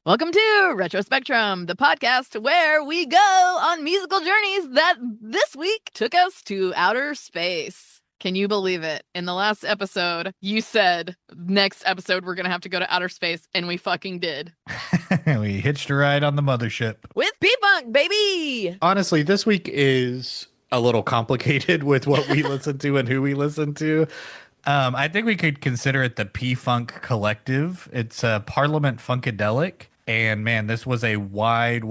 Welcome to Retro Spectrum, the podcast where we go on musical journeys that this week took us to outer space. Can you believe it? In the last episode, you said next episode we're going to have to go to outer space, and we fucking did. We hitched a ride on the mothership. With P-Funk, baby! Honestly, this week is a little complicated with what we listen to and who we listen to. I think we could consider it the P-Funk Collective. It's Parliament Funkadelic. And man, this was a wide-ranging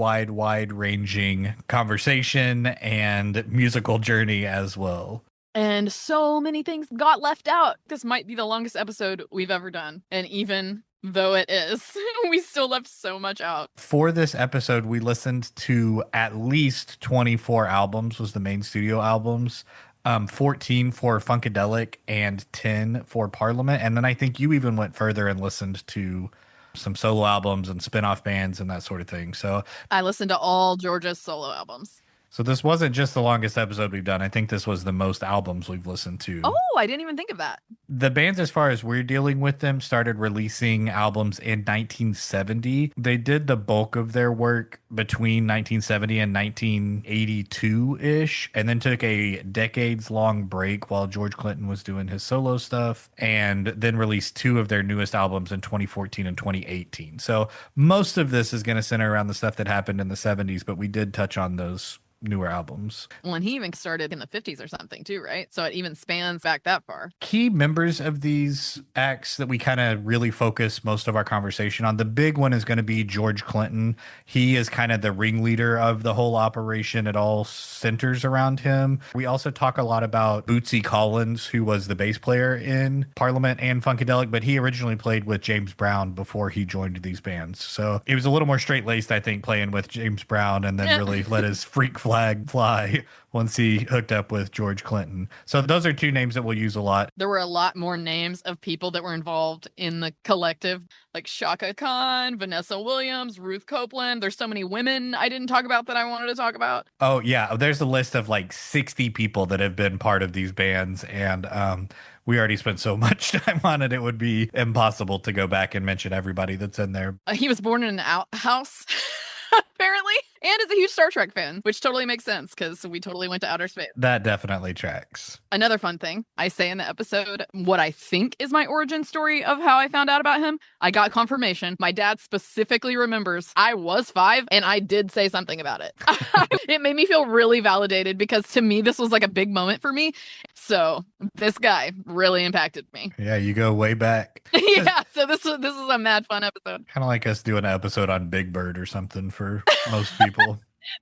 conversation and musical journey as well. And so many things got left out. This might be the longest episode we've ever done. And even though it is, we still left so much out. For this episode, we listened to at least 24 albums, was the main studio albums. 14 for Funkadelic and 10 for Parliament. And then I think you even went further and listened to some solo albums and spin-off bands and that sort of thing. So I listened to all Georgia's solo albums. So this wasn't just the longest episode we've done. I think this was the most albums we've listened to. Oh, I didn't even think of that. The bands, as far as we're dealing with them, started releasing albums in 1970. They did the bulk of their work between 1970 and 1982-ish, and then took a decades-long break while George Clinton was doing his solo stuff, and then released two of their newest albums in 2014 and 2018. So most of this is going to center around the stuff that happened in the 70s, but we did touch on those newer albums. Well, and he even started in the 50s or something too, right? So it even spans back that far. Key members of these acts that we kind of really focus most of our conversation on. The big one is going to be George Clinton. He is kind of the ringleader of the whole operation. It all centers around him. We also talk a lot about Bootsy Collins, who was the bass player in Parliament and Funkadelic, but he originally played with James Brown before he joined these bands. So it was a little more straight-laced, I think, playing with James Brown, and then really let his freak flag fly once he hooked up with George Clinton. So those are two names that we'll use a lot. There were a lot more names of people that were involved in the collective, like Shaka Khan, Vanessa Williams, Ruth Copeland. There's so many women I didn't talk about that I wanted to talk about. Oh, yeah. There's a list of like 60 people that have been part of these bands. And we already spent so much time on it, it would be impossible to go back and mention everybody that's in there. He was born in an outhouse. Apparently, and is a huge Star Trek fan, which totally makes sense because we totally went to outer space. That definitely tracks. Another fun thing, I say in the episode what I think is my origin story of how I found out about him. I got confirmation. My dad specifically remembers I was 5 and I did say something about it. It made me feel really validated because to me, this was like a big moment for me. So this guy really impacted me. Yeah, you go way back. Yeah, so this is a mad fun episode. Kind of like us doing an episode on Big Bird or something for most people.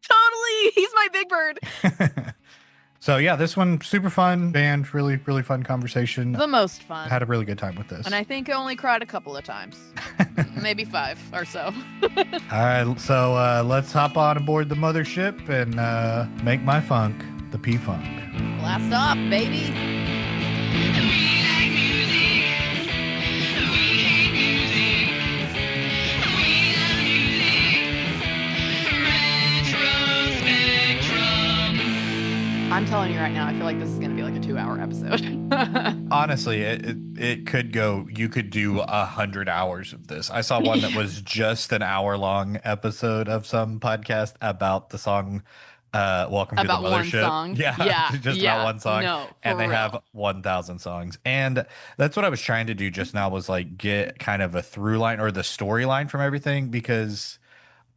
Totally, he's my Big Bird. So yeah, this one super fun band, really fun conversation. The most fun. Had a really good time with this. And I think I only cried a couple of times. Maybe 5 or so. All right, so let's hop on aboard the mothership and make my funk the P-Funk. Blast off, baby. I'm telling you right now, I feel like this is going to be like a 2-hour episode. Honestly, it could go, you could do 100 hours of this. I saw one that was just an hour-long episode of some podcast about the song Welcome about to the Mothership. One song. Yeah, just about one song. No, and they real. have 1,000 songs. And that's what I was trying to do just now, was like get kind of a through line or the storyline from everything, because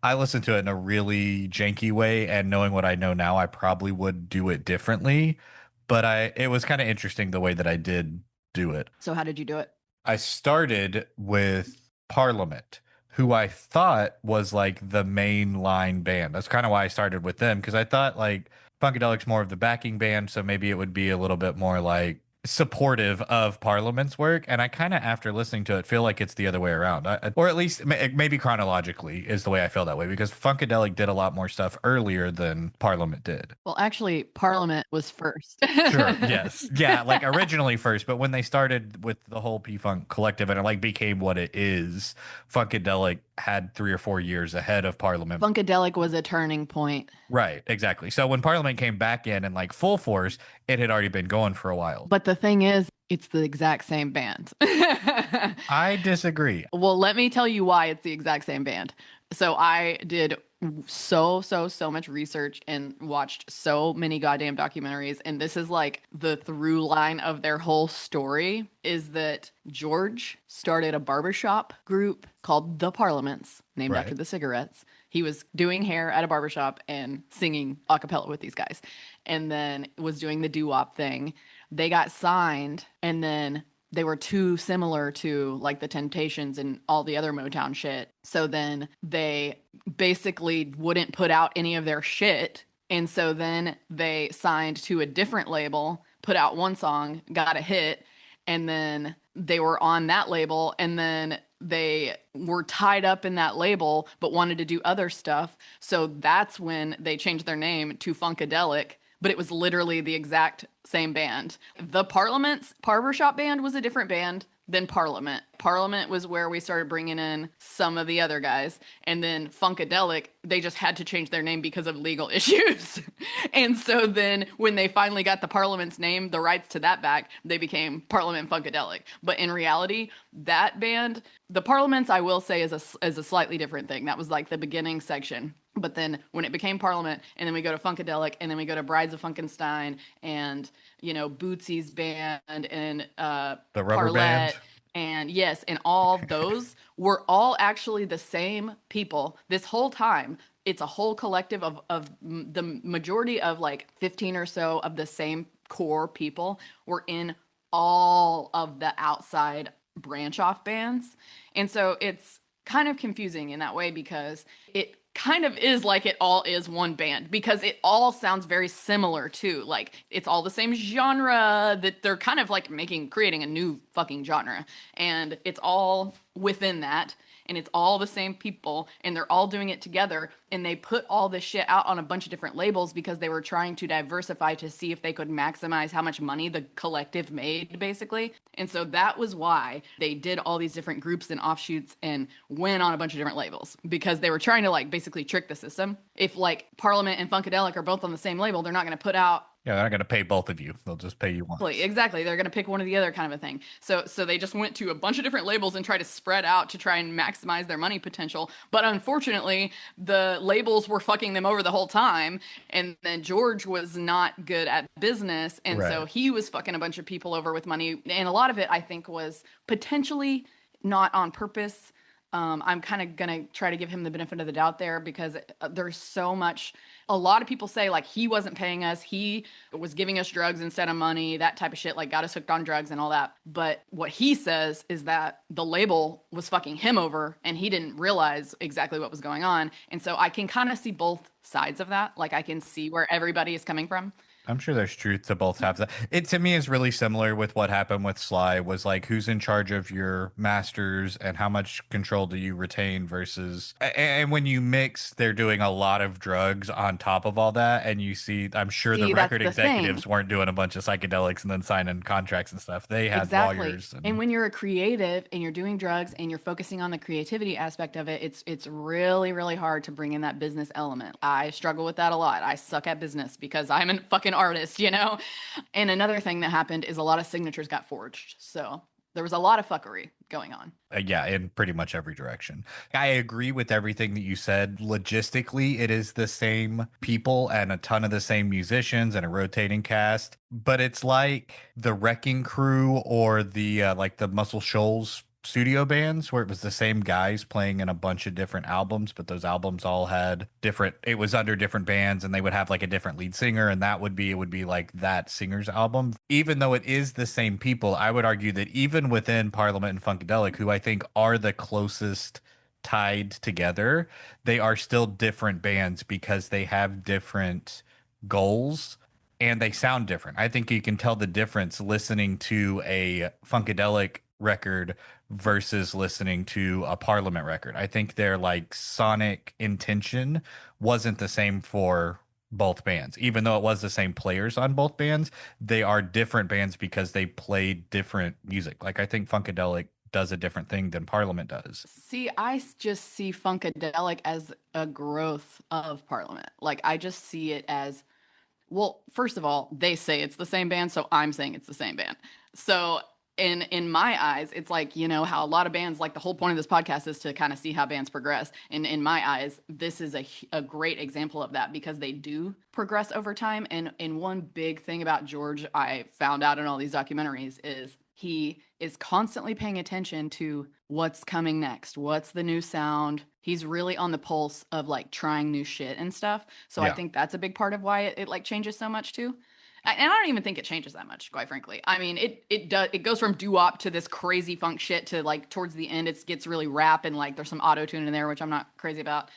I listened to it in a really janky way, and knowing what I know now, I probably would do it differently. But it was kind of interesting the way that I did do it. So how did you do it? I started with Parliament, who I thought was like the main line band. That's kind of why I started with them, because I thought like Funkadelic's more of the backing band, so maybe it would be a little bit more like supportive of Parliament's work. And I kind of, after listening to it, feel like it's the other way around, or at least maybe chronologically is the way I feel that way, because Funkadelic did a lot more stuff earlier than Parliament did. Well, actually, Parliament was first. Sure. Yes. Yeah. Like originally first, but when they started with the whole P-Funk collective and it like became what it is, Funkadelic had 3 or 4 years ahead of Parliament. Funkadelic was a turning point. Right. Exactly. So when Parliament came back in like full force, it had already been going for a while. But the thing is, it's the exact same band. I disagree. Well, let me tell you why it's the exact same band. So I did so much research and watched so many goddamn documentaries, and this is like the through line of their whole story is that George started a barbershop group called The Parliaments, named after Right. the cigarettes. He was doing hair at a barbershop and singing a cappella with these guys, and then was doing the doo-wop thing. They got signed, and then they were too similar to like the Temptations and all the other Motown shit. So then they basically wouldn't put out any of their shit. And so then they signed to a different label, put out one song, got a hit, and then they were on that label. And then they were tied up in that label, but wanted to do other stuff. So that's when they changed their name to Funkadelic, but it was literally the exact same band. The Parliament's Barbershop Band was a different band than Parliament. Parliament was where we started bringing in some of the other guys. And then Funkadelic, they just had to change their name because of legal issues. And so then when they finally got the Parliament's name, the rights to that back, they became Parliament Funkadelic. But in reality, that band, the Parliaments, I will say, is a slightly different thing. That was like the beginning section. But then when it became Parliament, and then we go to Funkadelic, and then we go to Brides of Funkenstein, and Bootsy's band, and The rubber band. Parlette, and yes, and all those were all actually the same people this whole time. It's a whole collective of the majority of like 15 or so of the same core people were in all of the outside branch off bands. And so it's kind of confusing in that way because it kind of is like it all is one band because it all sounds very similar too. Like it's all the same genre that they're kind of like creating a new fucking genre. And it's all within that. And it's all the same people and they're all doing it together. And they put all this shit out on a bunch of different labels because they were trying to diversify to see if they could maximize how much money the collective made, basically. And so that was why they did all these different groups and offshoots and went on a bunch of different labels because they were trying to like basically trick the system. If like Parliament and Funkadelic are both on the same label, they're not going to put out. Yeah, they're not going to pay both of you. They'll just pay you once. Exactly. They're going to pick one or the other kind of a thing. So they just went to a bunch of different labels and tried to spread out to try and maximize their money potential. But unfortunately, the labels were fucking them over the whole time. And then George was not good at business. And so Right. he was fucking a bunch of people over with money. And a lot of it, I think, was potentially not on purpose. I'm kind of going to try to give him the benefit of the doubt there because there's so much. A lot of people say like he wasn't paying us. He was giving us drugs instead of money, that type of shit, like got us hooked on drugs and all that. But what he says is that the label was fucking him over and he didn't realize exactly what was going on. And so I can kind of see both sides of that. Like I can see where everybody is coming from. I'm sure there's truth to both halves. It to me is really similar with what happened with Sly was like who's in charge of your masters and how much control do you retain versus and when you mix they're doing a lot of drugs on top of all that and you see I'm sure the See, that's record the thing. executives weren't doing a bunch of psychedelics and then signing contracts and stuff. They had Exactly. lawyers And and when you're a creative and you're doing drugs and you're focusing on the creativity aspect of it, it's really hard to bring in that business element. I struggle with that a lot. I suck at business because I'm a fucking artist. And another thing that happened is a lot of signatures got forged. So there was a lot of fuckery going on. yeah, in pretty much every direction. I agree with everything that you said. Logistically, it is the same people and a ton of the same musicians and a rotating cast, but it's like the Wrecking Crew or the like the Muscle Shoals studio bands where it was the same guys playing in a bunch of different albums, but those albums all had different, it was under different bands and they would have like a different lead singer and it would be like that singer's album. Even though it is the same people, I would argue that even within Parliament and Funkadelic, who I think are the closest tied together, they are still different bands because they have different goals and they sound different. I think you can tell the difference listening to a Funkadelic record versus listening to a Parliament record. I think their like sonic intention wasn't the same for both bands. Even though it was the same players on both bands, they are different bands because they play different music. Like I think Funkadelic does a different thing than Parliament does. See, just see Funkadelic as a growth of Parliament. Like I just see it as, well, first of all, they say it's the same band, so I'm saying it's the same band. So in my eyes, it's like, you know, how a lot of bands, like the whole point of this podcast is to kind of see how bands progress. And in my eyes, this is a great example of that because they do progress over time. And one big thing about George I found out in all these documentaries is he is constantly paying attention to what's coming next, what's the new sound. He's really on the pulse of like trying new shit and stuff. So I Yeah. think that's a big part of why it like changes so much too. And I don't even think it changes that much, quite frankly. I mean, it goes from doo-wop to this crazy funk shit to like towards the end it gets really rap and like there's some auto-tune in there, which I'm not crazy about.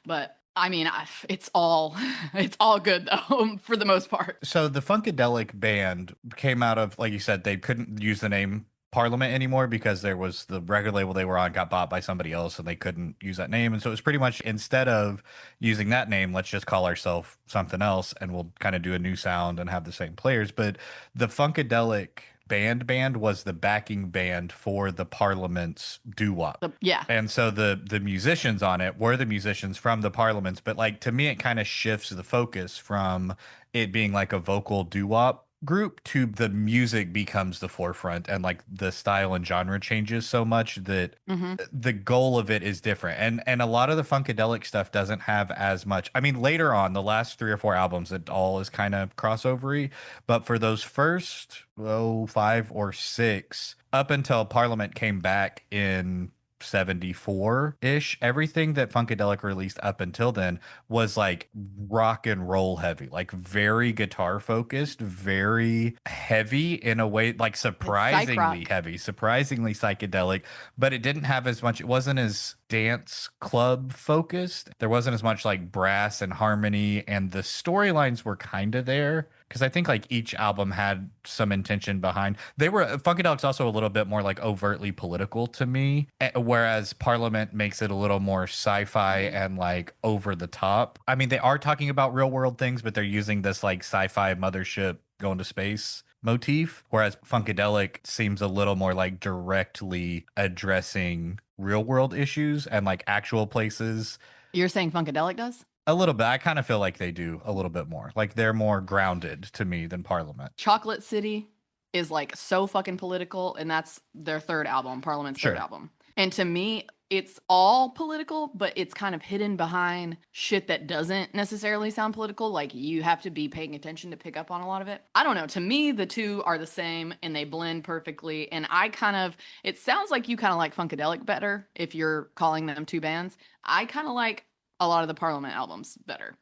But I mean, it's all it's all good though for the most part. So the Funkadelic band came out of, like you said, they couldn't use the name Parliament anymore because there was the record label they were on got bought by somebody else and they couldn't use that name. And so it was pretty much instead of using that name, let's just call ourselves something else and we'll kind of do a new sound and have the same players. But the Funkadelic band was the backing band for the Parliament's doo-wop. Yeah. And so the musicians on it were the musicians from the Parliaments, but like to me it kind of shifts the focus from it being like a vocal doo-wop group to the music becomes the forefront and like the style and genre changes so much that Hmm. the goal of it is different. And a lot of the Funkadelic stuff doesn't have as much. I mean, later on, the last 3 or 4 albums, it all is kind of crossovery. But for those first 5 or 6, up until Parliament came back in 74-ish, everything that Funkadelic released up until then was like rock and roll heavy, like very guitar focused, very heavy in a way, like It's psych surprisingly rock. heavy, surprisingly psychedelic, but it didn't have as much, it wasn't as dance club focused. There wasn't as much like brass and harmony, and the storylines were kind of there because I think like each album had some intention behind. They were Funkadelic's also a little bit more like overtly political to me, whereas Parliament makes it a little more sci-fi and like over the top. I mean, they are talking about real world things, but they're using this like sci-fi mothership going to space motif, whereas Funkadelic seems a little more like directly addressing real world issues and like actual places. You're saying Funkadelic does? A little bit. I kind of feel like they do a little bit more. Like they're more grounded to me than Parliament. Chocolate City is like so fucking political, and that's their third album, Parliament's third Sure. album. And to me, it's all political, but it's kind of hidden behind shit that doesn't necessarily sound political. Like you have to be paying attention to pick up on a lot of it. I don't know. To me, the two are the same and they blend perfectly. And it sounds like you kind of like Funkadelic better if you're calling them two bands. I kind of like a lot of the Parliament albums better.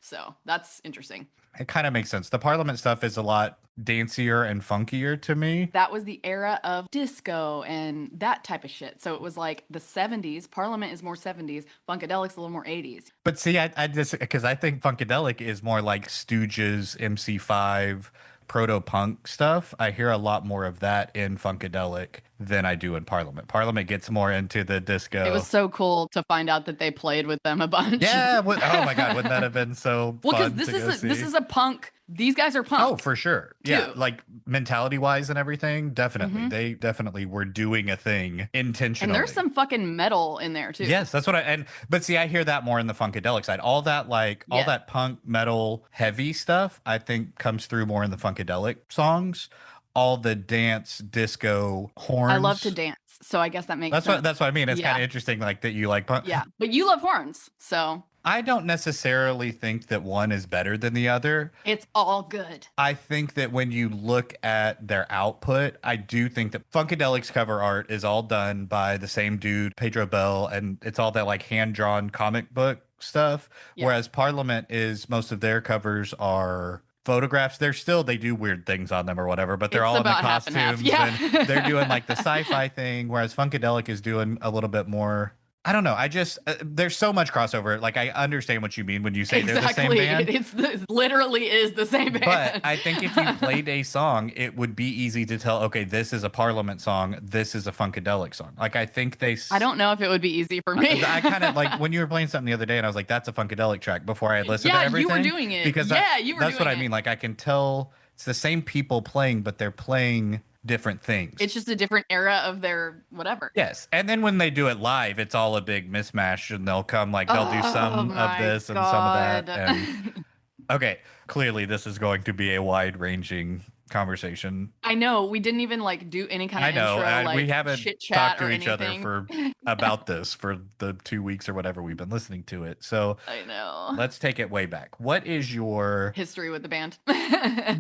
So that's interesting. It kind of makes sense. The Parliament stuff is a lot dancier and funkier to me. That was the era of disco and that type of shit. So it was like the 70s. Parliament is more 70s. Funkadelic's a little more 80s. But see, I just because I think Funkadelic is more like Stooges, MC5, proto punk stuff. I hear a lot more of that in Funkadelic than I do in Parliament. Parliament gets more into the It was disco. so cool to find out that they played with them a bunch. Yeah. Oh my God. Wouldn't that have been so Well, because fun this to go is this see? is a punk. These guys are punk. Oh, for sure. Yeah. Too. Like mentality wise and everything. Definitely. Mhm. They definitely were doing a thing intentionally. And there's some fucking metal in there too. Yes, that's what but see, I hear that more in the Funkadelic side. All that all Yeah. that punk metal heavy stuff, I think comes through more in the Funkadelic songs. All the dance, disco, horns. I love to dance, so I guess that makes sense. That's what I mean. It's Yeah. kind of interesting like that you like punk. Yeah, but you love horns, so I don't necessarily think that one is better than the other. it's all good. I think that when you look at their output, I do think that Funkadelic's cover art is all done by the same dude, Pedro Bell, and it's all that like hand-drawn comic book stuff. Yeah. Whereas Parliament is most of their covers are photographs. They do weird things on them or whatever, but they're It's all in the about half and half, costumes yeah. and they're doing like the sci-fi thing, whereas Funkadelic is doing a little bit more. I don't know. I just there's so much crossover. Like I understand what you mean when you say they're the same band. It literally is the same band. But I think if you played a song, it would be easy to tell, okay, this is a Parliament song, this is a Funkadelic song. Like I think I don't know if it would be easy for me. I kind of like when you were playing something the other day and I was like, that's a Funkadelic track before I had listened to Yeah, you everything. were doing it. Because Yeah, you were that's what doing I mean. it. Like I can tell it's the same people playing, but they're playing different things. It's just a different era of their whatever. Yes. And then when they do it live, it's all a big mismatch and they'll come like they'll do some of my this and some of that. God. And okay, clearly this is going to be a wide-ranging conversation. I know we didn't even like do any kind I of know, intro, and we like haven't chit talked chat to or each other anything. for about this for the 2 weeks or whatever we've been listening to it. So I know. let's take it way back. What is your History with the band.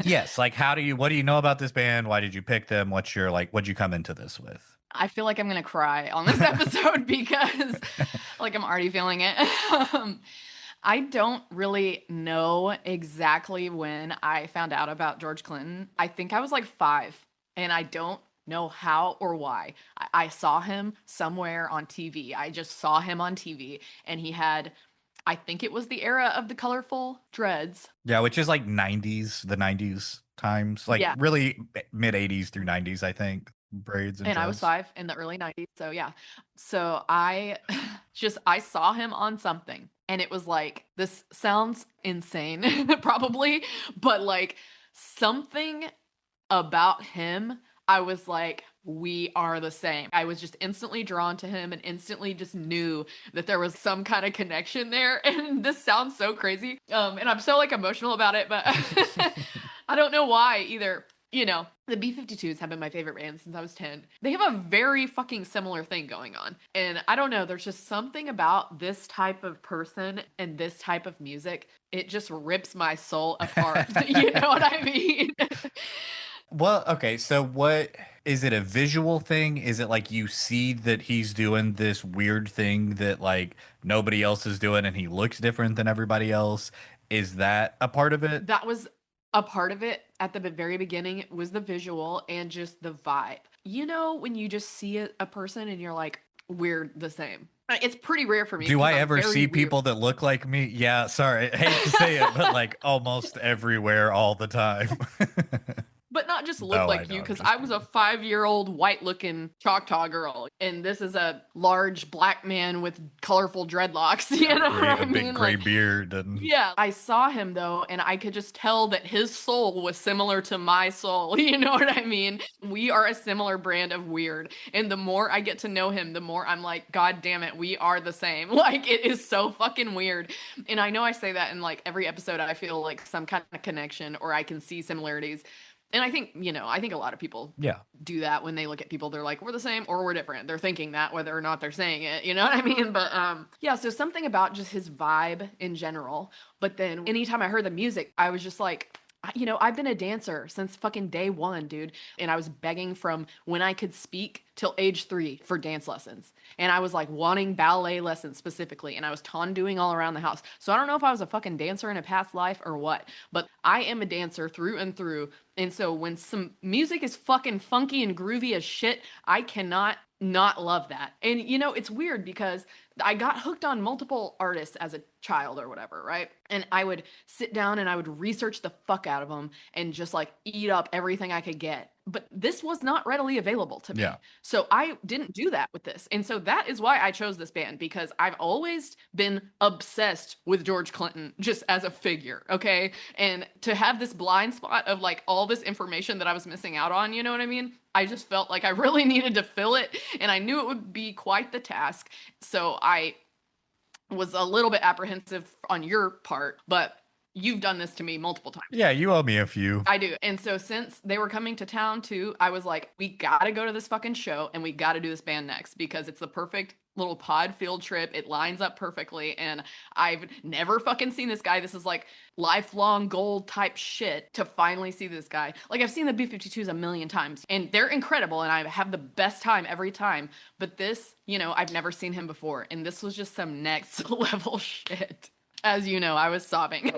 yes? Like, what do you know about this band? Why did you pick them? What's your like? What'd you come into this with? I feel like I'm gonna cry on this episode because like I'm already feeling it. Um, I don't really know exactly when I found out about George Clinton. I think I was like 5, and I don't know how or why. I saw him somewhere on TV. I just saw him on TV, and he had, I think it was the era of the colorful dreads. Yeah, which is like the 90s times, like Yeah. really mid 80s through 90s, I think, braids and And I was dreads. 5 in the early 90s. So yeah. So I I saw him on something, and it was like, this sounds insane, probably, but like something about him, I was like, we are the same. I was just instantly drawn to him and instantly just knew that there was some kind of connection there. And this sounds so crazy. And I'm so like emotional about it, but I don't know why either. You know, the B-52s have been my favorite band since I was 10. They have a very fucking similar thing going on. And I don't know, there's just something about this type of person and this type of music. It just rips my soul apart. You know what I mean? Well, okay, so what is it, a visual thing? Is it like you see that he's doing this weird thing that like nobody else is doing and he looks different than everybody else? Is that a part of it? That was a part of it at the very beginning, was the visual and just the vibe. You know, when you just see a person and you're like, we're the same. It's pretty rare for me Do because I I'm ever very see weird. people that look like me? Yeah, sorry, I hate to say it, but like almost everywhere all the time. But not just look No, I like know, you, I'm because just I was a kidding. 5-year-old white looking Choctaw girl, and this is a large black man with colorful dreadlocks. You Yeah, know what I a big mean? gray Like, beard and yeah, I saw him though, and I could just tell that his soul was similar to my soul. You know what I mean? We are a similar brand of weird. And the more I get to know him, the more I'm like, God damn it, we are the same. Like, it is so fucking weird. And I know I say that in like every episode, I feel like some kind of connection or I can see similarities. And I think, I think a lot of people yeah. do that when they look at people. They're like, we're the same or we're different. They're thinking that whether or not they're saying it. You know what I mean? But yeah, so something about just his vibe in general. But then anytime I heard the music, I was just like, I've been a dancer since fucking day one, dude. And I was begging from when I could speak till age 3 for dance lessons. And I was like wanting ballet lessons specifically. And I was tondoing all around the house. So I don't know if I was a fucking dancer in a past life or what, but I am a dancer through and through. And so when some music is fucking funky and groovy as shit, I cannot not love that. And it's weird because I got hooked on multiple artists as a child or whatever, right? And I would sit down and I would research the fuck out of them and just like eat up everything I could get. But this was not readily available to me. Yeah. So I didn't do that with this. And so that is why I chose this band, because I've always been obsessed with George Clinton just as a figure, okay? And to have this blind spot of like all this information that I was missing out on, you know what I mean? I just felt like I really needed to fill it, and I knew it would be quite the task. So I was a little bit apprehensive on your part, but you've done this to me multiple times. Yeah, you owe me a few. I do. And so since they were coming to town too, I was like, we gotta go to this fucking show and we gotta do this band next, because it's the perfect little pod field trip. It lines up perfectly. And I've never fucking seen this guy. This is like lifelong goal type shit to finally see this guy. Like, I've seen the B-52s a million times and they're incredible and I have the best time every time. But this, I've never seen him before. And this was just some next level shit. As you know, I was sobbing.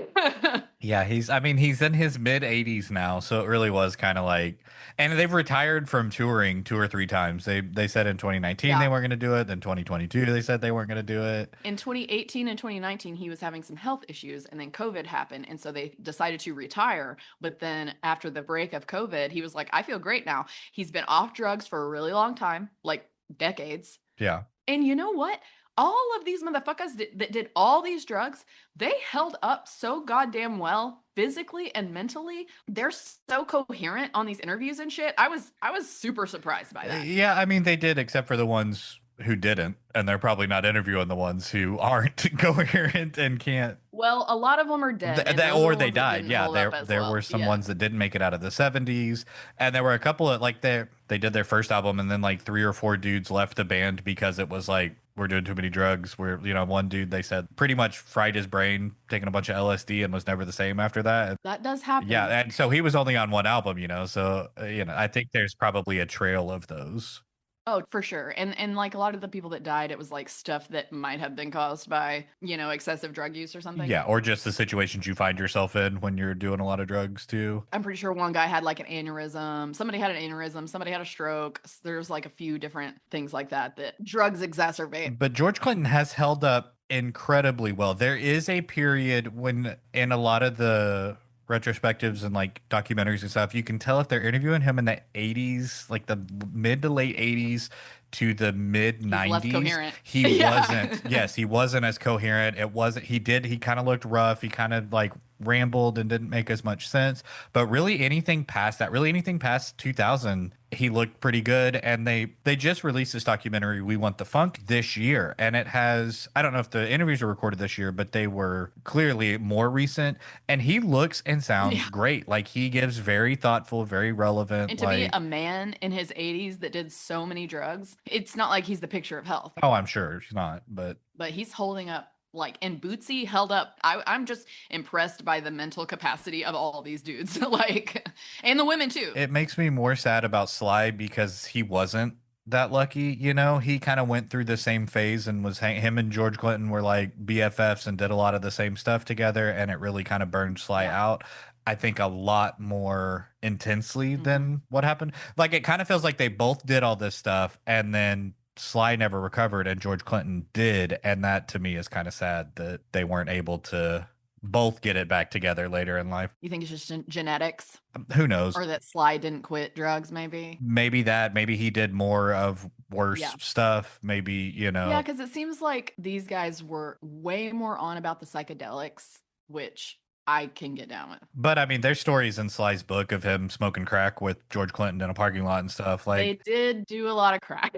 Yeah, he's in his mid 80s now, so it really was kind of like, and they've retired from touring 2 or 3 times. They said in 2019 they Yeah. weren't going to do it, then 2022 they said they weren't going to do it. In 2018 and 2019, he was having some health issues, and then COVID happened. And so they decided to retire. But then after the break of COVID, he was like, I feel great now. He's been off drugs for a really long time, like decades. Yeah. And you know what? All of these motherfuckers that did all these drugs, they held up so goddamn well physically and mentally. They're so coherent on these interviews and shit. I was super surprised by that. Yeah, I mean they did, except for the ones who didn't, and they're probably not interviewing the ones who aren't coherent and can't Well, a lot of them are dead, and those are Or the they ones that died. didn't Yeah, hold up there as there were well. some Yeah. ones that didn't make it out of the 70s, and there were a couple of like they did their first album, and then like three or four dudes left the band because it was like we're doing too many drugs. We're one dude they said pretty much fried his brain, taking a bunch of LSD, and was never the same after that. That does Yeah, happen. and so he was only on one album, so I think there's probably a trail of those. Oh, for sure. And like a lot of the people that died, it was like stuff that might have been caused by, excessive drug use or something. Yeah, or just the situations you find yourself in when you're doing a lot of drugs too. I'm pretty sure one guy had like an aneurysm. Somebody had an aneurysm. Somebody had a stroke. There's like a few different things like that that drugs exacerbate. But George Clinton has held up incredibly well. There is a period when, in a lot of the retrospectives and like documentaries and stuff, you can tell if they're interviewing him in the 80s, like the mid to late 80s to the mid He's less 90s, coherent. he wasn't, Yeah. yes, he wasn't as coherent. He kind of looked rough. He kind of like rambled and didn't make as much sense. But really anything past that, really anything past 2000, he looked pretty good. And they just released this documentary, We Want the Funk, this year. And it has, I don't know if the interviews were recorded this year, but they were clearly more recent. And he looks and sounds Yeah. great. Like he gives very thoughtful, very relevant, And to be like, a man in his 80s that did so many drugs, it's not like he's the picture of health, oh, I'm sure he's not, but but he's holding up like, and Bootsy held up. I'm just impressed by the mental capacity of all these dudes, like, and the women too. it makes me more sad about Sly because he wasn't that lucky. He kind of went through the same phase and him and George Clinton were like BFFs and did a lot of the same stuff together, and it really kind of burned Sly Yeah. out. I think a lot more intensely Mhm. than what happened. Like it kind of feels like they both did all this stuff and then Sly never recovered and George Clinton did, and that to me is kind of sad that they weren't able to both get it back together later in life. You think it's just genetics, Who knows? or that Sly didn't quit drugs? Maybe. Maybe that, maybe he did more of worse Yeah. stuff. Maybe, Yeah, because it seems like these guys were way more on about the psychedelics, which I can get down with. but I mean, there's stories in Sly's book of him smoking crack with George Clinton in a parking lot and stuff. They Like, did do a lot of crack.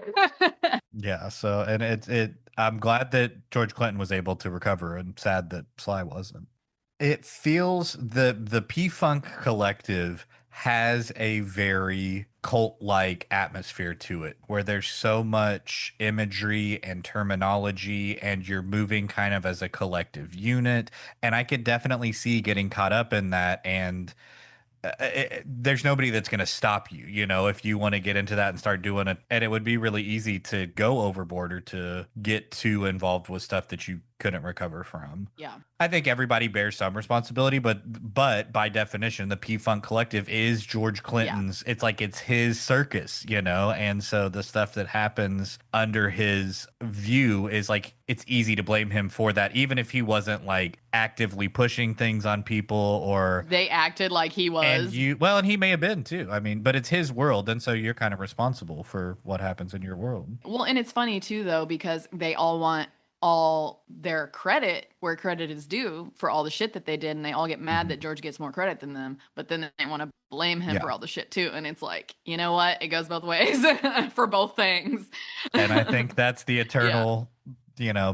yeah. So, and I'm glad that George Clinton was able to recover and sad that Sly wasn't. It feels the P-Funk collective has a very cult-like atmosphere to it where there's so much imagery and terminology and you're moving kind of as a collective unit, and I could definitely see getting caught up in that, and there's nobody that's going to stop you, if you want to get into that and start doing it. And it would be really easy to go overboard or to get too involved with stuff that you couldn't recover from. Yeah. I think everybody bears some responsibility, but by definition, the P Funk Collective is George Clinton's. It's like it's his circus, and so the stuff that happens under his view is like it's easy to blame him for that, even if he wasn't like actively pushing things on people or They acted like he was. and he may have been too. I mean, but it's his world, and so you're kind of responsible for what happens in your world. Well, and it's funny too, though, because they all want all their credit where credit is due for all the shit that they did, and they all get mad that George gets more credit than them, but then they want to blame him Yeah. for all the shit too. And it's like, you know what? It goes both ways for both things. And I think that's the eternal,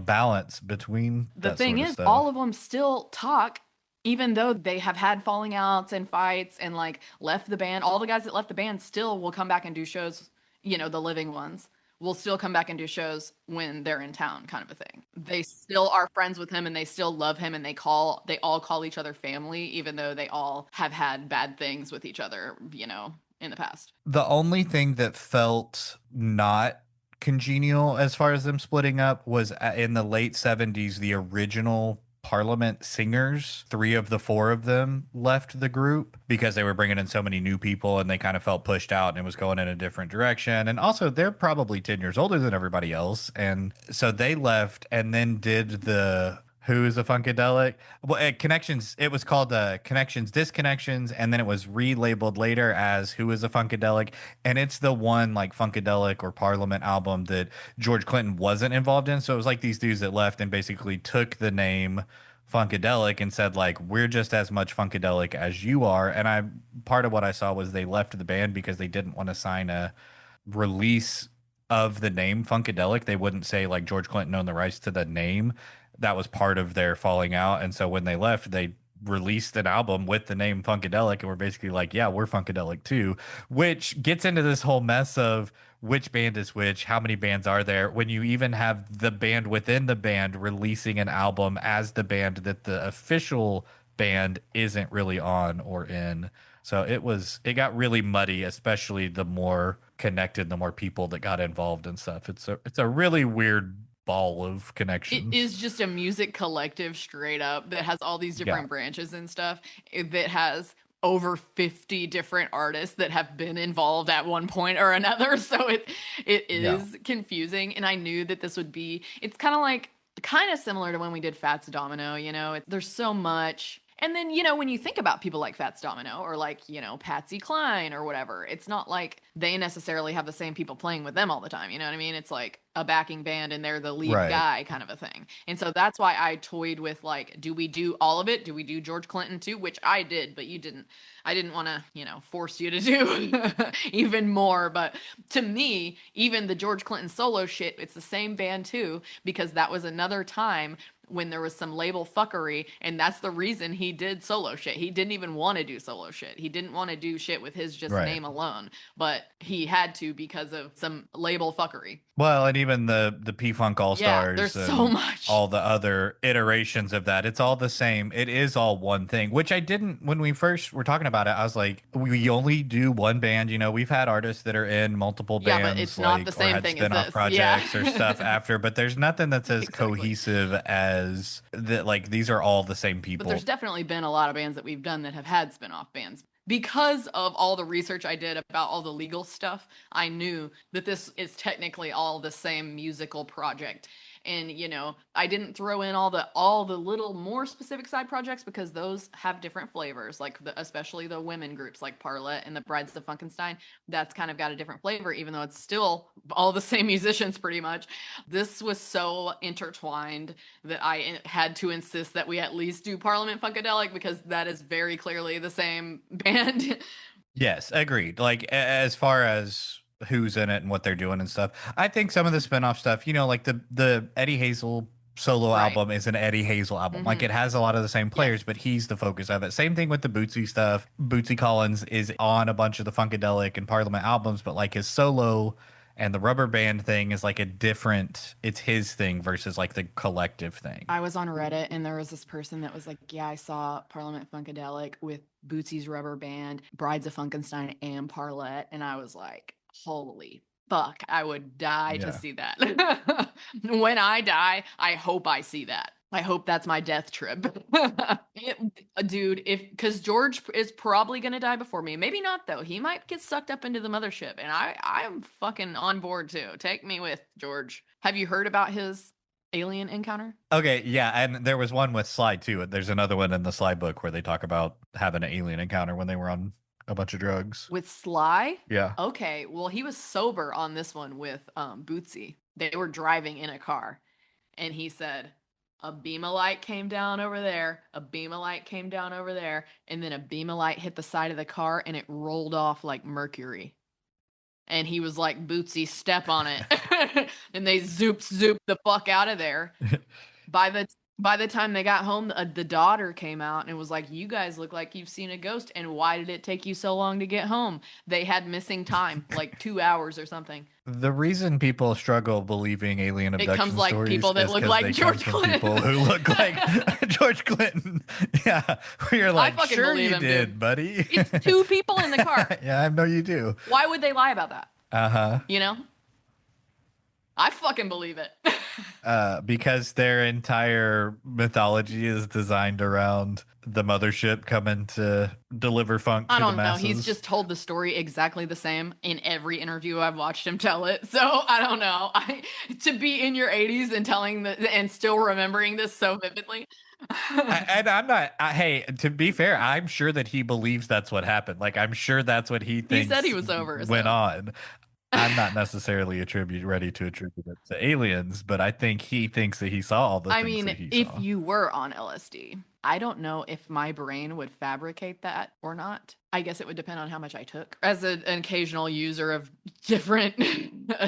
balance between The that thing sort of is, stuff. all of them still talk, even though they have had falling outs and fights and like left the band. All the guys that left the band still will come back and do shows, the living ones will still come back and do shows when they're in town, kind of a thing. They still are friends with him and they still love him, and they all call each other family, even though they all have had bad things with each other, in the past. The only thing that felt not congenial as far as them splitting up was in the late 70s, the original Parliament singers, 3 of the 4 of them left the group because they were bringing in so many new people and they kind of felt pushed out and it was going in a different direction. And also, they're probably 10 years older than everybody else. And so they left and then did the Who is a Funkadelic? Well, Connections, it was called Connections, Disconnections, and then it was relabeled later as Who is a Funkadelic. And it's the one like Funkadelic or Parliament album that George Clinton wasn't involved in. So it was like these dudes that left and basically took the name Funkadelic and said like, we're just as much Funkadelic as you are. And part of what I saw was they left the band because they didn't want to sign a release of the name Funkadelic. They wouldn't say like George Clinton owned the rights to the name. that was part of their falling out. And so when they left, they released an album with the name Funkadelic, and we're basically like, yeah, we're Funkadelic too, which gets into this whole mess of which band is which, how many bands are there, when you even have the band within the band releasing an album as the band that the official band isn't really on or in. So it got really muddy, especially the more connected, the more people that got involved and stuff. It's a really weird ball of It connections. is just a music collective straight up that has all these Yeah. different branches and stuff, that has over 50 different artists that have been involved at one point or another. So it Yeah. is confusing, and I knew that this would be, it's kind of similar to when we did Fats Domino, there's so much. And then, when you think about people like Fats Domino or like, Patsy Cline or whatever, it's not like they necessarily have the same people playing with them all the time. You know what I mean? It's like a backing band and they're the lead Right. guy kind of a thing. And so that's why I toyed with like, do we do all of it? Do we do George Clinton too? Which I did, but you didn't. I didn't want to, force you to do even more. But to me, even the George Clinton solo shit, it's the same band too, because that was another time when there was some label fuckery, and that's the reason he did solo shit. He didn't even want to do solo shit. He didn't want to do shit with his just Right. name alone, but he had to because of some label fuckery. Well, and even the P Funk All Yeah, there's Stars so and much. all the other iterations of that, it's all the same. It is all one thing, which I didn't when we first were talking about it. I was like, we only do one band. We've had artists that are in multiple Yeah, but bands, it's not the like, or same had thing as spin-off this. Yeah. projects or stuff after, but there's nothing that's as Exactly. cohesive as that. Like, these are all the same But there's people. definitely been a lot of bands that we've done that have had spin-off bands. Because of all the research I did about all the legal stuff, I knew that this is technically all the same musical project. And I didn't throw in all the little more specific side projects because those have different flavors, like especially the women groups like Parliament and the Brides of Funkenstein. That's kind of got a different flavor, even though it's still all the same musicians pretty much. This was so intertwined that I had to insist that we at least do Parliament Funkadelic because that is very clearly the same band. Yes, agreed. Like, as far as who's in it and what they're doing and stuff, I think some of the spin-off stuff, like the Eddie Hazel solo Right. album is an Eddie Hazel album. Like, Mm-hmm. it has a lot of the same Yes. players, but he's the focus of it. Same thing with the Bootsy stuff. Bootsy Collins is on a bunch of the Funkadelic and Parliament albums, but like his solo and the rubber band thing is like it's his thing versus like the collective thing. I was on Reddit and there was this person that was like, yeah, I saw Parliament Funkadelic with Bootsy's Rubber Band, Brides of Funkenstein, and Parlette. And I was like, holy fuck, I would die to Yeah. see that. When I die, I hope I see that. I hope that's my death trip. Dude, because George is probably gonna die before me. Maybe not though. He might get sucked up into the mothership, and I'm fucking on board too. Take me with George. Have you heard about his alien encounter Okay, yeah, and there was one with Sly too. There's another one in the Sly book where they talk about having an alien encounter when they were on a bunch of drugs. with Sly? Yeah. Okay, well he was sober on this one with Bootsy. They were driving in a car, and he said a beam of light came down over there, a beam of light came down over there, and then a beam of light hit the side of the car and it rolled off like mercury. And he was like, Bootsy, step on it. And they zoop the fuck out of there. By the time they got home, the daughter came out and was like, "You guys look like you've seen a ghost. And why did it take you so long to get home?" They had missing time, like 2 hours or something. The reason people struggle believing alien It comes abduction like stories people that is look because like they come George from people Clinton. who look like George Clinton. Yeah, where you're I like, fucking sure believe you him, did, dude. buddy. It's two people in the car. Yeah, I know you do. Why would they lie about that? Uh-huh. You know? I fucking believe it. Because their entire mythology is designed around the mothership coming to deliver funk I to the don't know. He's masses. just told the story exactly the same in every interview I've watched him tell it. So I don't know. To be in your 80s and telling and still remembering this so vividly. And I'm not. Hey, to be fair, I'm sure that he believes that's what happened. Like, I'm sure that's what he He said he thinks was over, went so. on. I'm not necessarily ready to attribute it to aliens, but I think he thinks that he saw all the I things mean, that he if saw. you were on LSD, I don't know if my brain would fabricate that or not. I guess it would depend on how much I took. As an occasional user of different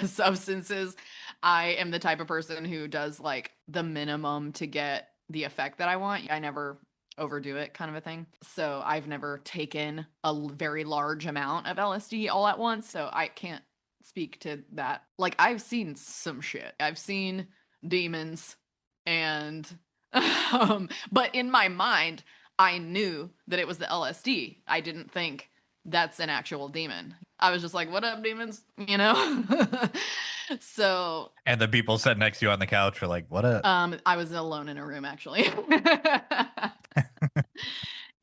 substances, I am the type of person who does like the minimum to get the effect that I want. I never overdo it, kind of a thing. So I've never taken a very large amount of LSD all at once. So I can't speak to that. Like, I've seen some shit. I've seen demons and but in my mind, I knew that it was the LSD. I didn't think that's an actual demon. I was just like, what up, demons? You know? So, And the people sitting next to you on the couch are like, what up? I was alone in a room actually.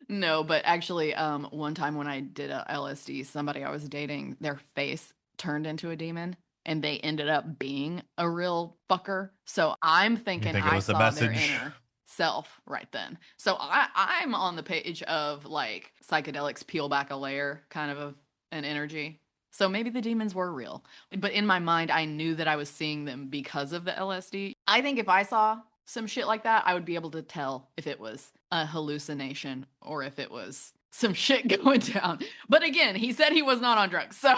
No, but actually, one time when I did a LSD, somebody I was dating, their face turned into a demon and they ended up being a real fucker. So I'm You thinking think it I was the saw their message? inner self right then. So I'm on the page of like psychedelics peel back a layer kind of an energy. So maybe the demons were real. But in my mind, I knew that I was seeing them because of the LSD. I think if I saw some shit like that, I would be able to tell if it was a hallucination or if it was some shit going down. But again, he said he was not on drugs, so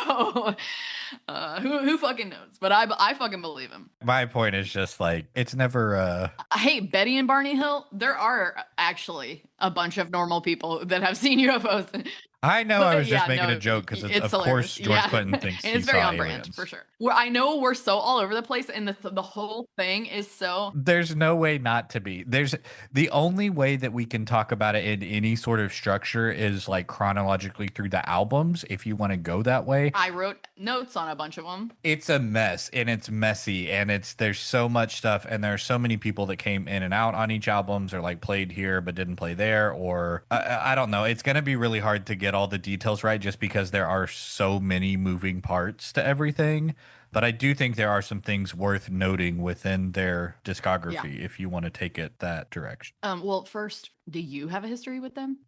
who fucking knows? But I fucking believe him. My point is just like it's never Hey, Betty and Barney Hill, there are actually a bunch of normal people that have seen UFOs. I know I But was just yeah, making a no, joke because it's of hilarious. course George Yeah, Clinton and thinks he it's very saw on brand for aliens. sure. Well, I know we're so all over the place, and the whole thing is so There's no way not to be. There's the only way that we can talk about it in any sort of structure is like chronologically through the albums, if you want to go that way. I wrote notes on a bunch of them. It's a mess and it's messy and there's so much stuff and there's so many people that came in and out on each albums or like played here but didn't play there or I don't know. It's going to be really hard to get all the details right just because there are so many moving parts to everything. But I do think there are some things worth noting within their Yeah. discography if you want to take it that direction. Well, first, do you have a history with them?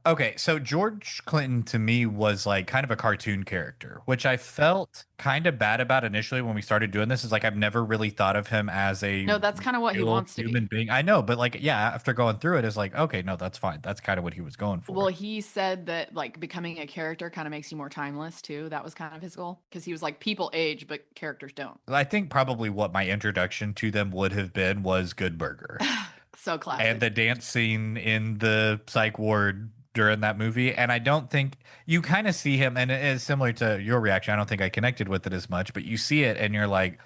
Okay, so George Clinton to me was like kind of a cartoon character, which I felt kind of bad about initially when we started doing this. Is like I've never really thought of him as a No, that's kind of what he real wants to human be. being. I know, but like, yeah, after going through it, it's like, okay, no, that's fine. That's kind of what he was going Well, for. he said that like becoming a character kind of makes you more timeless too. That was kind of his goal because he was like people age, but characters don't. I think probably what my introduction to them would have been was Good Burger. So And classic. the dance scene in the psych ward during that movie. And I don't think you kind of see him, and it is similar to your reaction. I don't think I connected with it as much, but you see it and you're like,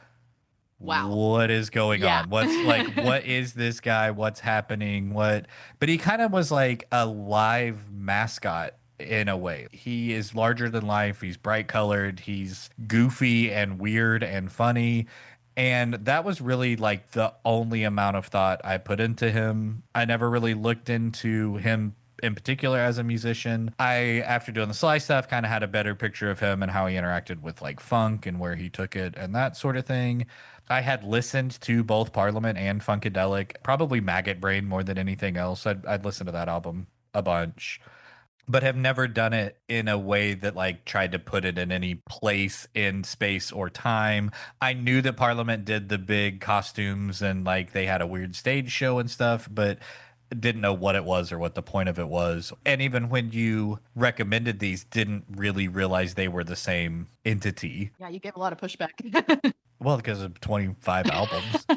Wow. what is going Yeah. on? What's like, what is this guy? What's happening? What? But he kind of was like a live mascot in a way. He is larger than life. He's bright colored. He's goofy and weird and funny. And that was really like the only amount of thought I put into him. I never really looked into him in particular as a musician. I, after doing the Sly stuff, kind of had a better picture of him and how he interacted with like funk and where he took it and that sort of thing. I had listened to both Parliament and Funkadelic, probably Maggot Brain more than anything else. I'd listened to that album a bunch, but have never done it in a way that like tried to put it in any place in space or time. I knew that Parliament did the big costumes and like they had a weird stage show and stuff, but didn't know what it was or what the point of it was. And even when you recommended these, didn't really realize they were the same entity. Yeah, you gave a lot of pushback. Well, because of 25 albums.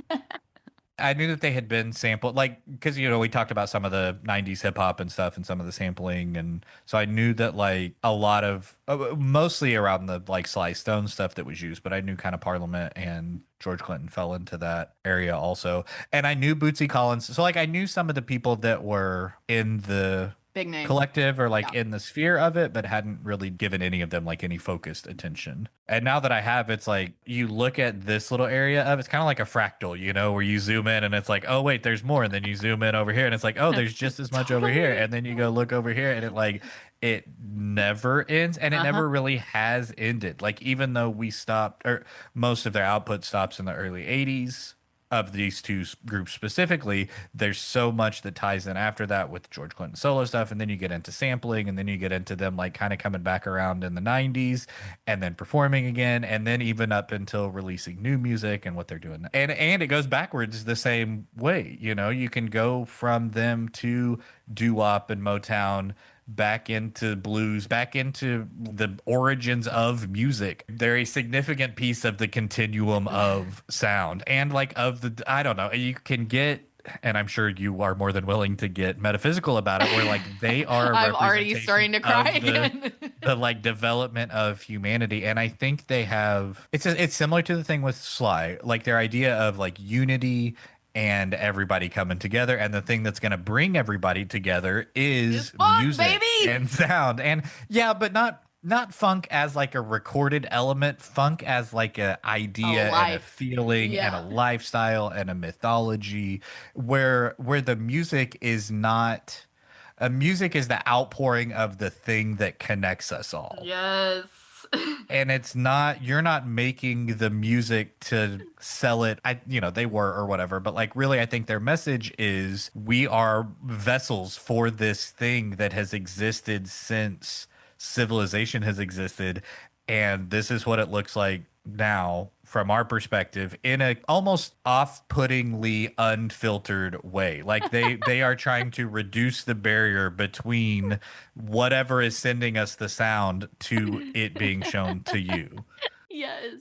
I knew that they had been sampled, like, because, you know, we talked about some of the 90s hip hop and stuff and some of the sampling. And so I knew that, like, a lot of, mostly around the, like, Sly Stone stuff that was used, but I knew kind of Parliament and George Clinton fell into that area also. And I knew Bootsy Collins. So, like, I knew some of the people that were in the Big names. collective or like Yeah. in the sphere of it, but hadn't really given any of them like any focused attention. And now that I have, it's like you look at this little area of it's kind of like a fractal, you know, where you zoom in and it's like, oh wait, there's more, and then you zoom in over here and it's like, oh, there's just as much over here, Totally. and then you go look over here and it like it never ends and it Uh-huh. never really has ended. Like even though we stopped or most of their output stops in the early 80s of these two groups specifically, there's so much that ties in after that with George Clinton solo stuff, and then you get into sampling, and then you get into them like kind of coming back around in the 90s and then performing again, and then even up until releasing new music and what they're doing. And it goes backwards the same way. You know, you can go from them to doo-wop and Motown, back into blues, back into the origins of music. They're a significant piece of the continuum of sound and like of the, I don't know, you can get, and I'm sure you are more than willing to get metaphysical about it, where like they are a I'm already representation starting to cry of again. the like development of humanity. And I think they have it's similar to the thing with Sly, like their idea of like unity and everybody coming together. And the thing that's going to bring everybody together It's is fun, music baby. and sound. And yeah, but not funk as like a recorded element, funk as like a A idea and a life. feeling and a Yeah. lifestyle and a mythology where the music is not music is the outpouring of the thing that connects us all. Yes. And it's not, you're not making the music to sell it. They were or whatever, but like really, I think their message is we are vessels for this thing that has existed since civilization has existed. And this is what it looks like now from our perspective in a almost off-puttingly unfiltered way. Like they are trying to reduce the barrier between whatever is sending us the sound to it being shown to you. Yes.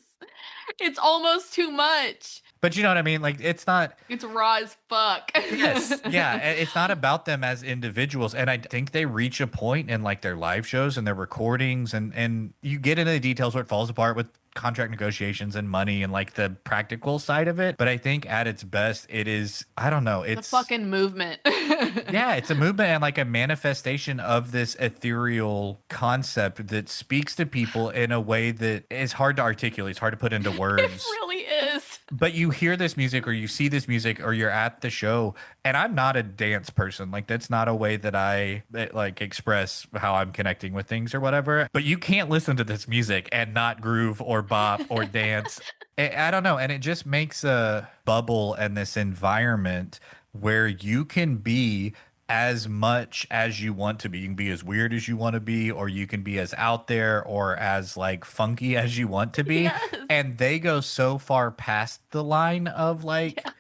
It's almost too much. But you know what I mean? Like it's not. It's raw as fuck. Yes, yeah, it's not about them as individuals, and I think they reach a point in like their live shows and their recordings, and you get into the details where it falls apart with contract negotiations and money and like the practical side of it. But I think at its best, it is, I don't know, The it's fucking movement. yeah, it's a movement and like a manifestation of this ethereal concept that speaks to people in a way that is hard to articulate. It's hard to put into It words. really is. But you hear this music or you see this music or you're at the show, and I'm not a dance person. Like that's not a way that like express how I'm connecting with things or whatever. But you can't listen to this music and not groove or bop or dance. I don't know, and it just makes a bubble and this environment where you can be as much as you want to be. You can be as weird as you want to be, or you can be as out there or as like funky as you want to be. Yes. And they go so far past the line of like Yes.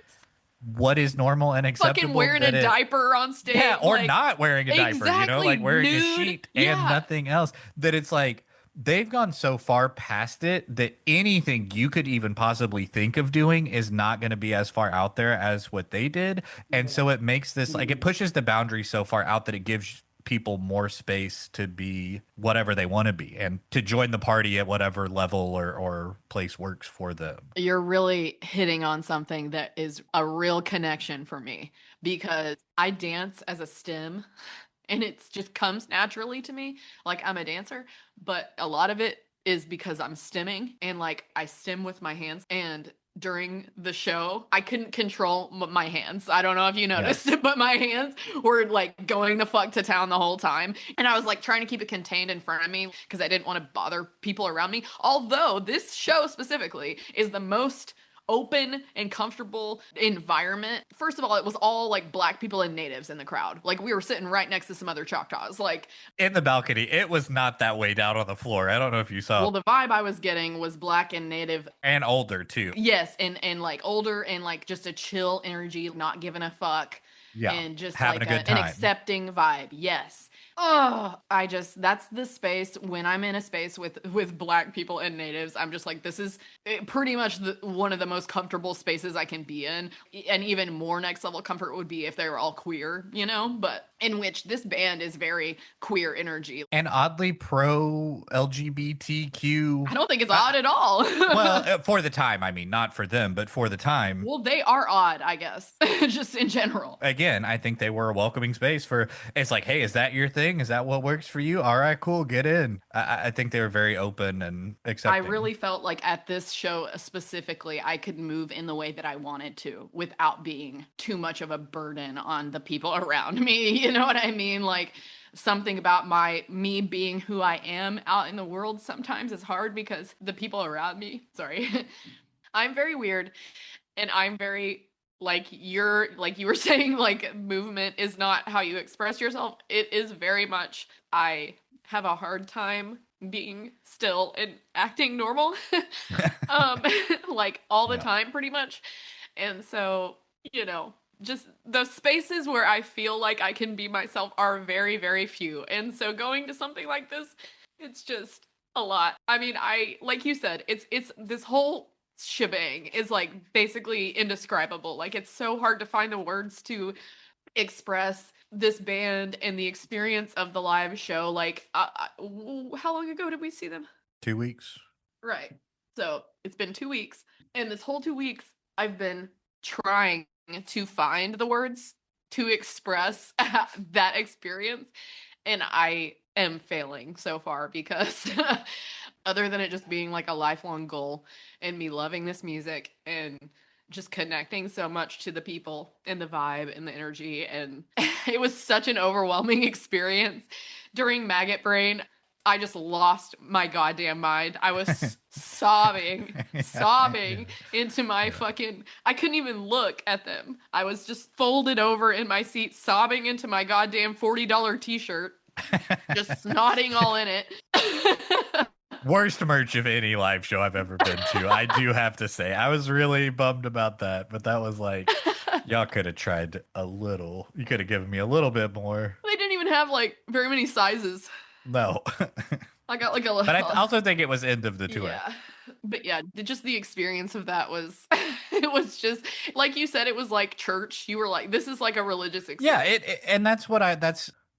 what is normal and Fucking acceptable wearing a that it, diaper on yeah, stage. or Like, not wearing a diaper, exactly. like wearing a Nude. sheet and Yeah. nothing else, that it's like they've gone so far past it that anything you could even possibly think of doing is not going to be as far out there as what they did. And so it makes this like it pushes the boundary so far out that it gives people more space to be whatever they want to be and to join the party at whatever level or place works for them. You're really hitting on something that is a real connection for me because I dance as a stem and it just comes naturally to me. Like I'm a dancer, but a lot of it is because I'm stimming and like I stim with my hands. And during the show, I couldn't control my hands. I don't know if you noticed Yes. it, but my hands were like going the fuck to town the whole time. And I was like trying to keep it contained in front of me because I didn't want to bother people around me. Although this show specifically is the most open and comfortable environment. First of all, it was all like black people and natives in the crowd. Like we were sitting right next to some other Choctaws. Like, In the balcony, it was not that way down on the floor. I don't know if you saw. well, the vibe I was getting was black and native. And older too. Yes, and like older and like just a chill energy, not giving a fuck, Yeah, and just having like a good an time. accepting vibe. Yes. Oh, that's the space when I'm in a space with black people and natives. I'm just like this is pretty much one of the most comfortable spaces I can be in, and even more next level comfort would be if they were all queer, you know. But in which this band is very queer energy. And oddly pro LGBTQ. I don't think it's odd at all. Well, for the time, I mean, not for them, but for the time. Well, they are odd, I guess, just in general. Again, I think they were a welcoming space for. It's like, hey, is that your thing? Is that what works for you? All right, cool, get in. I think they were very open and I accepting. really felt like at this show specifically, I could move in the way that I wanted to without being too much of a burden on the people around me. You know what I mean? Like something about me being who I am out in the world sometimes is hard because the people around me, sorry. I'm very weird and I'm very like you were saying like movement is not how you express yourself. It is very much I have a hard time being still and acting normal um like all the Yeah. time pretty much. And so, you know, just the spaces where I feel like I can be myself are very, very few. And so going to something like this, it's just a lot. I mean, I like you said, it's this whole shebang is like basically indescribable. Like it's so hard to find the words to express this band and the experience of the live show. Like, how long ago did we see them? 2 weeks. Right. So it's been 2 weeks, and this whole 2 weeks, I've been trying to find the words to express that experience, and I am failing so far because other than it just being like a lifelong goal and me loving this music and just connecting so much to the people and the vibe and the energy, and it was such an overwhelming experience during Maggot Brain. I just lost my goddamn mind. I was sobbing, sobbing into my fucking. I couldn't even look at them. I was just folded over in my seat, sobbing into my goddamn $40 t-shirt, just snotting all in it. Worst merch of any live show I've ever been to. I do have to say, I was really bummed about that, but that was like, y'all could have tried a little. You could have given me a little bit more. They didn't even have like very many sizes. No. I got like a But I also think it was end of the tour. Yeah. But yeah, just the experience of that was it was just like you said, it was like church. You were like, this is like a religious experience. Yeah, and that's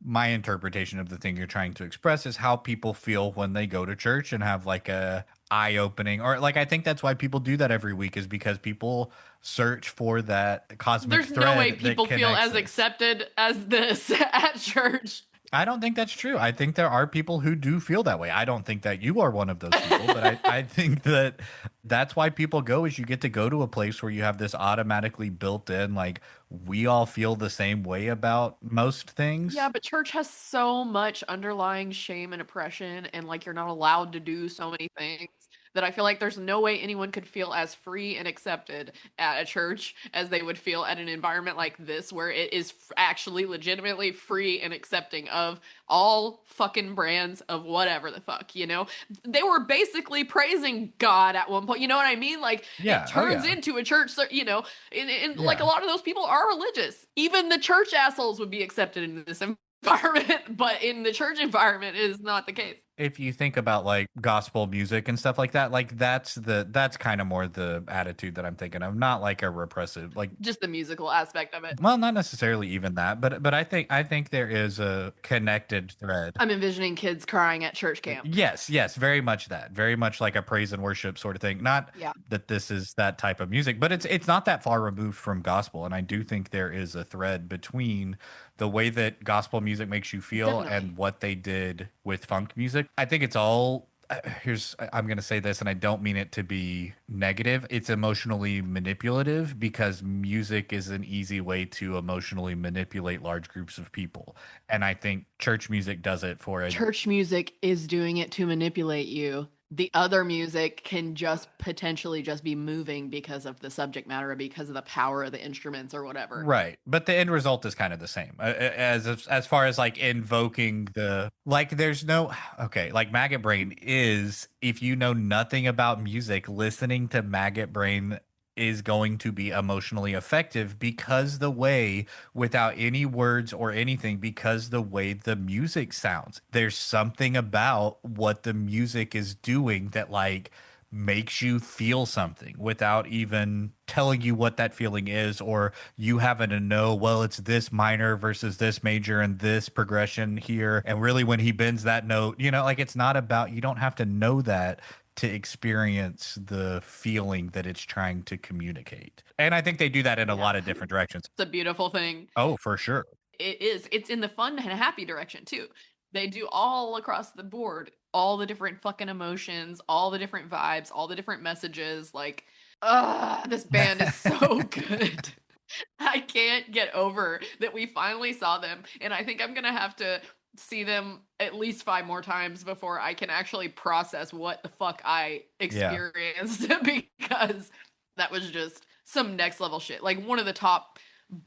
my interpretation of the thing you're trying to express is how people feel when they go to church and have like a eye opening, or like I think that's why people do that every week, is because people search for that cosmic There's thread no way that people feel connects as us. accepted as this at church. I don't think that's true. I think there are people who do feel that way. I don't think that you are one of those people, but I think that that's why people go, is you get to go to a place where you have this automatically built in, like, we all feel the same way about most things. Yeah, but church has so much underlying shame and oppression, and like you're not allowed to do so many things that I feel like there's no way anyone could feel as free and accepted at a church as they would feel at an environment like this, where it is actually legitimately free and accepting of all fucking brands of whatever the fuck, you know? They were basically praising God at one point, you know what I mean? Like, Yeah. it turns yeah. into a church, you know, and like a Yeah. lot of those people are religious. Even the church assholes would be accepted in this environment, but in the church environment it is not the case. If you think about like gospel music and stuff like that, like that's kind of more the attitude that I'm thinking of, not like a repressive, like, Just the musical aspect of it. well, not necessarily even that, but I think there is a connected thread. I'm envisioning kids crying at church camp. Yes, very much that. Very much like a praise and worship sort of thing. Not Yeah. that this is that type of music, but it's not that far removed from gospel, and I do think there is a thread between the way that gospel music makes you feel Definitely. and what they did with funk music. I think it's all I'm going to say this, and I don't mean it to be negative. It's emotionally manipulative because music is an easy way to emotionally manipulate large groups of people. And I think church music does it for a Church music is doing it to manipulate you. The other music can just potentially just be moving because of the subject matter, because of the power of the instruments or whatever. right, but the end result is kind of the same as far as like invoking the, like, there's no, okay, like Maggot Brain is, if you know nothing about music, listening to Maggot Brain is going to be emotionally effective because the way, without any words or anything, because the way the music sounds, there's something about what the music is doing that like makes you feel something without even telling you what that feeling is, or you having to know, well, it's this minor versus this major and this progression here, and really when he bends that note, like, it's not about, you don't have to know that to experience the feeling that it's trying to communicate. And I think they do that in a Yeah. lot of different directions. It's a beautiful thing. Oh, for sure. It is. It's in the fun and happy direction too. They do all across the board, all the different fucking emotions, all the different vibes, all the different messages. Like, this band is so good. I can't get over that we finally saw them, and I think I'm gonna have to see them at least 5 more times before I can actually process what the fuck I experienced because that was just some next level shit. Like one of the top,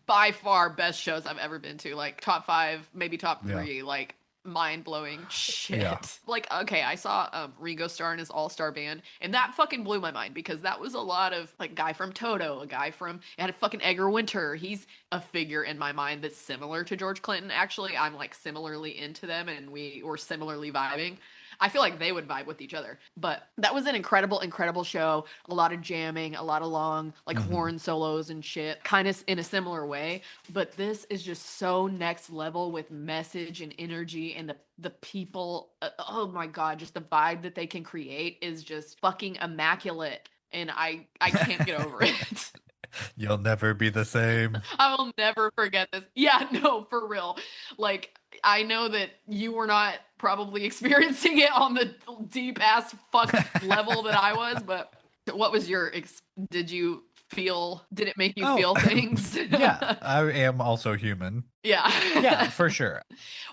by far, best shows I've ever been to. Like top 5, maybe top 3. Like mind-blowing shit. Yeah. Like, okay, I saw Ringo Starr and his all-star band, and that fucking blew my mind because that was a lot of like guy from Toto, a guy from, it had a fucking Edgar Winter. He's a figure in my mind that's similar to George Clinton. Actually, I'm like similarly into them, and we were similarly vibing. I feel like they would vibe with each other. But that was an incredible, incredible show. A lot of jamming, a lot of long, like horn solos and shit, kind of in a similar way. But this is just so next level with message and energy, and the people. Oh my God, just the vibe that they can create is just fucking immaculate. And I can't get over it. You'll never be the same. I will never forget this. Yeah, no, for real. Like, I know that you were not probably experiencing it on the deep ass fuck level that I was, but what was your did you feel, did it make you Oh, feel things? yeah, I am also human. Yeah. Yeah, for sure.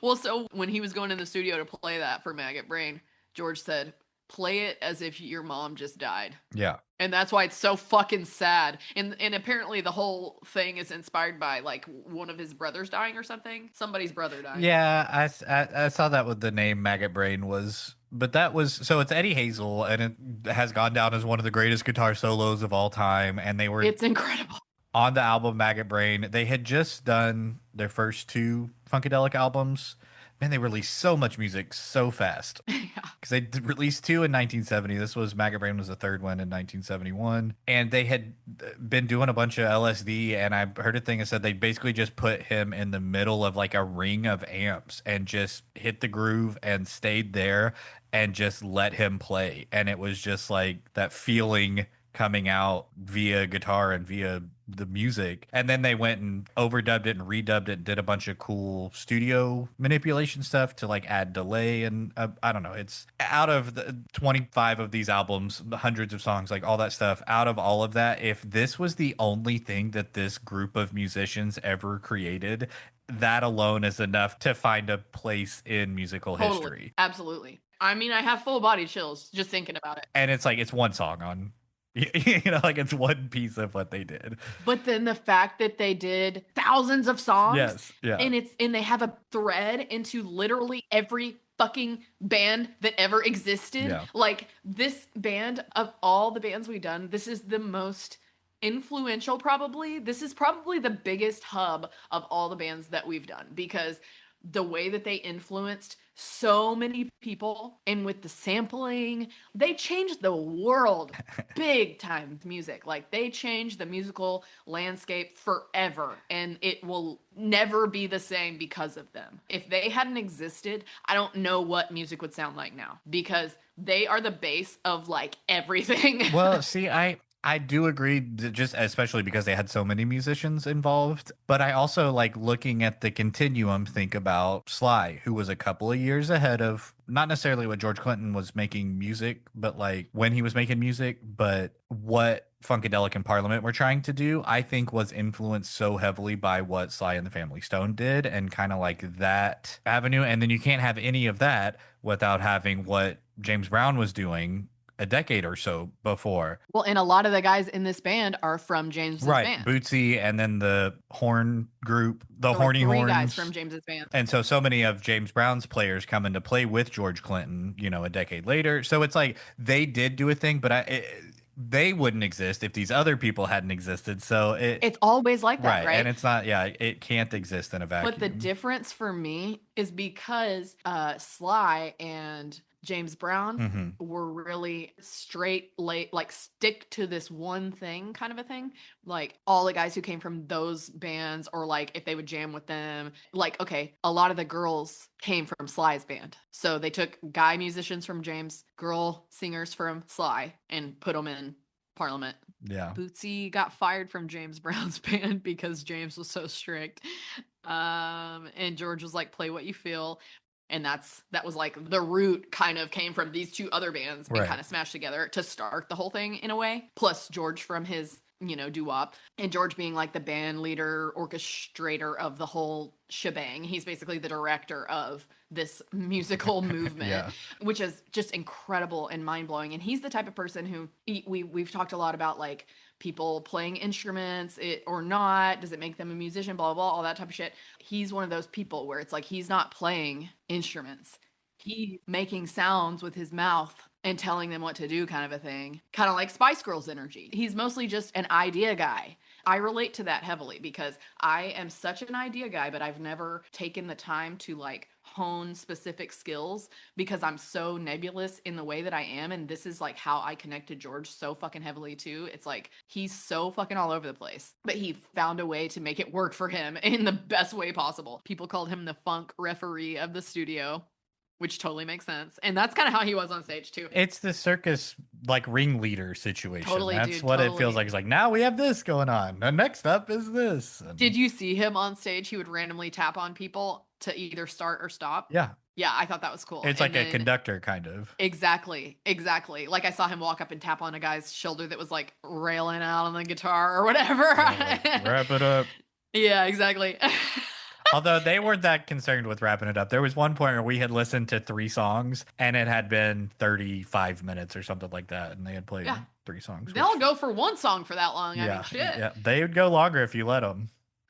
Well, so when he was going in the studio to play that for Maggot Brain, George said, "Play it as if your mom just died." Yeah. And that's why it's so fucking sad. And apparently the whole thing is inspired by like one of his brothers dying or something. Somebody's brother dying. Yeah, I saw that with the name Maggot Brain was, but that was, so it's Eddie Hazel, and it has gone down as one of the greatest guitar solos of all time. And they were It's incredible. on the album Maggot Brain. They had just done their first two Funkadelic albums. Man, they released so much music so fast. Yeah. Because they released two in 1970. This was Maggot Brain was the third one in 1971. And they had been doing a bunch of LSD. And I heard a thing that said they basically just put him in the middle of like a ring of amps and just hit the groove and stayed there and just let him play. And it was just like that feeling coming out via guitar and via the music. And then they went and overdubbed it and redubbed it and did a bunch of cool studio manipulation stuff to like add delay. And I don't know, it's out of the 25 of these albums, hundreds of songs, like all that stuff, out of all of that, if this was the only thing that this group of musicians ever created, that alone is enough to find a place in musical history. Absolutely. I mean, I have full body chills just thinking about it. And it's like, it's one song on, you know, like it's one piece of what they did. But then the fact that they did thousands of songs, Yes, yeah. and they have a thread into literally every fucking band that ever existed. Yeah. Like, this band, of all the bands we've done, this is the most influential, probably. This is probably the biggest hub of all the bands that we've done, because the way that they influenced so many people, and with the sampling, they changed the world big time with music. Like, they changed the musical landscape forever, and it will never be the same because of them. If they hadn't existed, I don't know what music would sound like now, because they are the base of like everything. Well, see, I do agree, just especially because they had so many musicians involved. But I also like looking at the continuum, think about Sly, who was a couple of years ahead of not necessarily what George Clinton was making music, but like when he was making music, but what Funkadelic and Parliament were trying to do, I think was influenced so heavily by what Sly and the Family Stone did, and kind of like that avenue. And then you can't have any of that without having what James Brown was doing a decade or so before. Well, and a lot of the guys in this band are from James's band. Bootsy, and then the horn group, the Horny three Horns. guys from James's band. And so many of James Brown's players come into play with George Clinton, you know, a decade later. So it's like they did do a thing, but they wouldn't exist if these other people hadn't existed. So it's always like that, right? And it's not, it can't exist in a vacuum. But the difference for me is because Sly and James Brown were really straight, like stick to this one thing kind of a thing. Like, all the guys who came from those bands, or like if they would jam with them, like, okay, a lot of the girls came from Sly's band. So they took guy musicians from James, girl singers from Sly, and put them in Parliament. Yeah. Bootsy got fired from James Brown's band because James was so strict. And George was like, play what you feel. And that was like the root kind of came from these two other bands being kind of smashed together to start the whole thing in a way. Plus George from his, you know, doo-wop, and George being like the band leader, orchestrator of the whole shebang. He's basically the director of this musical movement, which is just incredible and mind-blowing. And he's the type of person who we've talked a lot about, like, people playing instruments or not? Does it make them a musician? Blah, blah, blah, all that type of shit. He's one of those people where it's like he's not playing instruments. He's making sounds with his mouth and telling them what to do, kind of a thing. Kind of like Spice Girls energy. He's mostly just an idea guy. I relate to that heavily because I am such an idea guy, but I've never taken the time to like hone specific skills because I'm so nebulous in the way that I am. And this is like how I connect to George so fucking heavily too. It's like he's so fucking all over the place, but he found a way to make it work for him in the best way possible. People called him the funk referee of the studio, which totally makes sense. And that's kind of how he was on stage too. It's the circus like ringleader situation. Totally, That's dude, what it totally. feels like. It's like, now we have this going on. And next up is this. And Did you see him on stage? He would randomly tap on people to either start or stop. yeah, Yeah, I thought that was cool. it's And like a then- conductor kind of. Exactly. Like I saw him walk up and tap on a guy's shoulder that was like railing out on the guitar or whatever. Like, wrap it up. Yeah, exactly. Although they weren't that concerned with wrapping it up. There was one point where we had listened to 3 songs and it had been 35 minutes or something like that. And they had played Yeah. 3 songs. They'll which- go for one song for that long. I yeah, mean, shit. yeah. They would go longer if you let them.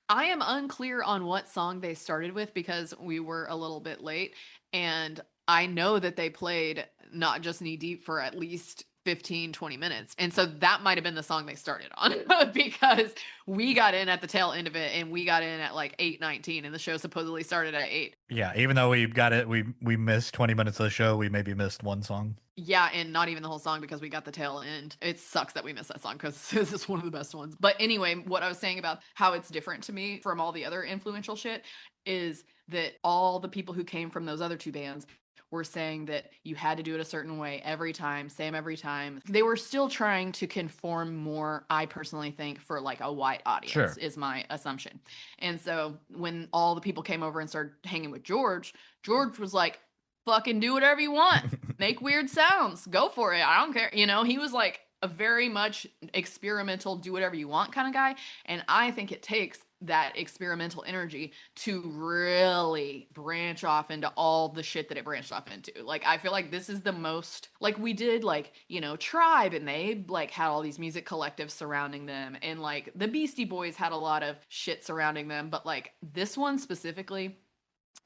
I am unclear on what song they started with because we were a little bit late. And I know that they played Not Just Knee Deep for at least 15, 20 minutes. And so that might have been the song they started on because we got in at the tail end of it and we got in at like 8:19 and the show supposedly started at 8. Yeah, even though we got it, we missed 20 minutes of the show. We maybe missed one song. Yeah, and not even the whole song because we got the tail end. It sucks that we missed that song because this is one of the best ones. But anyway, what I was saying about how it's different to me from all the other influential shit is that all the people who came from those other 2 bands were saying that you had to do it a certain way every time, same every time. They were still trying to conform more, I personally think, for like a white audience, Sure. is my assumption. And so when all the people came over and started hanging with George was like, fucking do whatever you want. Make weird sounds. Go for it. I don't care. You know, he was like a very much experimental, do whatever you want kind of guy. And I think it takes that experimental energy to really branch off into all the shit that it branched off into. Like, I feel like this is the most, like we did like, you know, Tribe, and they like had all these music collectives surrounding them. And like the Beastie Boys had a lot of shit surrounding them. But like this one specifically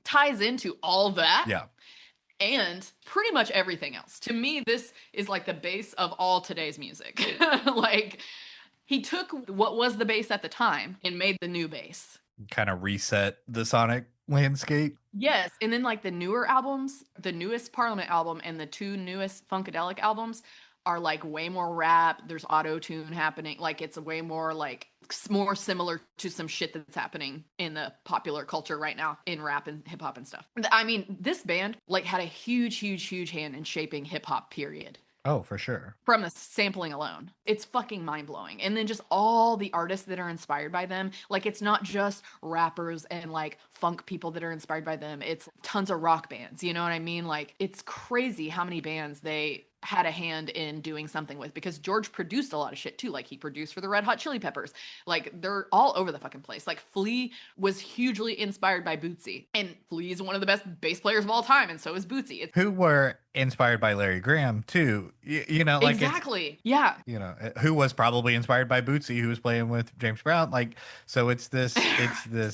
ties into all that. Yeah. And pretty much everything else. To me, this is like the base of all today's music. Like, he took what was the base at the time and made the new base. Kind of reset the sonic landscape. Yes, and then like the newer albums, the newest Parliament album and the 2 newest Funkadelic albums are like way more rap. There's auto-tune happening. Like, it's way more like more similar to some shit that's happening in the popular culture right now in rap and hip hop and stuff. I mean, this band like had a huge hand in shaping hip hop, period. Oh, for sure. From the sampling alone. It's fucking mind-blowing. And then just all the artists that are inspired by them. Like, it's not just rappers and like funk people that are inspired by them. It's tons of rock bands. You know what I mean? Like, it's crazy how many bands they had a hand in doing something with, because George produced a lot of shit too. Like, he produced for the Red Hot Chili Peppers. Like, they're all over the fucking place. Like, Flea was hugely inspired by Bootsy, and Flea is one of the best bass players of all time, and so is Bootsy. Who were inspired by Larry Graham too. You know, like exactly. Yeah. You know, who was probably inspired by Bootsy, who was playing with James Brown. Like, so it's this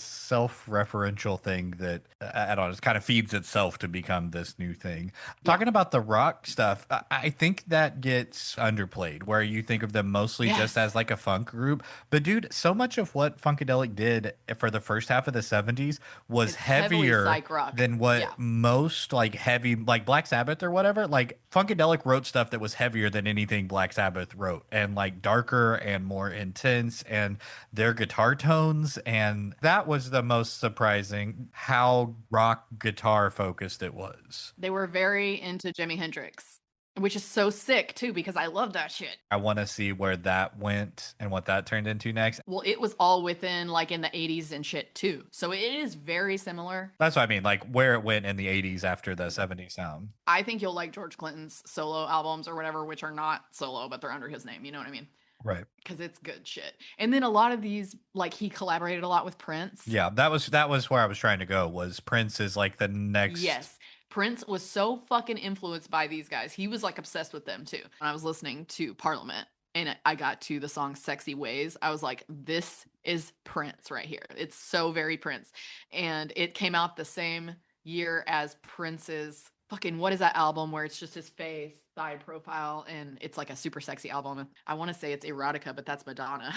self-referential thing that I don't know, it kind of feeds itself to become this new thing. Talking about the rock stuff, I think that gets underplayed, where you think of them mostly just as like a funk group. But dude, so much of what Funkadelic did for the first half of the 70s was heavier than what most like heavy, like Black Sabbath or whatever. Like, Funkadelic wrote stuff that was heavier than anything Black Sabbath wrote, and like darker and more intense, and their guitar tones. And that was the most surprising, how rock guitar focused it was. They were very into Jimi Hendrix, which is so sick too, because I love that shit. I want to see where that went and what that turned into next. Well, it was all within like in the 80s and shit too. So it is very similar. That's what I mean, like where it went in the 80s after the 70s sound. I think you'll like George Clinton's solo albums or whatever, which are not solo, but they're under his name. You know what I mean? Right. Because it's good shit. And then a lot of these, like, he collaborated a lot with Prince. Yeah, that was where I was trying to go, was Prince is like the next. Yes. Prince was so fucking influenced by these guys. He was like obsessed with them too. When I was listening to Parliament, and I got to the song Sexy Ways, I was like, this is Prince right here. It's so very Prince. And it came out the same year as Prince's fucking, what is that album where it's just his face, side profile, and it's like a super sexy album. I want to say it's Erotica, but that's Madonna.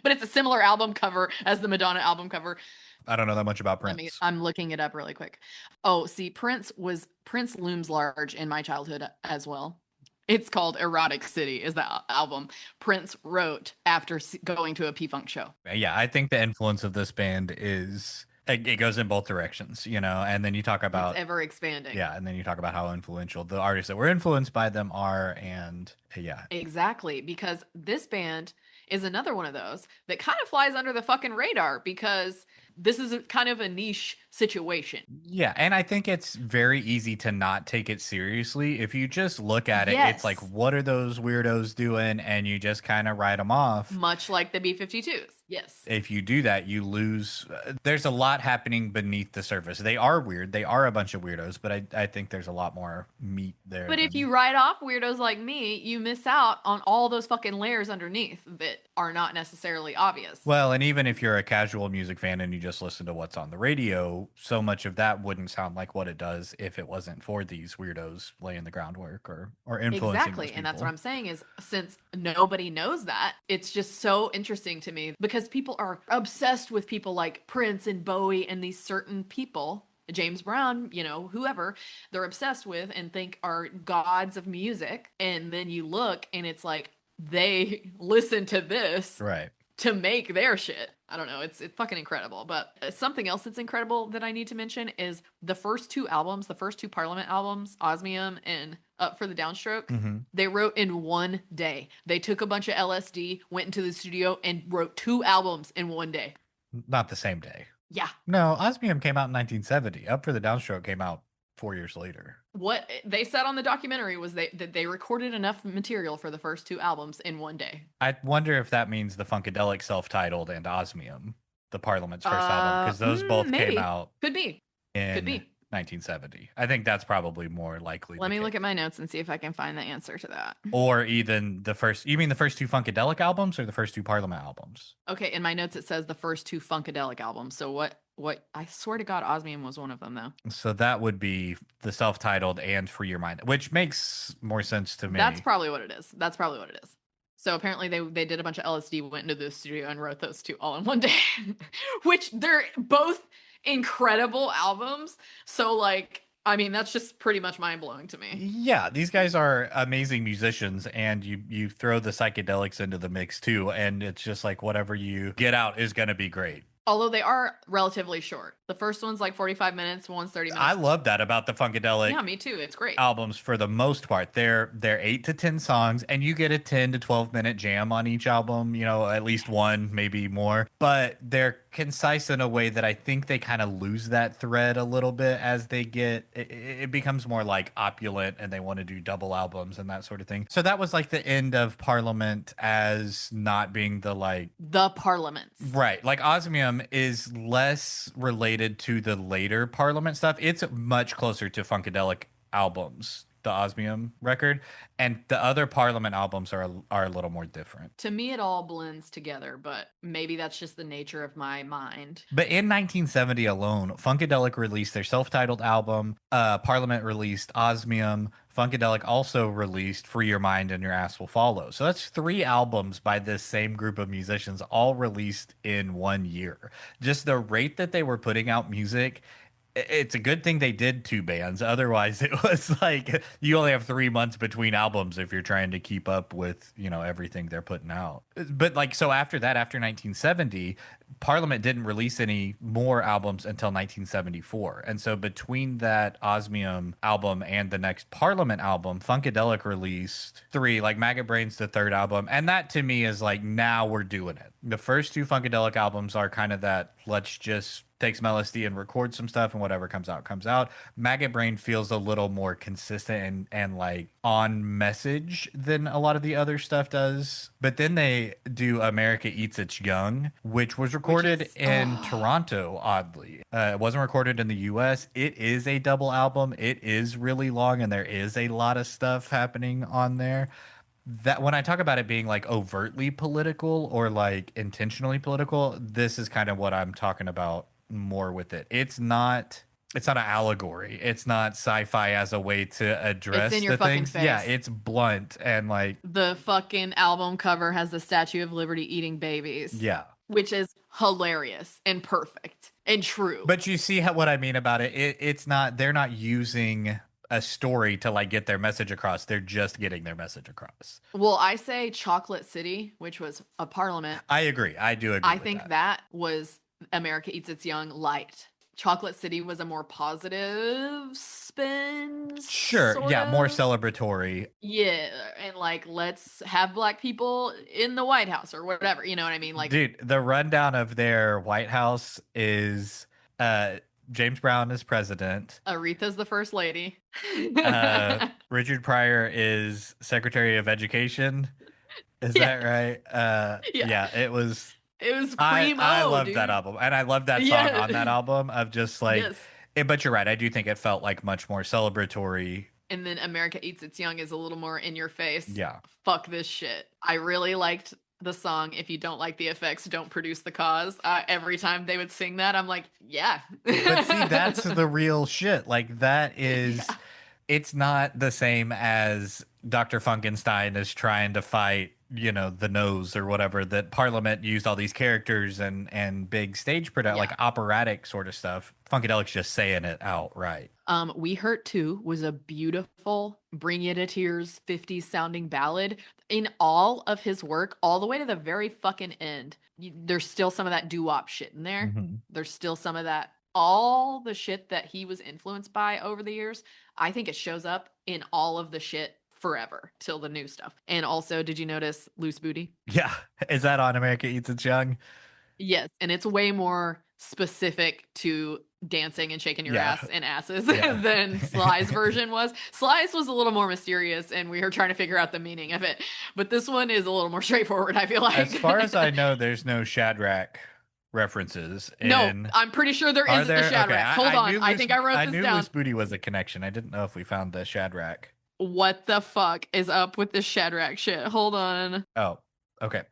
But it's a similar album cover as the Madonna album cover. I don't know that much about Prince. I'm looking it up really quick. Oh, see, Prince looms large in my childhood as well. It's called Erotic City, is the album Prince wrote after going to a P-Funk show. Yeah, I think the influence of this band is it goes in both directions, you know, and then you talk It's about ever expanding. yeah, and then you talk about how influential the artists that were influenced by them are, and yeah. Exactly, because this band is another one of those that kind of flies under the fucking radar because this is kind of a niche situation. Yeah, and I think it's very easy to not take it seriously. If you just look at it, it's like, Yes. what are those weirdos doing? And you just kind of write them off. Much like the B-52s. Yes. If you do that, you lose. There's a lot happening beneath the surface. They are weird. They are a bunch of weirdos, but I think there's a lot more meat there. But if you write off weirdos like me, you miss out on all those fucking layers underneath that are not necessarily obvious. Well, and even if you're a casual music fan and you just listen to what's on the radio, so much of that wouldn't sound like what it does if it wasn't for these weirdos laying the groundwork or influencing Exactly. those And that's people. what I'm saying is since nobody knows that, it's just so interesting to me because people are obsessed with people like Prince and Bowie and these certain people, James Brown, you know, whoever they're obsessed with and think are gods of music. And then you look and it's like they listen to this Right. to make their shit. I don't know. It's fucking incredible. But something else that's incredible that I need to mention is the first two albums, the first two Parliament albums, Osmium and Up for the Downstroke, they wrote in one day. They took a bunch of LSD, went into the studio, and wrote two albums in one day. Not the same day. Yeah. No, Osmium came out in 1970. Up for the Downstroke came out 4 years later. What they said on the documentary was that they recorded enough material for the first two albums in one day. I wonder if that means the Funkadelic self-titled and Osmium, the Parliament's first album, because those both maybe. came out Could be. in Could be. 1970. I think that's probably more likely. Let me look at my notes and see if I can find the answer to that. Or even the first, you mean the first two Funkadelic albums or the first two Parliament albums? Okay, in my notes it says the first two Funkadelic albums. So what I swear to God, Osmium was one of them though. So that would be the self-titled and Free Your Mind, which makes more sense to me. That's probably what it is. That's probably what it is. So apparently they did a bunch of LSD, went into the studio and wrote those two all in one day, which they're both incredible albums. So like, I mean, that's just pretty much mind blowing to me. Yeah, these guys are amazing musicians, and you throw the psychedelics into the mix too, and it's just like whatever you get out is going to be great. Although they are relatively short. The first one's like 45 minutes, one's 30 minutes. I love that about the Funkadelic. Yeah, me too. It's great. Albums for the most part. They're 8 to 10 songs, and you get a 10 to 12 minute jam on each album, you know, at least one, maybe more. But they're concise in a way that I think they kind of lose that thread a little bit as they get it becomes more like opulent and they want to do double albums and that sort of thing. So that was like the end of Parliament as not being the Parliaments. Right. Like Osmium is less related to the later Parliament stuff. It's much closer to Funkadelic albums, the Osmium record, and the other Parliament albums are a little more different. To me, it all blends together, but maybe that's just the nature of my mind. But in 1970 alone, Funkadelic released their self-titled album. Parliament released Osmium. Funkadelic also released Free Your Mind and Your Ass Will Follow. So that's 3 albums by this same group of musicians, all released in 1 year. Just the rate that they were putting out music, it's a good thing they did 2 bands. Otherwise, it was like you only have 3 months between albums if you're trying to keep up with, you know, everything they're putting out. But like, so after that, after 1970, Parliament didn't release any more albums until 1974. And so between that Osmium album and the next Parliament album, Funkadelic released 3, like Maggot Brain's the 3rd album. And that to me is like, now we're doing it. The first 2 Funkadelic albums are kind of that, let's just take some LSD and record some stuff and whatever comes out, comes out. Maggot Brain feels a little more consistent and like on message than a lot of the other stuff does. But then they do America Eats Its Young, which was recorded in Toronto, oddly. It wasn't recorded in the US. It is a double album. It is really long and there is a lot of stuff happening on there. that when I talk about it being like overtly political or like intentionally political, this is kind of what I'm talking about more with it. It's not an allegory. It's not sci-fi as a way to It's in address your the fucking things. Yeah, face. it's blunt and like The fucking album cover has the Statue of Liberty eating babies, yeah. which is hilarious and perfect and true. But you see what I mean about it. It's not they're not using a story to like get their message across. They're just getting their message across. Well, I say Chocolate City, which was a Parliament. I agree. I do agree I with think that. that was America Eats Its Young light. Chocolate City was a more positive spin, Sure. sort Yeah, more of. celebratory. Yeah, and like let's have black people in the White House or whatever. You know what I mean? Like Dude, the rundown of their White House is uh James Brown is president. Aretha's the first lady. Richard Pryor is Secretary of Education. Is that Yes. right? Yeah. Yeah, it was It was I primo, love that dude. album. And I love that song Yeah. on that album of just like Yes. but you're right. I do think it felt like much more celebratory. And then America Eats Its Young is a little more in your face. Yeah. Fuck this shit. I really liked the song If You Don't Like the Effects, Don't Produce the Cause. Every time they would sing that, I'm like, yeah. But see, that's the real shit. Like that is Yeah. it's not the same as Dr. Funkenstein is trying to fight, the nose or whatever, that Parliament used all these characters and big stage product Yeah. like operatic sort of stuff. Funkadelic's just saying it outright. We Hurt Too was a beautiful, bring you to tears 50s sounding ballad. In all of his work, all the way to the very fucking end, there's still some of that doo-wop shit in there. Mm-hmm. There's still some of that, all the shit that he was influenced by over the years. I think it shows up in all of the shit forever till the new stuff. And also, did you notice Loose Booty? Yeah. Is that on America Eats Its Young? Yes, and it's way more specific to dancing and shaking your Yeah. ass and asses Yeah. than Sly's version was. Sly's was a little more mysterious and we were trying to figure out the meaning of it. But this one is a little more straightforward, I feel like. As far as I know, there's no Shadrach references No, I'm pretty sure there Are isn't there? the Shadrach. Okay. Hold on, knew I think I wrote I this knew down. Loose Booty was a connection. I didn't know if we found the Shadrach. What the fuck is up with this Shadrach shit? Hold on. Oh, okay.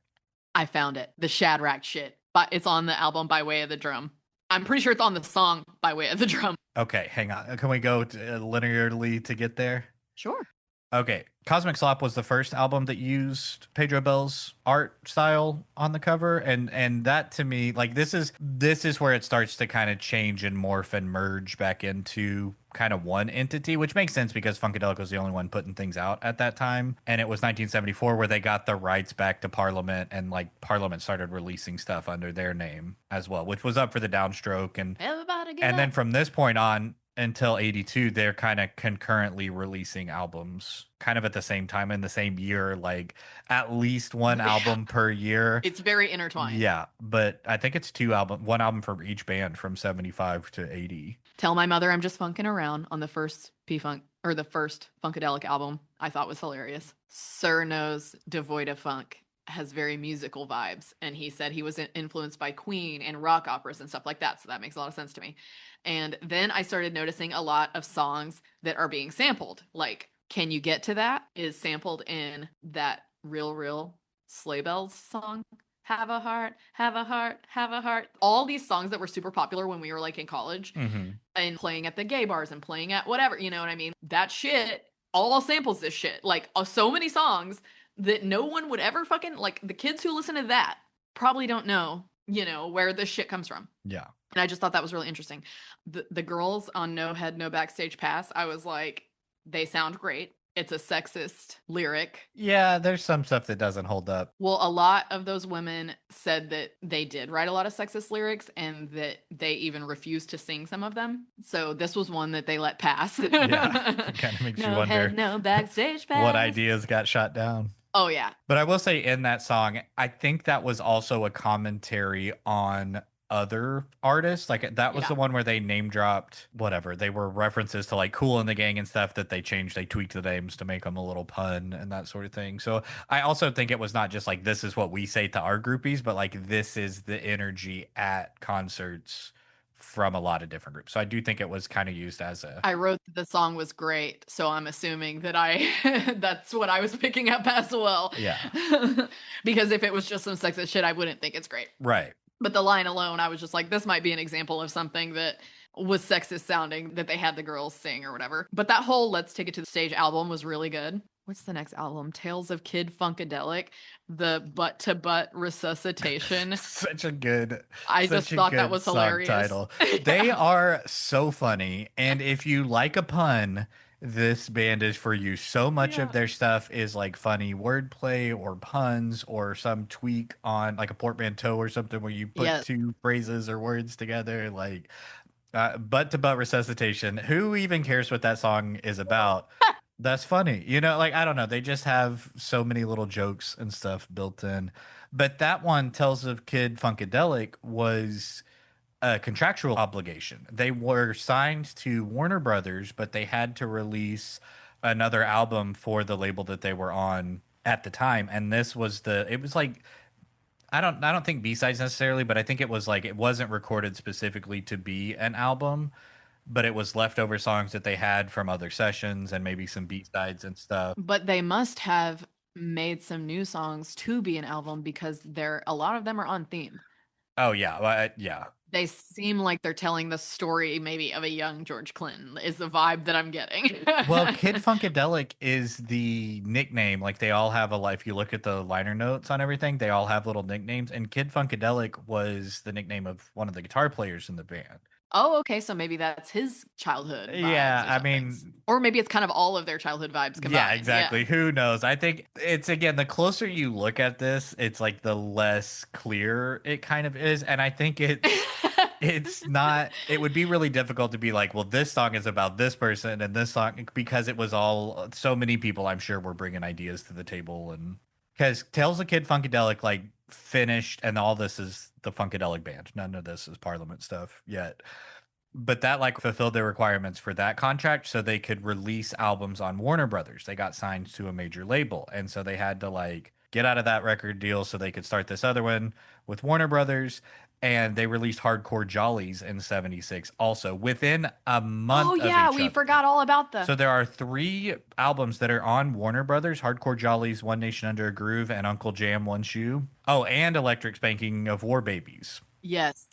I found it. The Shadrach shit. But it's on the album By Way of the Drum. I'm pretty sure it's on the song By Way of the Drum. Okay, hang on. Can we go linearly to get there? Sure. Okay. Cosmic Slop was the first album that used Pedro Bell's art style on the cover, and that to me, like this is where it starts to kind of change and morph and merge back into kind of one entity, which makes sense because Funkadelic was the only one putting things out at that time, and it was 1974 where they got the rights back to Parliament, and like Parliament started releasing stuff under their name as well, which was up for the downstroke, and Everybody get and up. then from this point on until 82 they're kind of concurrently releasing albums kind of at the same time in the same year, like at least one album per year. It's very intertwined. Yeah, but I think it's one album for each band from 75 to 80. Tell My Mother I'm Just Funkin' Around on the first P-Funk or the first Funkadelic album I thought was hilarious. Sir Knows Devoid of Funk has very musical vibes, and he said he was influenced by Queen and rock operas and stuff like that, so that makes a lot of sense to me. And then I started noticing a lot of songs that are being sampled, like Can You Get to That is sampled in that Real Sleigh Bells song. Have a heart, have a heart, have a heart. All these songs that were super popular when we were like in college and playing at the gay bars and playing at whatever, you know what I mean? That shit all samples this shit. Like so many songs that no one would ever fucking, like the kids who listen to that probably don't know, where this shit comes from. Yeah. And I just thought that was really interesting. The girls on No Head, No Backstage Pass, I was like, they sound great. It's a sexist lyric. Yeah, there's some stuff that doesn't hold up. Well, a lot of those women said that they did write a lot of sexist lyrics and that they even refused to sing some of them. So this was one that they let pass. Yeah, kind of makes you No wonder head, no backstage pass. what ideas got shot down. Oh, yeah. But I will say in that song, I think that was also a commentary on other artists. Like that was the one where they name dropped whatever. They were references to like Kool and the Gang and stuff that they changed. They tweaked the names to make them a little pun and that sort of thing. So I also think it was not just like this is what we say to our groupies, but like this is the energy at concerts from a lot of different groups. So I do think it was kind of used as a I wrote that the song was great, so I'm assuming that I that's what I was picking up as well. yeah, Because if it was just some sexist shit, I wouldn't think it's great. right. But the line alone, I was just like, this might be an example of something that was sexist sounding that they had the girls sing or whatever. But that whole Let's Take It to the Stage album was really good. What's the next album? Tales of Kid Funkadelic, the butt to butt resuscitation. I just Such a thought that good was song hilarious. title. They Yeah. are so funny. And if you like a pun, this band is for you. So much of Yeah. their stuff is like funny wordplay or puns or some tweak on like a portmanteau or something where you put Yes. two phrases or words together. Like butt to butt resuscitation. Who even cares what that song is about? That's funny. You know, like I don't know. They just have so many little jokes and stuff built in. But that one, Tells of Kid Funkadelic, was a contractual obligation. They were signed to Warner Brothers, but they had to release another album for the label that they were on at the time. And this was it was like I don't think B-sides necessarily, but I think it was like it wasn't recorded specifically to be an album, but it was leftover songs that they had from other sessions and maybe some B-sides and stuff. But they must have made some new songs to be an album because a lot of them are on theme. Oh yeah, yeah. They seem like they're telling the story maybe of a young George Clinton is the vibe that I'm getting. Well, Kid Funkadelic is the nickname. Like they all have if you look at the liner notes on everything, they all have little nicknames. And Kid Funkadelic was the nickname of one of the guitar players in the band. Oh, okay, so maybe that's his childhood Yeah, vibes or I something. mean, Or maybe it's kind of all of their childhood vibes yeah, combined. Yeah. exactly. Who knows? I think it's again, the closer you look at this, it's like the less clear it kind of is. And I think it's not, it would be really difficult to be like, well, this song is about this person and this song, because it was all so many people, I'm sure, were bringing ideas to the table. And because Tales of Kid Funkadelic, like, finished, and all this is the Funkadelic band. None of this is Parliament stuff yet. But that like fulfilled their requirements for that contract so they could release albums on Warner Brothers. They got signed to a major label. And so they had to like get out of that record deal so they could start this other one with Warner Brothers. And they released Hardcore Jollies in 76 also within a Oh month of yeah, each we other. forgot all about the So there are three albums that are on Warner Brothers: Hardcore Jollies, One Nation Under a Groove, and Uncle Jam One Shoe. Oh, and Electric Spanking of War Babies. Yes.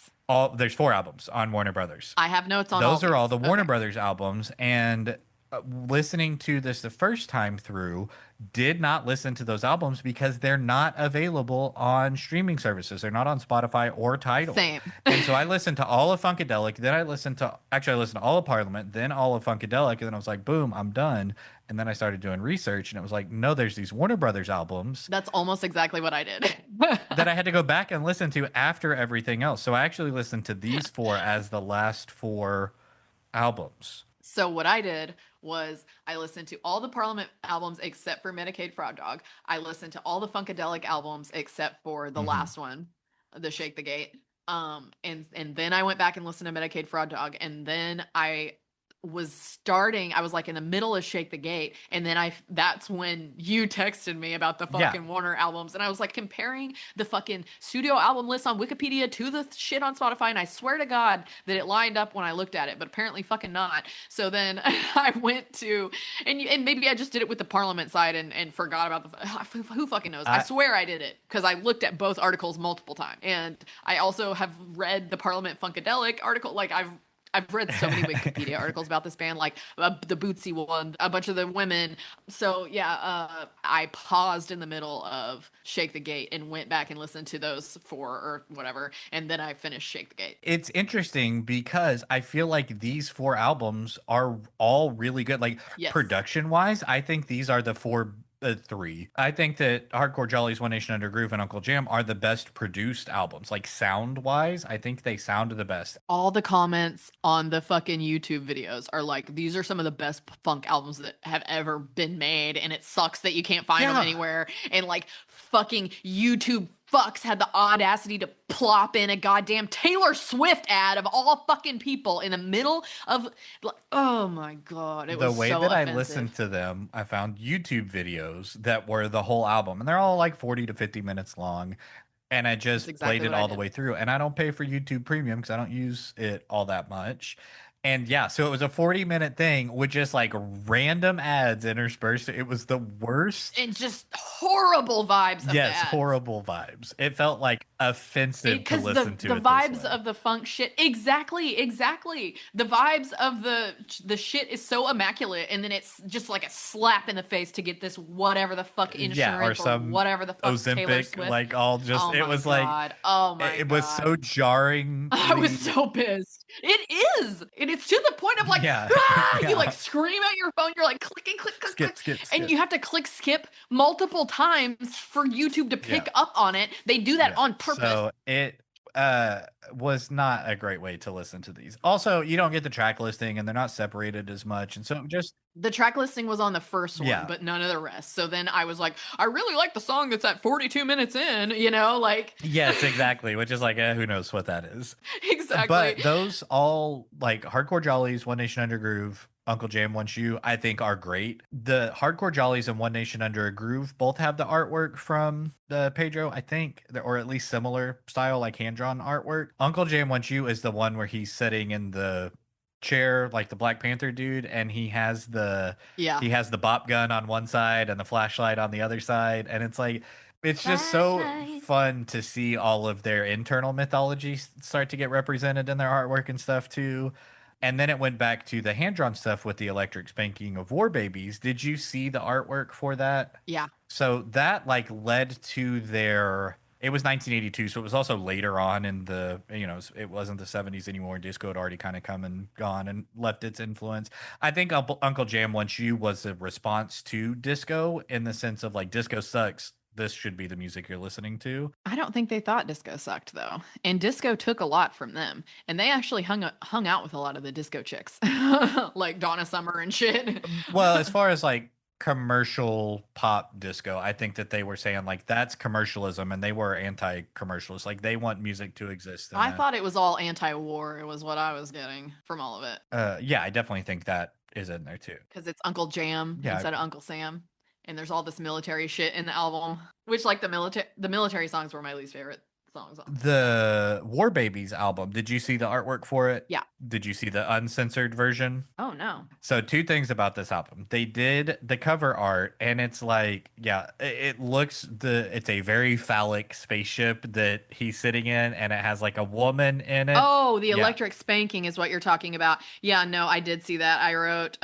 There's four albums on Warner Brothers. I have notes on all Those are all these. the Warner Okay. Brothers albums. And listening to this the first time through, did not listen to those albums because they're not available on streaming services. They're not on Spotify or Tidal. Same. And so I listened to all of Funkadelic. Then I listened to all of Parliament, then all of Funkadelic. And then I was like, boom, I'm done. And then I started doing research and it was like, no, there's these Warner Brothers albums That's almost exactly what I did. that I had to go back and listen to after everything else. So I actually listened to these four as the last four albums. So what I did was I listened to all the Parliament albums except for Medicaid Fraud Dog. I listened to all the Funkadelic albums except for the Hmm. last one, the Shake the Gate. And then I went back and listened to Medicaid Fraud Dog, and then I was like in the middle of Shake the Gate, and then that's when you texted me about the Yeah. fucking Warner albums, and I was like comparing the fucking studio album list on Wikipedia to the shit on Spotify, and I swear to God that it lined up when I looked at it, but apparently fucking not. So then I went to, and maybe I just did it with the Parliament side and forgot about who fucking knows. I I, swear I did it because I looked at both articles multiple times, and I also have read the Parliament Funkadelic article. Like I've read so many Wikipedia articles about this band, like the Bootsy one, a bunch of the women. So yeah, I paused in the middle of Shake the Gate and went back and listened to those four or whatever, and then I finished Shake the Gate. it's interesting because I feel like these four albums are all really good. Like Yes. production wise, I think these are the three. I think that Hardcore Jollies, One Nation Under Groove, and Uncle Jam are the best produced albums. Like sound wise, I think they sound the best. All the comments on the fucking YouTube videos are like, these are some of the best funk albums that have ever been made, and it sucks that you can't find them Yeah. anywhere. And like, fucking YouTube fucks had the audacity to plop in a goddamn Taylor Swift ad of all fucking people in the middle of, like, oh my God, it The was way so that I offensive. listened to them, I found YouTube videos that were the whole album, and they're all like 40 to 50 minutes long. and I That's just played exactly it what I all the did. way through. And I don't pay for YouTube Premium because I don't use it all that much. And yeah, so it was a 40-minute thing with just like random ads interspersed. It was the worst. And just horrible vibes of the Yes, ads. horrible vibes. It felt like offensive to Because listen to the it this vibes way. of the funk shit, exactly. The vibes of the shit is so immaculate, and then it's just like a slap in the face to get this whatever the fuck Yeah, or insurance or some whatever the fuck Taylor Ozempic, Swift. like all just Oh it my was like god. Oh my it was so god. I was jarringly. so pissed. It is. And it's to the point of like, Yeah, ah! You like yeah. scream at your phone. You're like clicking, click, click, Skip, click. skip, And skip. you have to click skip multiple times for YouTube to Yeah. pick up on it. They do that Yeah. on purpose. So it was not a great way to listen to these. Also, you don't get the track listing and they're not separated as much. And so just The track listing was on the first one, yeah. but none of the rest. So then I was like, I really like the song that's at 42 minutes in, like Yes, exactly. Which is like, who knows what that is. exactly. But those all like Hardcore Jollies, One Nation Under Groove, Uncle Jam One Shoe, I think are great. The Hardcore Jollies and One Nation Under a Groove both have the artwork from the Pedro, I think, or at least similar style, like hand drawn artwork. Uncle Jam One Shoe is the one where he's sitting in the chair like the Black Panther dude, and Yeah. he has the bop gun on one side and the flashlight on the other side, and it's like it's just so Flashlight. fun to see all of their internal mythology start to get represented in their artwork and stuff too. And then it went back to the hand drawn stuff with the electric spanking of War Babies. Did you see the artwork for that? Yeah. So that like led to their. It was 1982, so it was also later on in the, it wasn't the 70s anymore. Disco had already kind of come and gone and left its influence. I think Uncle Jam Wants You was a response to disco in the sense of like disco sucks. This should be the music you're listening to. I don't think they thought disco sucked though. And disco took a lot from them. And they actually hung out with a lot of the disco chicks. Like Donna Summer and shit. Well, as far as like commercial pop disco, I think that they were saying like that's commercialism and they were anti-commercialist. Like they want music to exist in I a thought it was all anti-war. It was what I was getting from all of it. yeah, I definitely think that is in there too. Because it's Uncle Jam Yeah, instead of Uncle Sam. And there's all this military shit in the album. Which like the military songs were my least favorite songs on. the War Babies album, did you see the artwork for it? Yeah. Did you see the uncensored version? Oh no. So two things about this album. They did the cover art and it's like, yeah, it looks it's a very phallic spaceship that he's sitting in and it has like a woman in it. Oh, the Yeah. electric spanking is what you're talking about. Yeah, no, I did see that. I wrote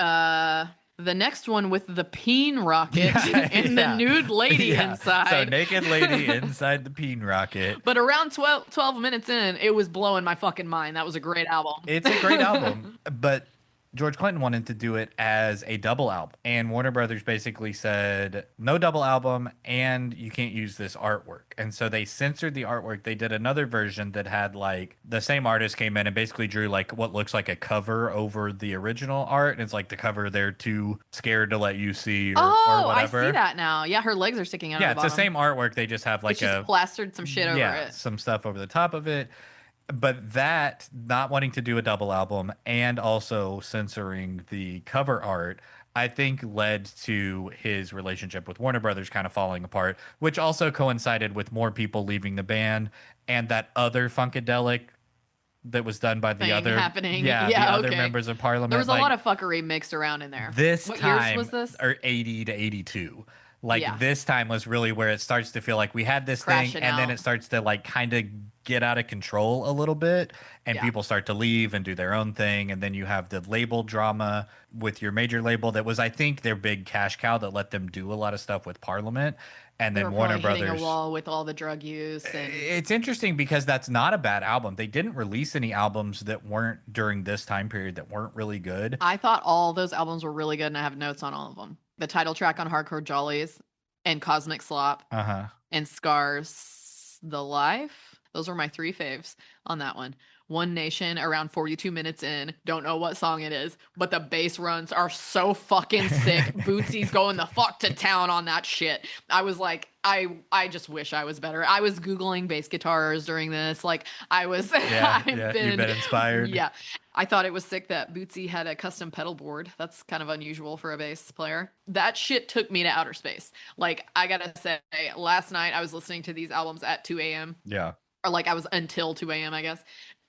the next one with the peen rocket and the nude lady inside. So naked lady inside the peen rocket. But around 12 minutes in, it was blowing my fucking mind. That was a great album. It's a great album, but George Clinton wanted to do it as a double album. And Warner Brothers basically said, no double album, and you can't use this artwork. And so they censored the artwork. They did another version that had like the same artist came in and basically drew like what looks like a cover over the original art. And it's like the cover they're too scared to let you see or whatever. I see that now. Yeah, her legs are sticking out Yeah, of the it's the bottom. same artwork. They just have like It's just plastered some shit over it. some stuff over the top of it. But that not wanting to do a double album and also censoring the cover art, I think led to his relationship with Warner Brothers kind of falling apart, which also coincided with more people leaving the band and that other Funkadelic that was done by the Thing other happening. the other Okay. members of Parliament. There was a like, lot of fuckery mixed around in there. this What time years was this? or 80 to 82. Like Yeah. this time was really where it starts to feel like we had this Crashing thing and then out. it starts to like kind of get out of control a little bit and Yeah. people start to leave and do their own thing and then you have the label drama with your major label that was I think their big cash cow that let them do a lot of stuff with Parliament and They then were Warner probably hitting Brothers. a wall with all the drug use and It's interesting because that's not a bad album. They didn't release any albums that weren't during this time period that weren't really good. I thought all those albums were really good and I have notes on all of them. The title track on Hardcore Jollies and Cosmic Slop Uh-huh. and Scars the Life. Those were my three faves on that one. One Nation around 42 minutes in. Don't know what song it is, but the bass runs are so fucking sick. Bootsy's going the fuck to town on that shit. I was like, I just wish I was better. I was Googling bass guitars during this. Like I was, Yeah, I've yeah, you've been, been inspired. yeah. I thought it was sick that Bootsy had a custom pedal board. That's kind of unusual for a bass player. That shit took me to outer space. Like, I gotta say, last night I was listening to these albums at 2 a.m. Yeah. Or like I was until 2 a.m., I guess.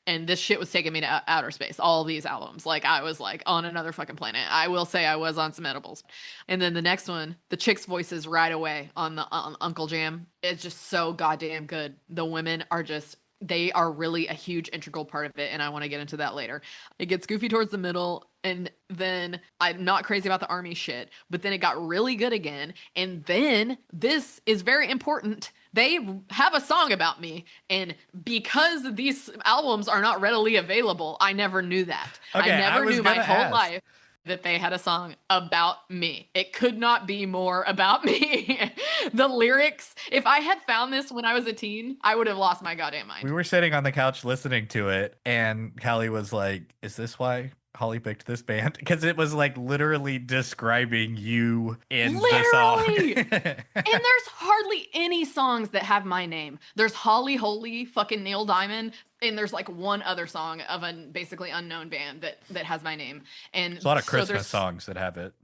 And this shit was taking me to outer space. All these albums. Like, I was like on another fucking planet. I will say I was on some edibles. And then the next one, the chicks' voices right away on the on Uncle Jam. It's just so goddamn good. The women are just they are really a huge integral part of it, and I want to get into that later. It gets goofy towards the middle, and then I'm not crazy about the army shit, but then it got really good again, and then this is very important. They have a song about me, and because these albums are not readily available, I never knew that. Okay, I never knew my whole ask. life that they had a song about me. It could not be more about me. The lyrics, if I had found this when I was a teen, I would have lost my goddamn mind. We were sitting on the couch listening to it, and Callie was like, "Is this why Holly picked this band?" Because it was like literally describing you in the song. And there's hardly any songs that have my name. There's Holly Holy, fucking Neil Diamond, and there's like one other song of a basically unknown band that has my name. And There's a lot of so Christmas songs that have it.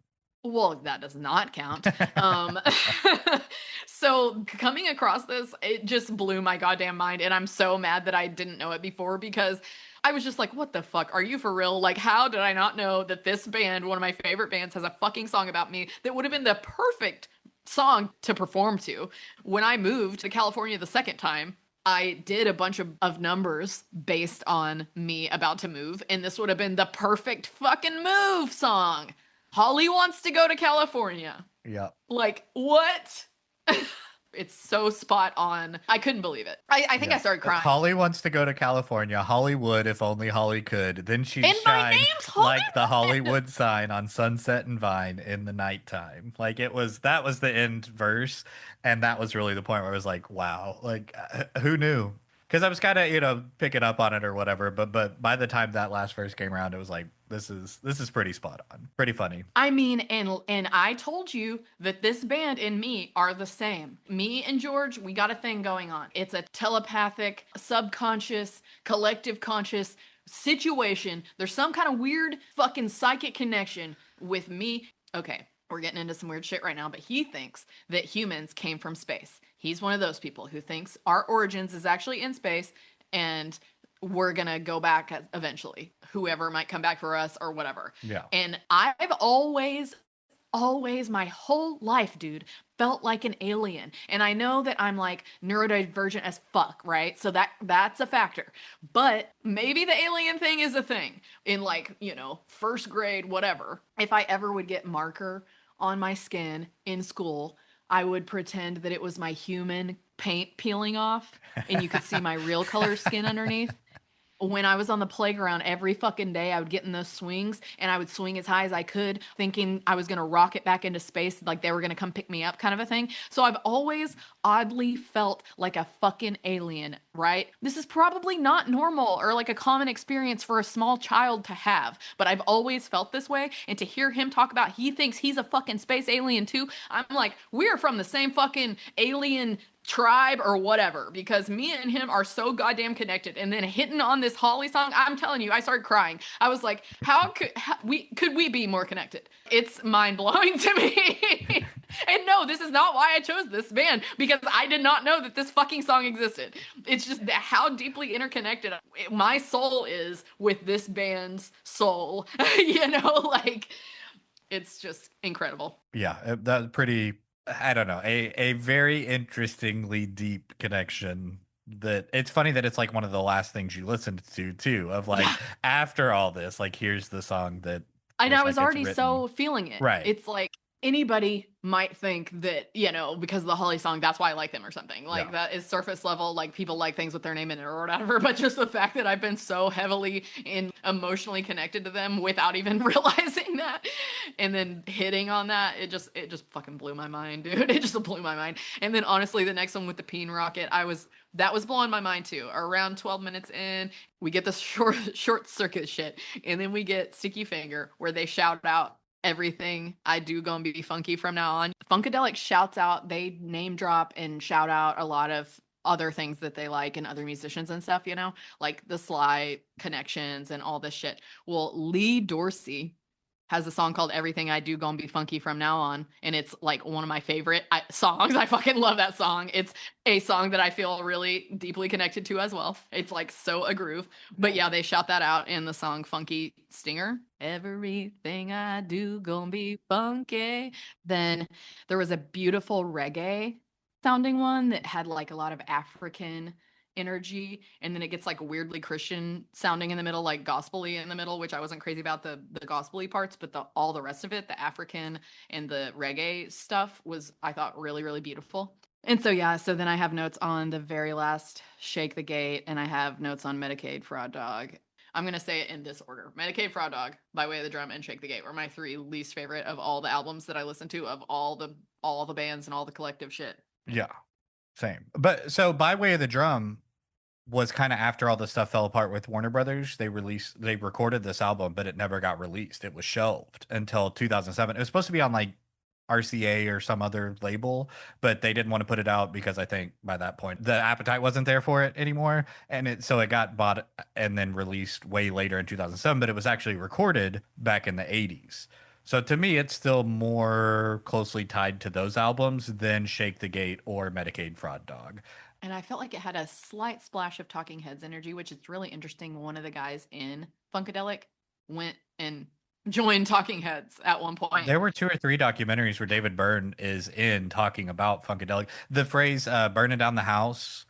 Well, that does not count. So coming across this, it just blew my goddamn mind. And I'm so mad that I didn't know it before because I was just like, what the fuck? Are you for real? Like, how did I not know that this band, one of my favorite bands, has a fucking song about me that would have been the perfect song to perform to? When I moved to California the second time, I did a bunch of numbers based on me about to move, and this would have been the perfect fucking move song. Holly wants to go to California. Yeah. Like, what? It's so spot on. I couldn't believe it. I think I started crying. Holly wants to go to California. Hollywood, if only Holly could. Then she'd And my shine name's like the Hollywood! Hollywood sign on Sunset and Vine in the nighttime. Like that was the end verse. And that was really the point where I was like, wow, like who knew? Because I was kind of, picking up on it or whatever. But by the time that last verse came around, it was like, this is pretty spot on. Pretty funny. I mean, and I told you that this band and me are the same. Me and George, we got a thing going on. It's a telepathic, subconscious, collective conscious situation. There's some kind of weird fucking psychic connection with me. Okay, we're getting into some weird shit right now, but he thinks that humans came from space. He's one of those people who thinks our origins is actually in space and we're gonna go back eventually, whoever might come back for us or whatever. Yeah. And I've always my whole life, dude, felt like an alien. And I know that I'm like neurodivergent as fuck, right? So that's a factor. But maybe the alien thing is a thing in like, first grade, whatever. If I ever would get marker on my skin in school, I would pretend that it was my human paint peeling off and you could see my real color skin underneath. When I was on the playground every fucking day, I would get in those swings and I would swing as high as I could, thinking I was going to rocket back into space, like they were going to come pick me up kind of a thing. So I've always oddly felt like a fucking alien, right? This is probably not normal or like a common experience for a small child to have, but I've always felt this way. And to hear him talk about he thinks he's a fucking space alien too, I'm like, we're from the same fucking alien tribe or whatever, because me and him are so goddamn connected. And then hitting on this Holly song, I'm telling you, I started crying. I was like, how could we be more connected? It's mind-blowing to me. And no, this is not why I chose this band, because I did not know that this fucking song existed. It's just how deeply interconnected my soul is with this band's soul. Like, it's just incredible. Yeah, that's pretty, I don't know, a very interestingly deep connection. That it's funny that it's like one of the last things you listened to too, of like, after all this, like, here's the song that And I was like already so feeling it. Right. It's like, anybody might think that, because of the Holly song, that's why I like them or something. Like Yeah. that is surface level, like people like things with their name in it or whatever. But just the fact that I've been so heavily and emotionally connected to them without even realizing that, and then hitting on that, it just fucking blew my mind, dude. It just blew my mind. And then honestly, the next one with the Peen Rocket, that was blowing my mind too. Around 12 minutes in, we get this short circuit shit, and then we get Sticky Finger where they shout out everything I do gonna be funky from now on. Funkadelic shouts out, they name drop and shout out a lot of other things that they like and other musicians and stuff, like the Sly connections and all this shit. Well, Lee Dorsey has a song called Everything I Do Gonna Be Funky From Now On, and it's like one of my favorite songs. I fucking love that song. It's a song that I feel really deeply connected to as well. It's like so a groove. But yeah, they shout that out in the song Funky Stinger. Everything I do gonna be funky. Then there was a beautiful reggae sounding one that had like a lot of African energy, and then it gets like weirdly Christian sounding in the middle, like gospel-y in the middle, which I wasn't crazy about the gospel-y parts, but all the rest of it, the African and the reggae stuff, was, I thought, really, really beautiful. And so yeah, so then I have notes on the very last Shake the Gate, and I have notes on Medicaid, Fraud Dog. I'm gonna say it in this order: Medicaid, Fraud Dog, By Way of the Drum, and Shake the Gate were my three least favorite of all the albums that I listened to, of all the bands and all the collective shit. Yeah. Same. But so By Way of the Drum was kind of after all the stuff fell apart with Warner Brothers. They recorded this album, but it never got released. It was shelved until 2007. It was supposed to be on like RCA or some other label, but they didn't want to put it out because I think by that point the appetite wasn't there for it anymore. And it got bought and then released way later in 2007, but it was actually recorded back in the 80s. So to me, it's still more closely tied to those albums than Shake the Gate or Medicaid Fraud Dog. And I felt like it had a slight splash of Talking Heads energy, which is really interesting. One of the guys in Funkadelic went and joined Talking Heads at one point. There were two or three documentaries where David Byrne is in talking about Funkadelic. The phrase "burning down the house"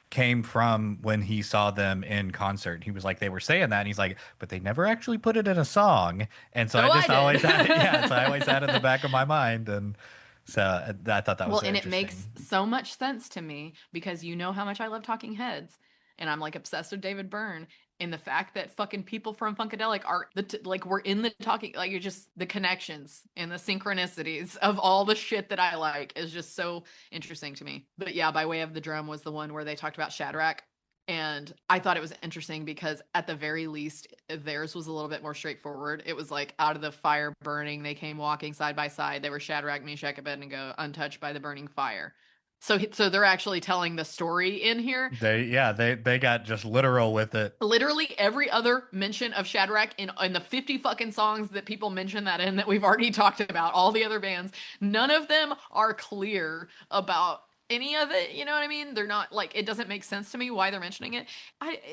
came from when he saw them in concert. He was like, they were saying that, and he's like, but they never actually put it in a song. And so So I I just always did. had it, yeah, so I always had it in the back of my mind, and so I thought that Well, was and it makes interesting. so much sense to me because you know how much I love Talking Heads, and I'm like obsessed with David Byrne. And the fact that fucking people from Funkadelic are like we're in the talking, like you're just the connections and the synchronicities of all the shit that I like is just so interesting to me. But yeah, By Way of the Drum was the one where they talked about Shadrach. And I thought it was interesting because at the very least, theirs was a little bit more straightforward. It was like out of the fire burning, they came walking side by side. They were Shadrach, Meshach, and Abednego, untouched by the burning fire. So they're actually telling the story in here. They got just literal with it. Literally every other mention of Shadrach in the 50 fucking songs that people mention that in that we've already talked about, all the other bands, none of them are clear about any of it. You know what I mean? They're not like, it doesn't make sense to me why they're mentioning it.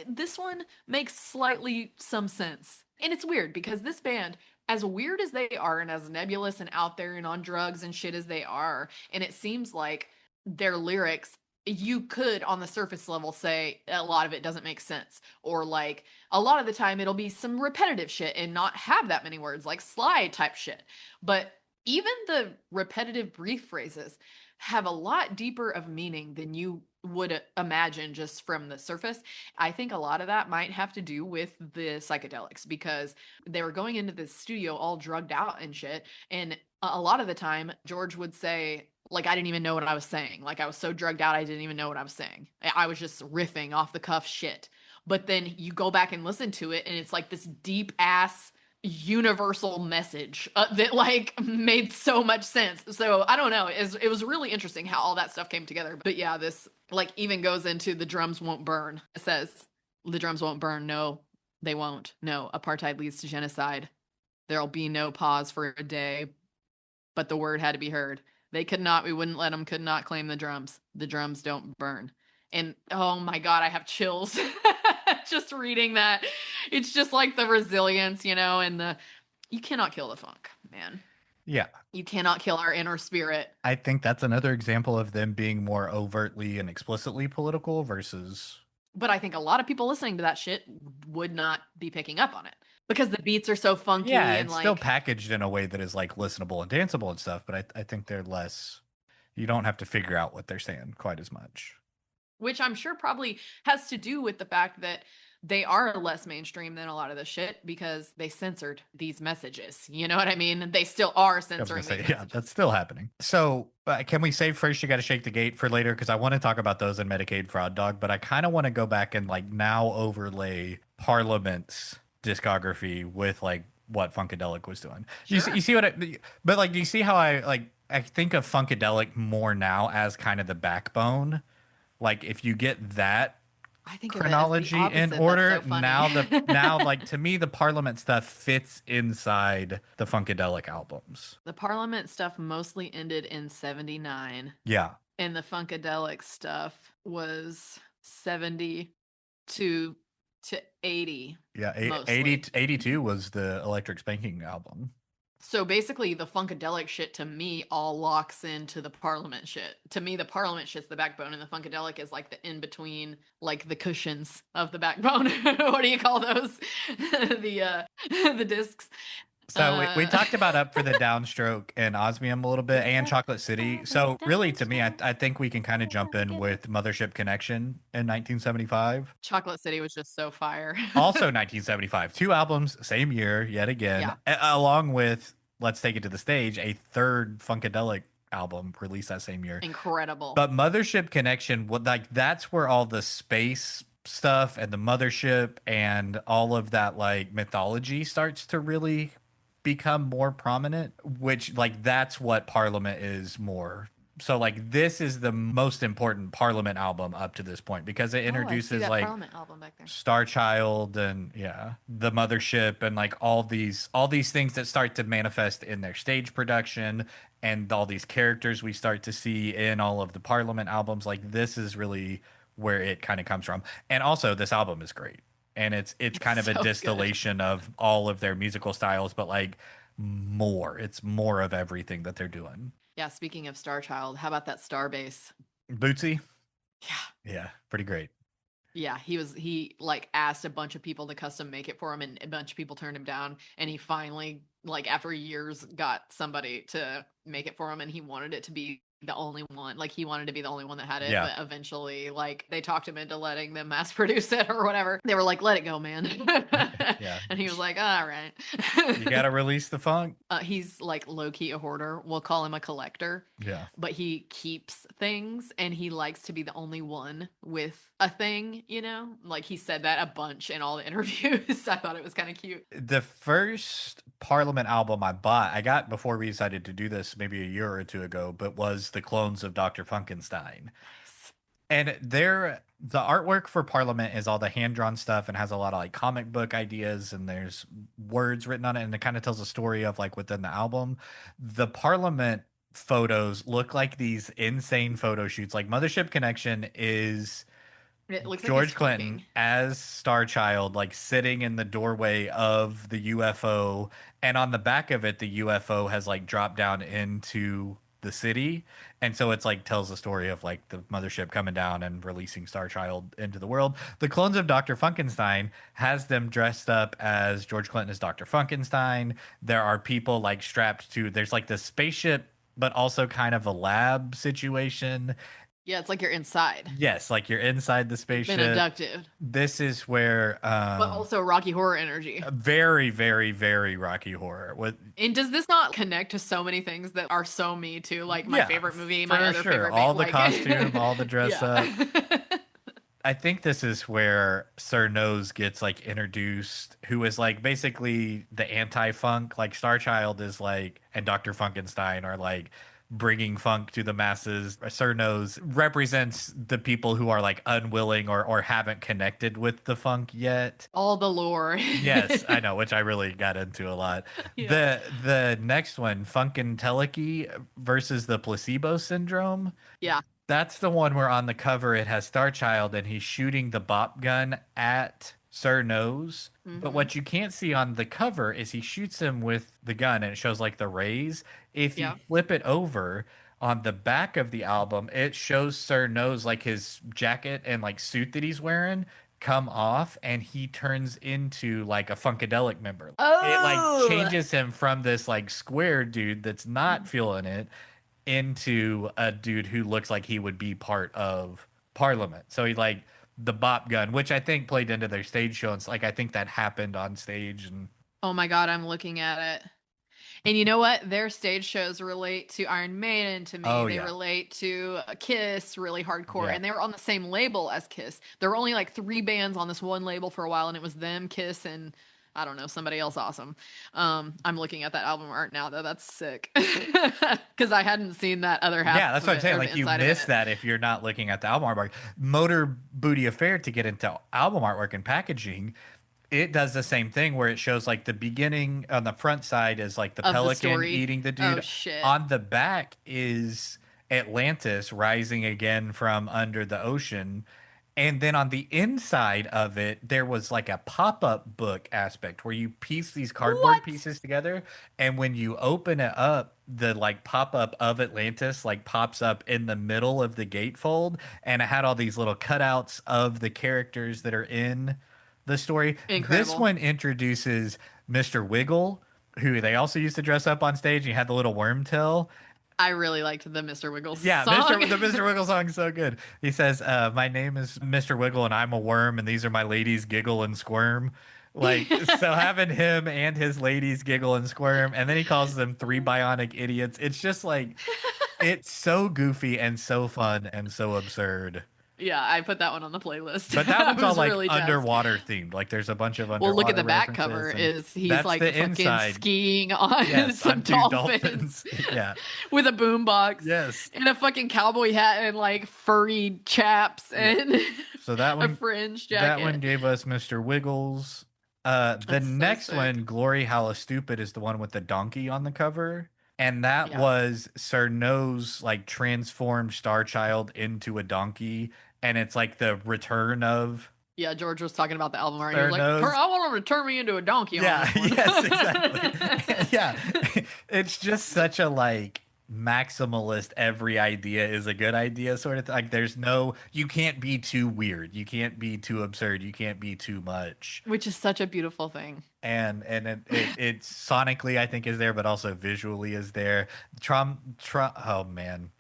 This one makes slightly some sense. And it's weird because this band, as weird as they are and as nebulous and out there and on drugs and shit as they are, and it seems like their lyrics, you could on the surface level say a lot of it doesn't make sense, or like a lot of the time it'll be some repetitive shit and not have that many words, like Sly type shit. But even the repetitive brief phrases have a lot deeper of meaning than you would imagine just from the surface. I think a lot of that might have to do with the psychedelics because they were going into the studio all drugged out and shit, and a lot of the time George would say, like, I didn't even know what I was saying. Like, I was so drugged out, I didn't even know what I was saying. I was just riffing off the cuff shit. But then you go back and listen to it, and it's like this deep ass universal message that like made so much sense. So I don't know. It was really interesting how all that stuff came together. But yeah, this like even goes into the drums won't burn. It says the drums won't burn. No, they won't. No, apartheid leads to genocide. There'll be no pause for a day, but the word had to be heard. They could not, we wouldn't let them, could not claim the drums. The drums don't burn. And oh my God, I have chills just reading that. It's just like the resilience, and you cannot kill the funk, man. Yeah. You cannot kill our inner spirit. I think that's another example of them being more overtly and explicitly political versus. But I think a lot of people listening to that shit would not be picking up on it. because the beats are so Yeah, funky and it's still like, packaged in a way that is like listenable and danceable and stuff, but I think they're less, you don't have to figure out what they're saying quite as much. which I'm sure probably has to do with the fact that they are less mainstream than a lot of the shit because they censored these messages. You know what I mean? They still are I was gonna censoring say, these yeah, messages. that's still happening. So, can we save first? You got to shake the gate for later because I want to talk about those in Medicaid Fraud Dog, but I kind of want to go back and like now overlay Parliament's discography with like what Funkadelic was doing. You Sure. see what but like, do you see how I think of Funkadelic more now as kind of the backbone? Like, if you get that I think of it as the chronology in opposite. That's order, so funny. now like to me the Parliament stuff fits inside the Funkadelic albums. The Parliament stuff mostly ended in 79, Yeah. and the Funkadelic stuff was 70 to 80 Yeah, 80, mostly. 82 was the Electric Spanking album. So basically, the Funkadelic shit to me all locks into the Parliament shit. To me, the Parliament shit's the backbone, and the Funkadelic is like the in between, like the cushions of the backbone. What do you call those? The discs. So we Uh, talked about Up for the Downstroke and Osmium a little bit and Up Chocolate City. for the So really to me, downstroke, I think we can kind of jump in get the with Mothership Connection in 1975. Chocolate City was just so fire. Also 1975. Two albums, same year, yet again, Yeah, along with Let's Take It to the Stage, a third Funkadelic album released that same year. incredible. But Mothership Connection, like that's where all the space stuff and the mothership and all of that like mythology starts to really become more prominent, which like that's what Parliament is more. So like this is the most important Parliament album up to this point because it Oh, I see introduces that like Parliament album back there. Starchild and yeah, the mothership and like all these things that start to manifest in their stage production and all these characters we start to see in all of the Parliament albums. Like this is really where it kind of comes from. And also this album is great. And it's It's kind of a so good. distillation of all of their musical styles, but like more. It's more of everything that they're doing. Yeah, speaking of Starchild, how about that Starbase? Bootsy, Yeah. yeah, pretty great. Yeah, he like asked a bunch of people to custom make it for him and a bunch of people turned him down and he finally like after years got somebody to make it for him and he wanted it to be the only one. Like he wanted to be the only one that had it, Yeah. but eventually like they talked him into letting them mass produce it or whatever. They were like, "Let it go, man." Yeah. And he was like, "All right." You got to release the funk. He's like low key a hoarder. We'll call him a collector, Yeah. but he keeps things and he likes to be the only one with a thing, you know? Like he said that a bunch in all the interviews. I thought it was kind of cute. The first Parliament album I bought, I got before we decided to do this maybe a year or two ago, but was the clones of Dr. Funkenstein. Nice. And the artwork for Parliament is all the hand-drawn stuff and has a lot of like comic book ideas and there's words written on it and it kind of tells a story of like within the album. The Parliament photos look like these insane photo shoots. Like Mothership Connection is It looks like he's George Clinton smoking. as Starchild, like sitting in the doorway of the UFO, and on the back of it, the UFO has like dropped down into the city, and so it's like tells the story of like the mothership coming down and releasing Starchild into the world. The clones of Dr. Funkenstein has them dressed up as George Clinton as Dr. Funkenstein. There are people like strapped to. There's like this spaceship, but also kind of a lab situation. Yeah, it's like you're inside. Yes, like you're inside the You've been spaceship. abducted. This is where But also Rocky Horror energy. very, very, very Rocky Horror. With And does this not connect to so many things that are so me too? Like my yeah, favorite movie, my for other sure. favorite band, All the like costume, all the dress yeah. up. I think this is where Sir Nose gets like introduced, who is like basically the anti-funk. Like Starchild is like, and Dr. Funkenstein are like bringing funk to the masses. Sir Nose represents the people who are like unwilling or haven't connected with the funk yet. All the lore. Yes, I know, which I really got into a lot. Yeah. The next one, Funkadelic versus the placebo syndrome. Yeah. That's the one where on the cover it has Starchild and he's shooting the bop gun at Sir Nose. But Hmm. what you can't see on the cover is he shoots him with the gun and it shows like the rays. If you Yeah. flip it over on the back of the album, it shows Sir Nose like his jacket and like suit that he's wearing. come off and he turns into like a Funkadelic member. It like Oh, changes him from this like square dude that's not feeling it into a dude who looks like he would be part of Parliament. So he like the bop gun, which I think played into their stage show. And it's like I think that happened on stage and oh my God, I'm looking at it. And you know what? Their stage shows relate to Iron Maiden to me. oh They yeah. relate to Kiss really hardcore. Yeah. And they were on the same label as Kiss. There were only like three bands on this one label for a while, and it was them, Kiss, and I don't know, somebody else awesome. I'm looking at that album art now, though. That's sick. Because I hadn't seen that other half Yeah, that's of what I'm it, saying. or the Like you inside of miss it. that if you're not looking at the album artwork. Motor Booty Affair to get into album artwork and packaging, it does the same thing where it shows like the beginning on the front side is like the Of the pelican story. eating the Oh, dude. shit. On the back is Atlantis rising again from under the ocean. And then on the inside of it, there was like a pop-up book aspect where you piece these cardboard What? pieces together, and when you open it up, the like pop-up of Atlantis like pops up in the middle of the gatefold, and it had all these little cutouts of the characters that are in the story. This Incredible. one introduces Mr. Wiggle, who they also used to dress up on stage, and he had the little worm tail. I really liked the Mr. Wiggles Yeah, song. Mr. Wiggle song is so good. He says, "My name is Mr. Wiggle, and I'm a worm, and these are my ladies giggle and squirm." Like so, having him and his ladies giggle and squirm, and then he calls them three bionic idiots. It's just like it's so goofy and so fun and so absurd. Yeah, I put that one on the playlist. But that I one's all was like really jazzed. underwater themed. Like there's a bunch of Well, look at underwater the back cover. references, and Is he's that's like the fucking inside. skiing on Yes, some on two dolphins dolphins. Yeah. with a boombox Yes. and a fucking cowboy hat and like furry chaps Yeah. and So that a one fringe that one jacket. gave us Mr. Wiggles. The That's so next sick. one, Glory Halla Stupid, is the one with the donkey on the cover. And that Yeah. was Sir No's like transformed Star Child into a donkey. And it's like the return of Yeah, George was talking about the album art and he was Sir like, No's. I want him to turn me into a donkey on Yeah, this one. yes, exactly. Yeah. It's just such a like maximalist every idea is a good idea sort of thing. Like there's no you can't be too weird. You can't be too absurd. You can't be too much. Which is such a beautiful thing. And it sonically I think is there, but also visually is there. Oh man.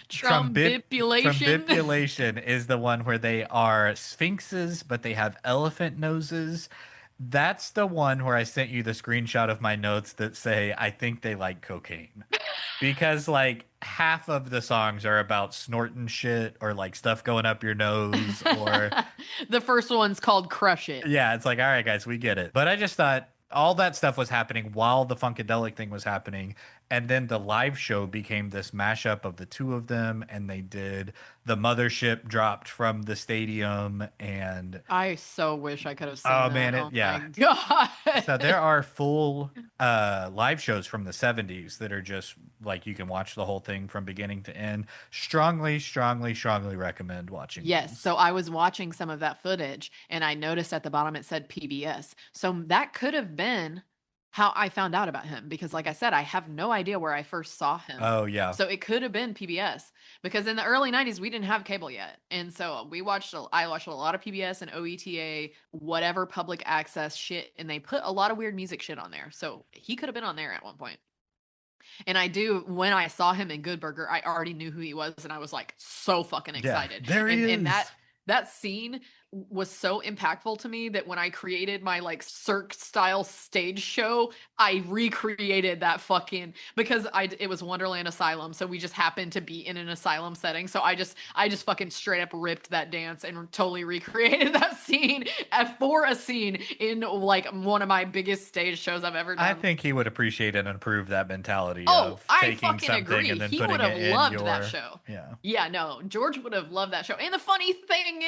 Trumbipulation. Trumbipulation is the one where they are sphinxes, but they have elephant noses. That's the one where I sent you the screenshot of my notes that say, I think they like cocaine. Because like half of the songs are about snorting shit or like stuff going up your nose or The first one's called Crush It. yeah, it's like, all right, guys, we get it. But I just thought all that stuff was happening while the Funkadelic thing was happening. And then the live show became this mashup of the two of them. And they did the Mothership dropped from the stadium. And I so wish I could have seen oh, that. man, Oh my yeah. So God. there are full live shows from the 70s that are just like you can watch the whole thing from beginning to end. Strongly, strongly, strongly recommend watching Yes. these. So I was watching some of that footage and I noticed at the bottom it said PBS. So that could have been how I found out about him because, like I said, I have no idea where I first saw him. Oh, yeah. So it could have been PBS because in the early 90s, we didn't have cable yet. And so I watched a lot of PBS and OETA, whatever public access shit. And they put a lot of weird music shit on there. So he could have been on there at one point. And when I saw him in Good Burger, I already knew who he was, and I was like so fucking Yeah, excited. there he And is. that scene was so impactful to me that when I created my like Cirque style stage show, I recreated that fucking because it was Wonderland Asylum, so we just happened to be in an asylum setting. So I just fucking straight up ripped that dance and totally recreated that scene for a scene in like one of my biggest stage shows I've ever I done. think he would appreciate and improve that mentality Oh, of I taking fucking something agree. and then He would putting it have in loved that your show. yeah. Yeah, no, George would have loved that show. And the funny thing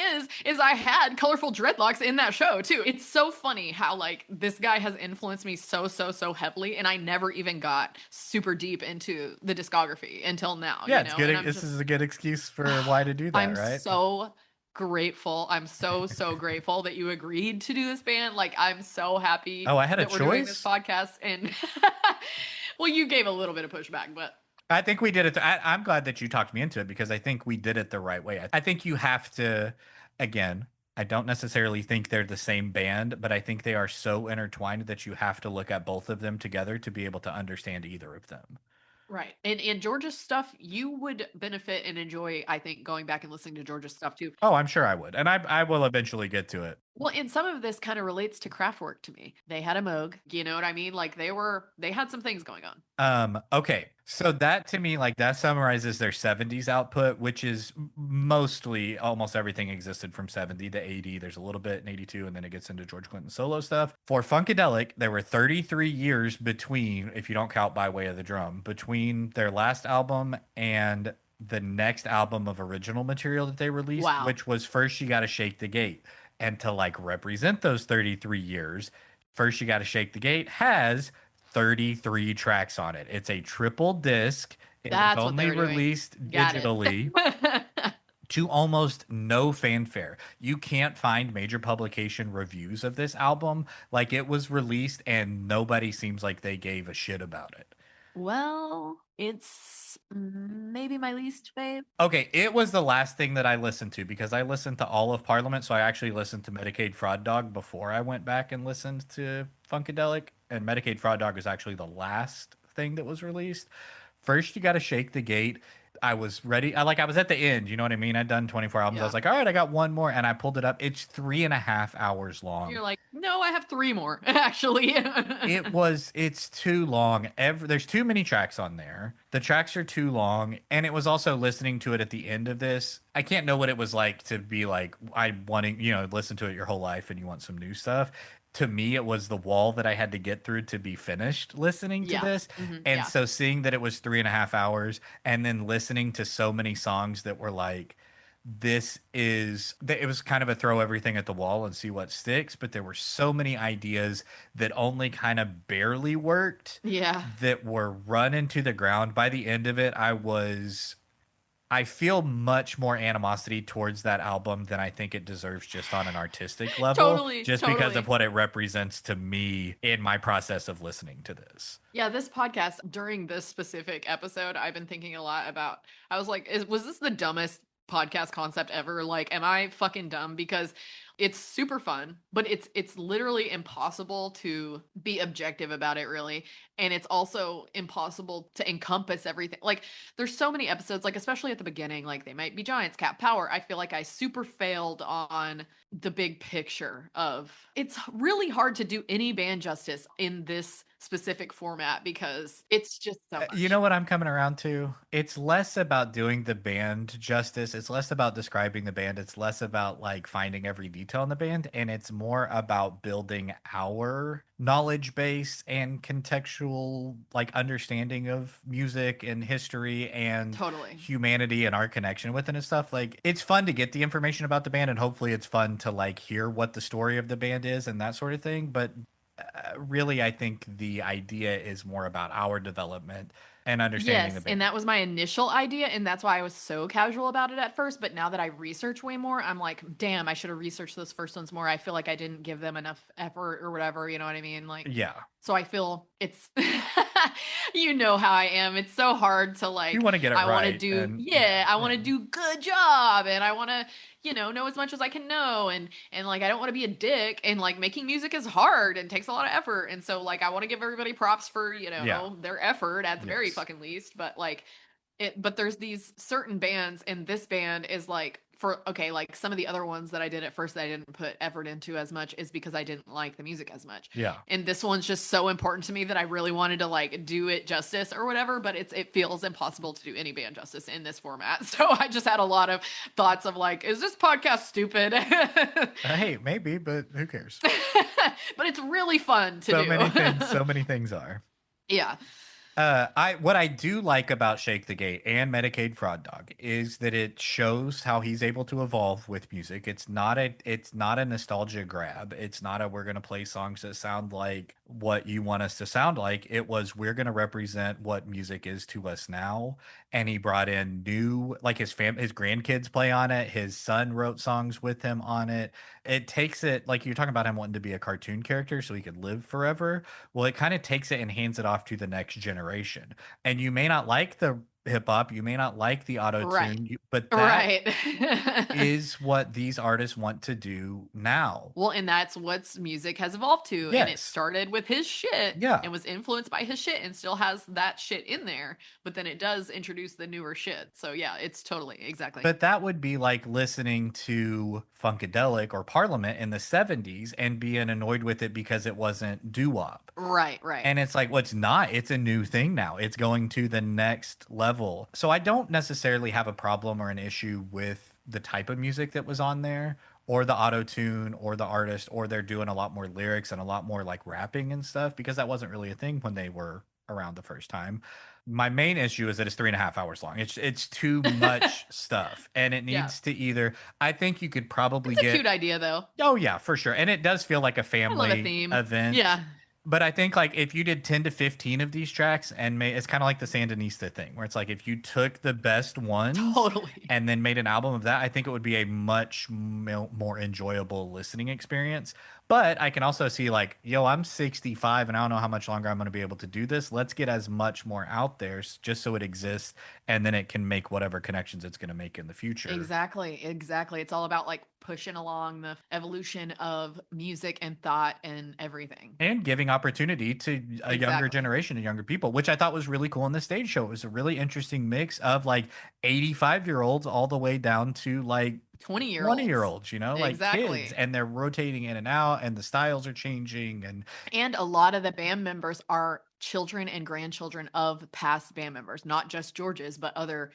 is I had colorful dreadlocks in that show too. It's so funny how like this guy has influenced me so heavily, and I never even got super deep into the discography until now. Yeah, You it's know, good. and I'm This just is a good excuse for why to do that, I'm right? so grateful. I'm so grateful that you agreed to do this band. Like I'm so happy Oh, I had a that we're doing this choice. podcast and well, you gave a little bit of pushback, but I think we did it. I'm glad that you talked me into it because I think we did it the right way. I think you have to, again, I don't necessarily think they're the same band, but I think they are so intertwined that you have to look at both of them together to be able to understand either of them. Right. And George's stuff, you would benefit and enjoy, I think, going back and listening to George's stuff too. Oh, I'm sure I would. And I will eventually get to it. Well, and some of this kind of relates to Kraftwerk to me. They had a Moog, you know what I mean? Like they had some things going on. Okay. So that to me, like that summarizes their 70s output, which is mostly almost everything existed from 70 to 80. There's a little bit in 82, and then it gets into George Clinton solo stuff. For Funkadelic, there were 33 years between, if you don't count by way of the drum, between their last album and the next album of original material that they released, Wow. which was First You Gotta Shake the Gate. And to like represent those 33 years, First You Gotta Shake the Gate has 33 tracks on it. It's a triple disc. It was That's what they only were doing. released Got it. digitally to almost no fanfare. You can't find major publication reviews of this album. Like it was released and nobody seems like they gave a shit about it. Well, it's maybe my least fave. Okay, it was the last thing that I listened to because I listened to all of Parliament, so I actually listened to Medicaid Fraud Dog before I went back and listened to Funkadelic, and Medicaid Fraud Dog is actually the last thing that was released. First, you got to shake the gate. I was ready. I was at the end. You know what I mean? I'd done 24 albums. I Yeah. was like, all right, I got one more, and I pulled it up. It's 3.5 hours long. You're like, no, I have three more, actually. It's too long. There's too many tracks on there. The tracks are too long. And it was also listening to it at the end of this. I can't know what it was like to be like, I wanting, listen to it your whole life and you want some new stuff. To me, it was the wall that I had to get through to be finished listening to Yeah. this. And Yeah. so seeing that it was 3.5 hours and then listening to so many songs that were like, it was kind of a throw everything at the wall and see what sticks, but there were so many ideas that only kind of barely worked Yeah. that were run into the ground. By the end of it, I feel much more animosity towards that album than I think it deserves just on an artistic level, Totally. just because of Totally. what it represents to me in my process of listening to this. Yeah, this podcast, during this specific episode, I've been thinking a lot about. I was like, was this the dumbest podcast concept ever? Like, am I fucking dumb? Because it's super fun, but it's literally impossible to be objective about it, really. And it's also impossible to encompass everything. Like, there's so many episodes, like, especially at the beginning, like, They Might Be Giants, Cat Power. I feel like I super failed on the big picture of it's really hard to do any band justice in this specific format because it's just so You much. know what I'm coming around to? It's less about doing the band justice. It's less about describing the band. It's less about like finding every detail in the band. And it's more about building our knowledge base and contextual like understanding of music and history and Totally. humanity and our connection with it and stuff. Like it's fun to get the information about the band and hopefully it's fun to like hear what the story of the band is and that sort of thing. But really, I think the idea is more about our development and understanding the Yes, and band. that was my initial idea, and that's why I was so casual about it at first. But now that I research way more, I'm like, damn, I should have researched those first ones more. I feel like I didn't give them enough effort or whatever, you know what I mean? Like, Yeah. so I feel it's, you know how I am. It's so hard to You like, want to get it I want to right. do, And yeah, I want yeah. to do good job, and I want to, know as much as I can know, and like I don't want to be a dick, and like making music is hard and takes a lot of effort, and so like I want to give everybody props for Yeah. their effort at the very Yes. fucking least, but like but there's these certain bands, and this band is like for okay, like some of the other ones that I did at first that I didn't put effort into as much is because I didn't like the music as much. Yeah. And this one's just so important to me that I really wanted to like do it justice or whatever, but it feels impossible to do any band justice in this format. So I just had a lot of thoughts of like, is this podcast stupid? Hey, maybe, but who cares? But it's really fun to do. So many things are. Yeah. What I do like about Shake the Gate and Medicaid Fraud Dog is that it shows how he's able to evolve with music. It's not a nostalgia grab. It's not a we're gonna play songs that sound like what you want us to sound like. It was we're gonna represent what music is to us now. And he brought in new like his grandkids play on it. His son wrote songs with him on it. It takes it like you're talking about him wanting to be a cartoon character so he could live forever. Well, it kind of takes it and hands it off to the next generation. And you may not like hip hop, you may not like the auto Right. tune, but that Right. is what these artists want to do now. Well, and that's what's music has evolved to. And it Yes. started with his shit Yeah. and was influenced by his shit and still has that shit in there. But then it does introduce the newer shit. So yeah, it's totally exactly. But that would be like listening to Funkadelic or Parliament in the 70s and being annoyed with it because it wasn't doo-wop. Right, right. And it's like, well, it's not. It's a new thing now. It's going to the next level. So I don't necessarily have a problem or an issue with the type of music that was on there, or the auto tune, or the artist, or they're doing a lot more lyrics and a lot more like rapping and stuff, because that wasn't really a thing when they were around the first time. My main issue is that it's 3.5 hours long. It's too much stuff, and it Yeah. needs to either. I think you could probably It's a get. cute idea though. Oh yeah, for sure, and it does feel like a I love a family theme. event. Yeah. But I think like if you did 10 to 15 of these tracks and made, it's kind of like the Sandinista thing, where it's like if you took the best ones Totally. and then made an album of that, I think it would be a much more enjoyable listening experience. But I can also see like, yo, I'm 65 and I don't know how much longer I'm going to be able to do this. Let's get as much more out there just so it exists, and then it can make whatever connections it's going to make in the future. Exactly. Exactly. It's all about like pushing along the evolution of music and thought and everything. And giving opportunity to a younger Exactly. generation and younger people, which I thought was really cool in the stage show. It was a really interesting mix of like 85-year-olds all the way down to like 20-year-olds. 20-year-olds, you know, like Exactly. kids, and they're rotating in and out, and the styles are changing. And a lot of the band members are children and grandchildren of past band members, not just George's, but other,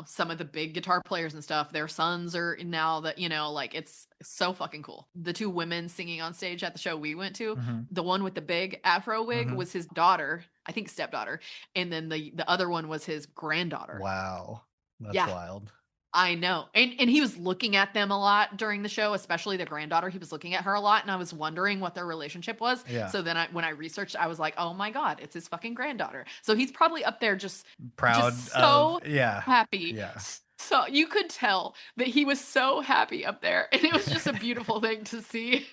some of the big guitar players and stuff. Their sons are now that, like it's so fucking cool. The two women singing on stage at the show we went to, the one with the big afro wig was his daughter, I think stepdaughter, and then the other one was his granddaughter. Wow, that's Yeah. wild. I know. And he was looking at them a lot during the show, especially the granddaughter. He was looking at her a lot, and I was wondering what their relationship was. Yeah. So then when I researched, I was like, oh my God, it's his fucking granddaughter. So he's probably up there just Proud so of, yeah. happy. Yeah. So you could tell that he was so happy up there, and it was just a beautiful thing to see.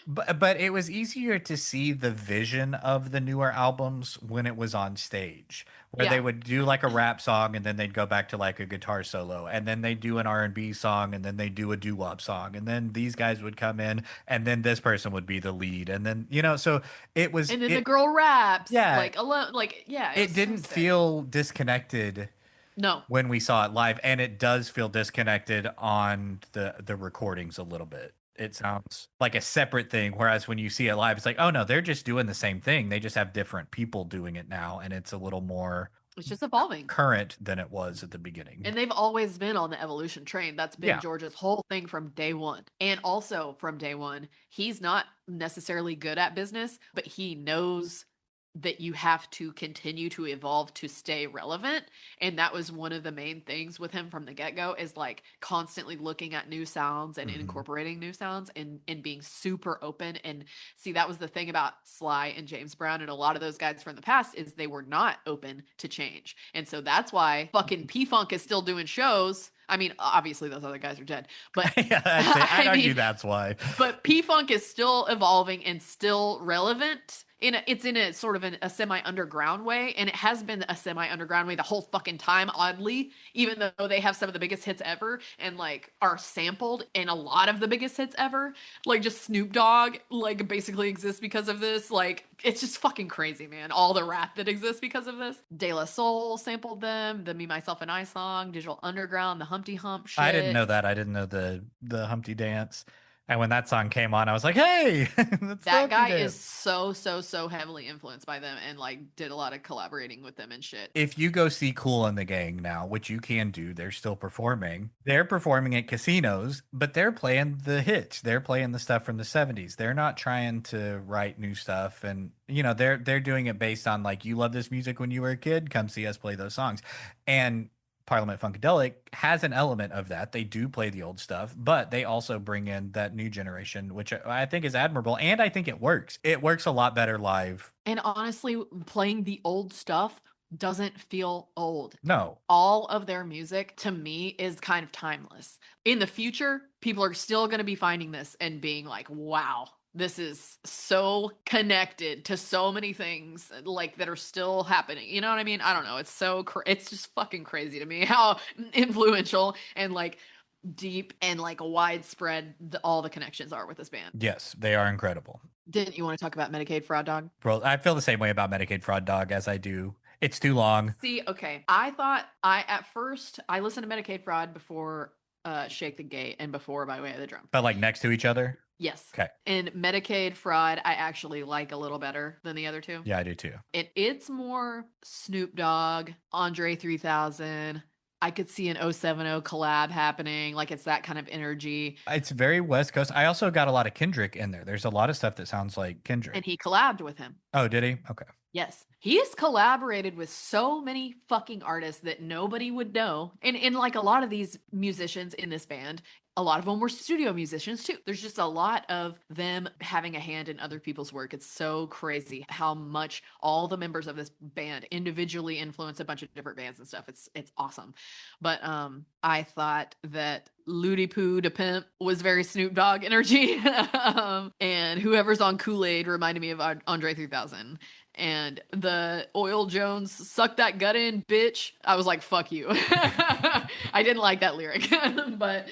But it was easier to see the vision of the newer albums when it was on stage, where they would do like a rap song and then they'd go back to like a guitar solo, and then they'd do an R&B song, and then they'd do a doo-wop song, and then these guys would come in, and then this person would be the lead, and then so it was. And then the girl raps, yeah, like alone, like yeah. It didn't feel disconnected. No. When we saw it live, and it does feel disconnected on the recordings a little bit. It sounds like a separate thing, whereas when you see it live, it's like, oh no, they're just doing the same thing. They just have different people doing it now, and it's a little more. It's just evolving. Current than it was at the beginning. And they've always been on the evolution train. That's been George's whole thing from day one. And also from day one, he's not necessarily good at business, but he knows that you have to continue to evolve to stay relevant. And that was one of the main things with him from the get-go, is like constantly looking at new sounds and incorporating new sounds and being super open. And see, that was the thing about Sly and James Brown and a lot of those guys from the past, is they were not open to change. And so that's why fucking P-Funk is still doing shows. I mean, obviously those other guys are dead, but I'd argue that's why. But P-Funk is still evolving and still relevant. It's in a sort of a semi-underground way, and it has been a semi-underground way the whole fucking time, oddly, even though they have some of the biggest hits ever and like are sampled in a lot of the biggest hits ever. Like just Snoop Dogg like basically exists because of this. Like it's just fucking crazy, man. All the rap that exists because of this. De La Soul sampled them, the Me, Myself, and I song, Digital Underground, the Humpty Hump shit. I didn't know that. I didn't know the Humpty Dance. And when that song came on, I was like, hey, that guy is so heavily influenced by them and like did a lot of collaborating with them and shit. If you go see Kool and the Gang now, which you can do, they're still performing. They're performing at casinos, but they're playing the hits. They're playing the stuff from the 70s. They're not trying to write new stuff. And, they're doing it based on like, you love this music when you were a kid, come see us play those songs. And Parliament Funkadelic has an element of that. They do play the old stuff, but they also bring in that new generation, which I think is admirable. And I think it works. It works a lot better live. And honestly, playing the old stuff doesn't feel old. No. All of their music to me is kind of timeless. In the future, people are still going to be finding this and being like, wow, this is so connected to so many things like that are still happening. You know what I mean? I don't know. It's it's just fucking crazy to me how influential and like deep and like widespread all the connections are with this band. Yes, they are incredible. Didn't you want to talk about Medicaid Fraud Dog? Bro, I feel the same way about Medicaid Fraud Dog as I do. It's too long. See, okay. I thought at first I listened to Medicaid Fraud before Shake the Gate and before By Way of the Drum. But like next to each other? Yes. Okay. And Medicaid Fraud I actually like a little better than the other two. Yeah, I do too. It's more Snoop Dogg, Andre 3000. I could see an 070 collab happening. Like it's that kind of energy. It's very West Coast. I also got a lot of Kendrick in there. There's a lot of stuff that sounds like Kendrick. And he collabed with him. Oh, did he? Okay. Yes. He's collaborated with so many fucking artists that nobody would know. And like a lot of these musicians in this band, a lot of them were studio musicians too. There's just a lot of them having a hand in other people's work. It's so crazy how much all the members of this band individually influence a bunch of different bands and stuff. It's awesome. But I thought that Ludi Poo to Pimp was very Snoop Dogg energy. And whoever's on Kool-Aid reminded me of Andre 3000. And the Oil Jones suck that gut in, bitch. I was like, fuck you. I didn't like that lyric. But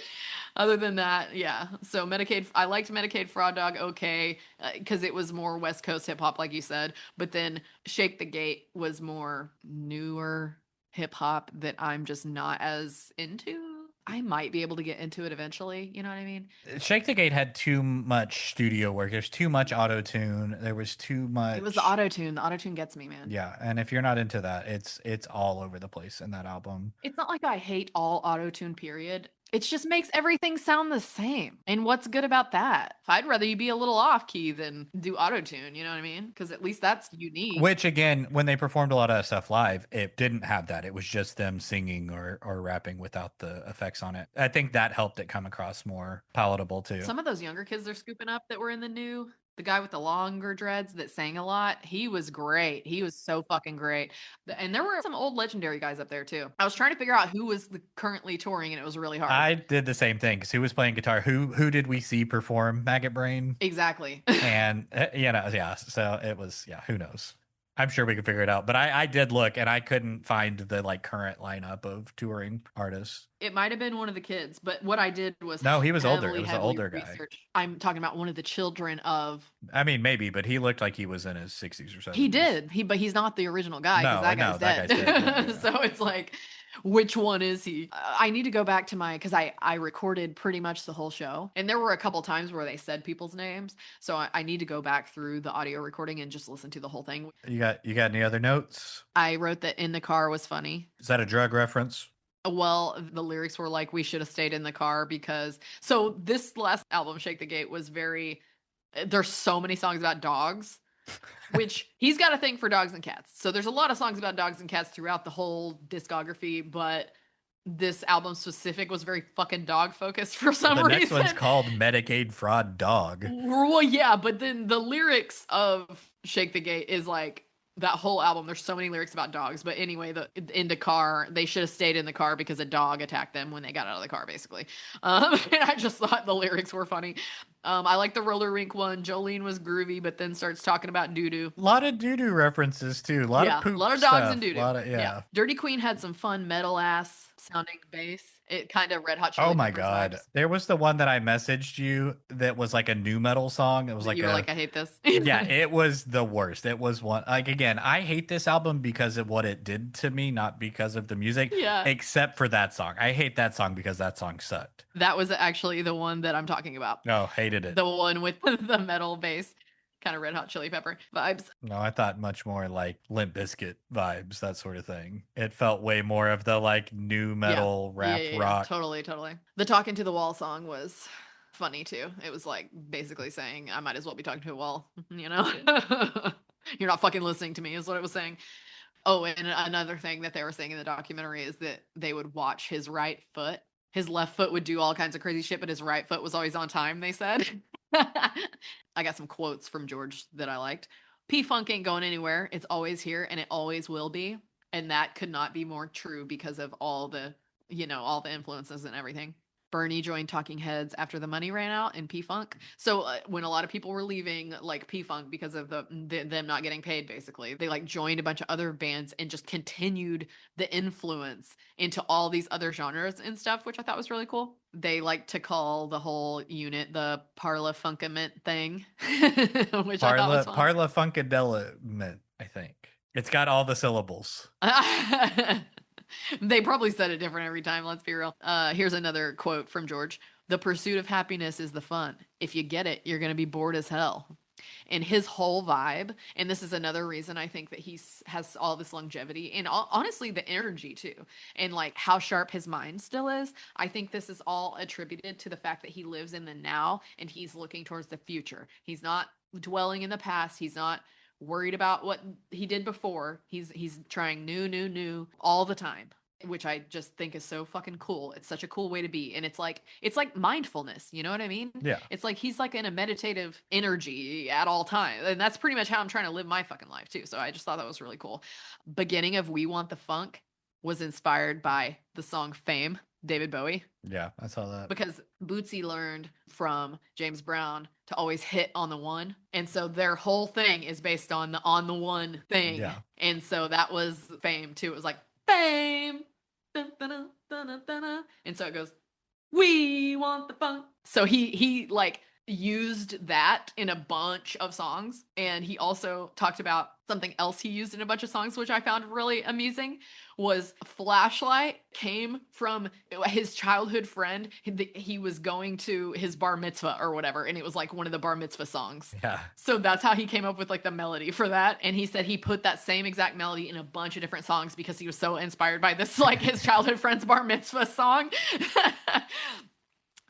other than that, yeah. So Medicaid, I liked Medicaid Fraud Dog okay, because it was more West Coast hip hop, like you said. But then Shake the Gate was more newer hip hop that I'm just not as into. I might be able to get into it eventually. You know what I mean? Shake the Gate had too much studio work. There's too much auto tune. There was too much. It was the auto tune. The auto tune gets me, man. Yeah, and if you're not into that, it's all over the place in that album. It's not like I hate all auto tune, period. It just makes everything sound the same. And what's good about that? I'd rather you be a little off key than do auto tune, you know what I mean? Because at least that's unique. Which again, when they performed a lot of stuff live, it didn't have that. It was just them singing or rapping without the effects on it. I think that helped it come across more palatable too. Some of those younger kids they're scooping up that were in the guy with the longer dreads that sang a lot, he was great. He was so fucking great. And there were some old legendary guys up there too. I was trying to figure out who was currently touring, and it was really hard. I did the same thing because who was playing guitar? Who did we see perform Maggot Brain? Exactly. And yeah. So it was who knows? I'm sure we could figure it out. But I did look and I couldn't find the like current lineup of touring artists. It might have been one of the kids, but what I did was no, he was older. It was an older guy. I'm talking about one of the children of. I mean, maybe, but he looked like he was in his 60s or 70s. He did. But he's not the original guy because that guy's dead. That guy's dead. So it's like, which one is he? I need to go back to because I recorded pretty much the whole show, and there were a couple times where they said people's names, so I need to go back through the audio recording and just listen to the whole thing. You got any other notes? I wrote that In the Car was funny. Is that a drug reference? Well, the lyrics were like, we should have stayed in the car because. So this last album, Shake the Gate, was there's so many songs about dogs, which he's got a thing for dogs and cats. So there's a lot of songs about dogs and cats throughout the whole discography, but this album specific was very fucking dog focused for some reason. The next one's called Medicaid Fraud Dog. Well, yeah, but then the lyrics of Shake the Gate is like, that whole album, there's so many lyrics about dogs. But anyway, in the car, they should have stayed in the car because a dog attacked them when they got out of the car, basically. And I just thought the lyrics were funny. I like the roller rink one. Jolene was groovy, but then starts talking about doo-doo. A lot of doo-doo references, too. A lot of poop a lot of stuff. dogs and doo-doo. Yeah. Dirty Queen had some fun metal-ass sounding bass. It kind of Red Hot Chili Oh my Peppers God. vibes. There was the one that I messaged you that was like a new metal song. It was like you were like, I hate this. Yeah, it was the worst. It was one like again, I hate this album because of what it did to me, not because of the music. Yeah. Except for that song. I hate that song because that song sucked. That was actually the one that I'm talking about. No, hated it. The one with the metal bass. Kind of Red Hot Chili Pepper vibes. No, I thought much more like Limp Bizkit vibes, that sort of thing. It felt way more of the like new metal rap rock. Totally. The Talking to the Wall song was funny too. It was like basically saying I might as well be talking to a wall, you know? You're not fucking listening to me is what it was saying. Oh, and another thing that they were saying in the documentary is that they would watch his right foot. His left foot would do all kinds of crazy shit, but his right foot was always on time, they said. I got some quotes from George that I liked. P-Funk ain't going anywhere. It's always here and it always will be. And that could not be more true because of all the influences and everything. Bernie joined Talking Heads after the money ran out in P-Funk. So when a lot of people were leaving like P-Funk because of them not getting paid, basically, they like joined a bunch of other bands and just continued the influence into all these other genres and stuff, which I thought was really cool. They like to call the whole unit the Parla Funkament thing, which I thought was fun. Parla Funkadelic, I think. It's got all the syllables. They probably said it different every time, let's be real. Here's another quote from George. The pursuit of happiness is the fun. If you get it, you're going to be bored as hell. And his whole vibe, and this is another reason I think that he has all this longevity and honestly the energy too, and like how sharp his mind still is. I think this is all attributed to the fact that he lives in the now and he's looking towards the future. He's not dwelling in the past. He's not worried about what he did before. He's trying new all the time, which I just think is so fucking cool. It's such a cool way to be. And it's like mindfulness, you know what I mean? Yeah. It's like he's like in a meditative energy at all times. And that's pretty much how I'm trying to live my fucking life too. So I just thought that was really cool. Beginning of We Want the Funk was inspired by the song Fame, David Bowie. Yeah, I saw that. Because Bootsy learned from James Brown to always hit on the one. And so their whole thing is based on the one thing. Yeah. And so that was Fame too. It was like Fame. Dun, dun, dun, dun, dun, dun, dun. And so it goes, we want the funk. So he like used that in a bunch of songs. And he also talked about something else he used in a bunch of songs, which I found really amusing, was Flashlight came from his childhood friend. He was going to his bar mitzvah or whatever, and it was like one of the bar mitzvah songs. Yeah. So that's how he came up with like the melody for that. And he said he put that same exact melody in a bunch of different songs because he was so inspired by this, like his childhood friend's bar mitzvah song.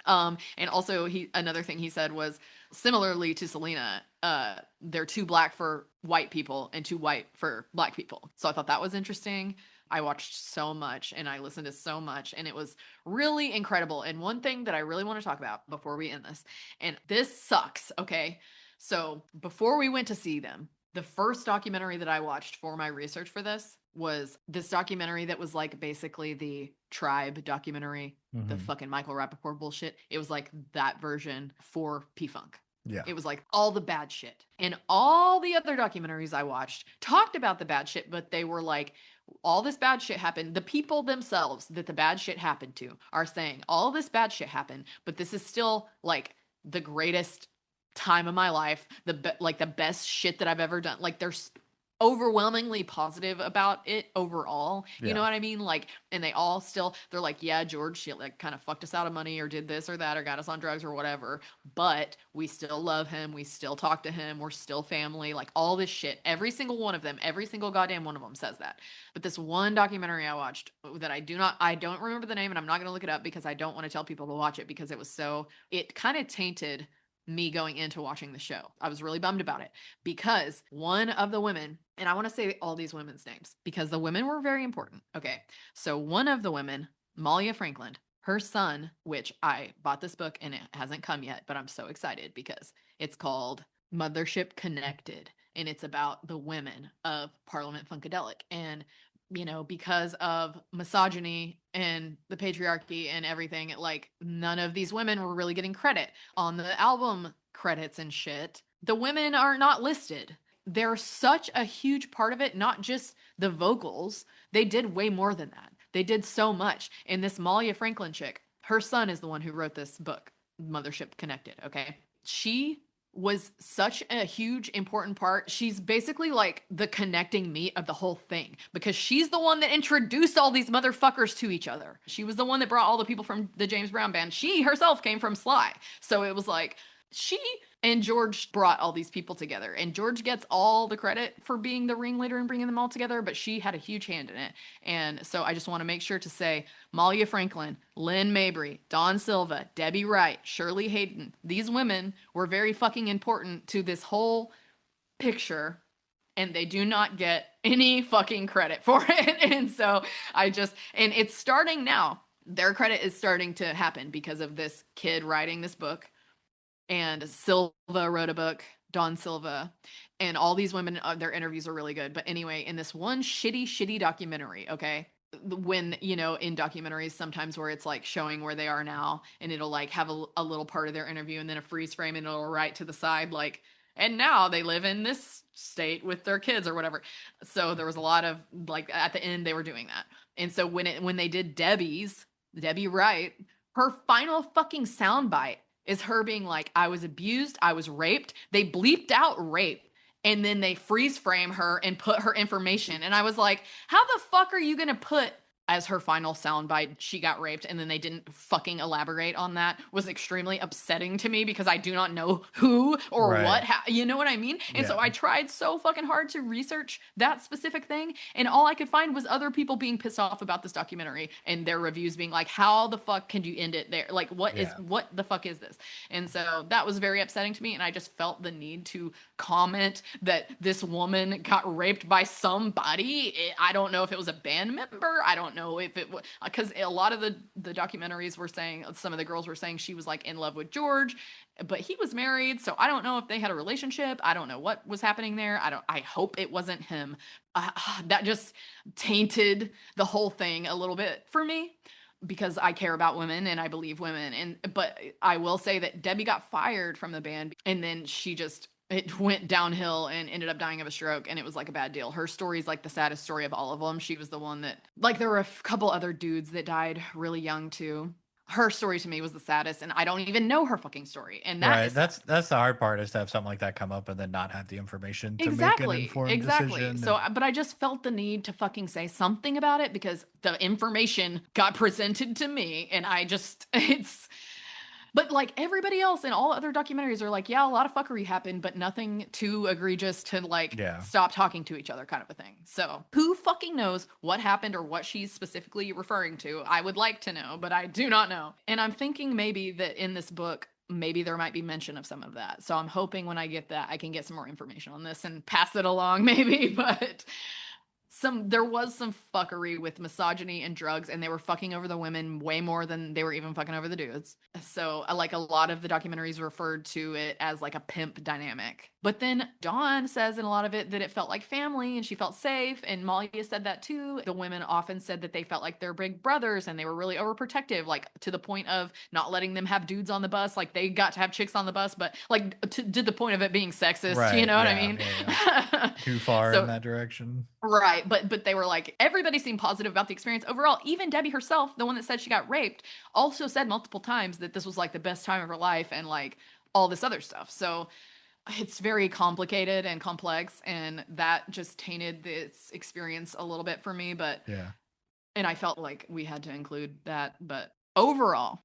And also another thing he said was, similarly to Selena, they're too black for white people and too white for black people. So I thought that was interesting. I watched so much and I listened to so much, and it was really incredible. And one thing that I really want to talk about before we end this, and this sucks, okay? So before we went to see them, the first documentary that I watched for my research for this was this documentary that was like basically the Tribe documentary, the fucking Michael Rappaport bullshit. It was like that version for P-Funk. Yeah. It was like all the bad shit. And all the other documentaries I watched talked about the bad shit, but they were like, all this bad shit happened. The people themselves that the bad shit happened to are saying all this bad shit happened, but this is still like the greatest time of my life, the best shit that I've ever done. Like there's overwhelmingly positive about it overall. You know what I mean? Like, and they're like, yeah, George, she like kind of fucked us out of money or did this or that or got us on drugs or whatever, but we still love him. We still talk to him. We're still family. Like all this shit. Every single one of them, every single goddamn one of them says that. But this one documentary I watched that I don't remember the name, and I'm not going to look it up because I don't want to tell people to watch it because it kind of tainted me going into watching the show. I was really bummed about it because one of the women, and I want to say all these women's names because the women were very important. Okay. So one of the women, Malia Franklin, her son, which I bought this book and it hasn't come yet, but I'm so excited because it's called Mothership Connected, and it's about the women of Parliament Funkadelic. And because of misogyny and the patriarchy and everything, like none of these women were really getting credit on the album credits and shit. The women are not listed. They're such a huge part of it, not just the vocals. They did way more than that. They did so much. And this Malia Franklin chick, her son is the one who wrote this book, Mothership Connected, okay? She was such a huge important part. She's basically like the connecting meat of the whole thing because she's the one that introduced all these motherfuckers to each other. She was the one that brought all the people from the James Brown band. She herself came from Sly. So it was like she and George brought all these people together, and George gets all the credit for being the ringleader and bringing them all together, but she had a huge hand in it. And so I just want to make sure to say Malia Franklin, Lynn Mabry, Dawn Silva, Debbie Wright, Shirley Hayden, these women were very fucking important to this whole picture, and they do not get any fucking credit for it. And so and it's starting now. Their credit is starting to happen because of this kid writing this book. And Silva wrote a book, Dawn Silva, and all these women, their interviews are really good. But anyway, in this one shitty documentary, okay, when, you know, in documentaries sometimes where it's like showing where they are now and it'll like have a little part of their interview and then a freeze frame and it'll write to the side like, and now they live in this state with their kids or whatever. So there was a lot of like at the end they were doing that. And so when they did Debbie Wright, her final fucking soundbite is her being like, I was abused, I was raped. They bleeped out rape and then they freeze frame her and put her information. And I was like, how the fuck are you going to put as her final soundbite, she got raped, and then they didn't fucking elaborate on that, was extremely upsetting to me because I do not know who or Right. what, you know what I mean? And so Yeah. I tried so fucking hard to research that specific thing, and all I could find was other people being pissed off about this documentary and their reviews being like, how the fuck can you end it there? Like, what the fuck is this? And so that was very upsetting to me, and I just felt the need to comment that this woman got raped by somebody. I don't know if it was a band member. I don't know if it was, because a lot of the documentaries were saying, some of the girls were saying she was like in love with George, but he was married, so I don't know if they had a relationship. I don't know what was happening there. I hope it wasn't him. That just tainted the whole thing a little bit for me, because I care about women and I believe women. But I will say that Debbie got fired from the band, and then it went downhill and ended up dying of a stroke, and it was like a bad deal. Her story's like the saddest story of all of them. She was the one that, like, there were a couple other dudes that died really young too. Her story to me was the saddest, and I don't even know her fucking story. And that Right. is That's the hard part, is to have something like that come up and then not have the information to make an exactly, informed exactly. decision. So, but I just felt the need to fucking say something about it because the information got presented to me, and I just, it's, but like everybody else in all other documentaries are like, yeah, a lot of fuckery happened, but nothing too egregious to like stop talking to each other, kind of a thing. So who fucking knows what happened or what she's specifically referring to? I would like to know, but I do not know. And I'm thinking maybe that in this book, maybe there might be mention of some of that. So I'm hoping when I get that, I can get some more information on this and pass it along maybe, but there was some fuckery with misogyny and drugs, and they were fucking over the women way more than they were even fucking over the dudes. So like a lot of the documentaries referred to it as like a pimp dynamic. But then Dawn says in a lot of it that it felt like family and she felt safe, and Malia said that too. The women often said that they felt like their big brothers and they were really overprotective, like to the point of not letting them have dudes on the bus. Like they got to have chicks on the bus, but like to the point of it being sexist, Right. you know what I mean? Too far So, in that direction. right, but they were like, everybody seemed positive about the experience overall. Even Debbie herself, the one that said she got raped, also said multiple times that this was like the best time of her life and like all this other stuff. So it's very complicated and complex, and that just tainted this experience a little bit for me. But and I felt like we had to include that. But overall,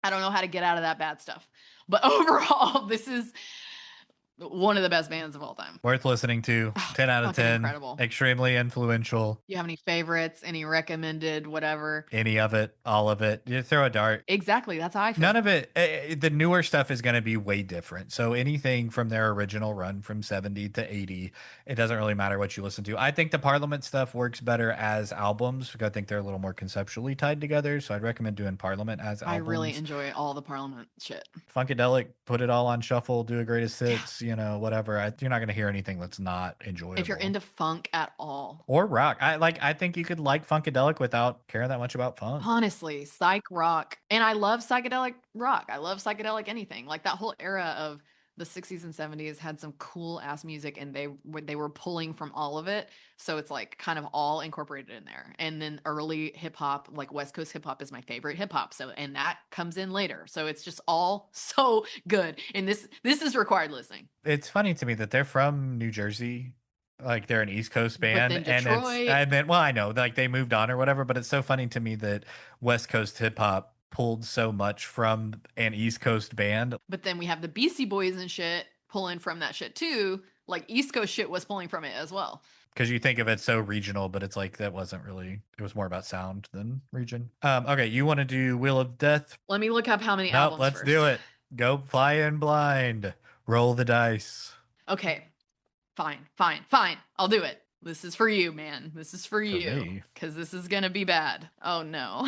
I don't know how to get out of that bad stuff. But overall, this is one of the best bands of all time. Worth listening to. 10 out of 10. Incredible. Extremely influential. You have any favorites? Any recommended? Whatever. Any of it, all of it. You throw a dart. Exactly. That's how I feel. None of it. The newer stuff is going to be way different. So anything from their original run from 70 to 80, it doesn't really matter what you listen to. I think the Parliament stuff works better as albums because I think they're a little more conceptually tied together. So I'd recommend doing Parliament as albums. I really enjoy all the Parliament shit. Funkadelic, put it all on shuffle, do a greatest hits, whatever. You're not going to hear anything that's not enjoyable. If you're into funk at all. Or rock. I think you could like Funkadelic without caring that much about funk. Honestly, psych rock. And I love psychedelic rock. I love psychedelic anything. Like that whole era of the 60s and 70s had some cool ass music, and they were pulling from all of it. So it's like kind of all incorporated in there. And then early hip hop, like West Coast hip hop is my favorite hip hop. So, and that comes in later. So it's just all so good. And this is required listening. It's funny to me that they're from New Jersey. Like they're an East Coast band, and then well, I know like they moved on or whatever, but it's so funny to me that West Coast hip hop pulled so much from an East Coast band. But then we have the Beastie Boys and shit pulling from that shit too. Like East Coast shit was pulling from it as well. Because you think of it so regional, but it's like that wasn't really. It was more about sound than region. Okay, you want to do Wheel of Death? Let me look up how many albums. Let's first. do it. Go fly in blind. Roll the dice. Okay. Fine. I'll do it. This is for you, man. This is for you. Because this is going to be bad. Oh, no.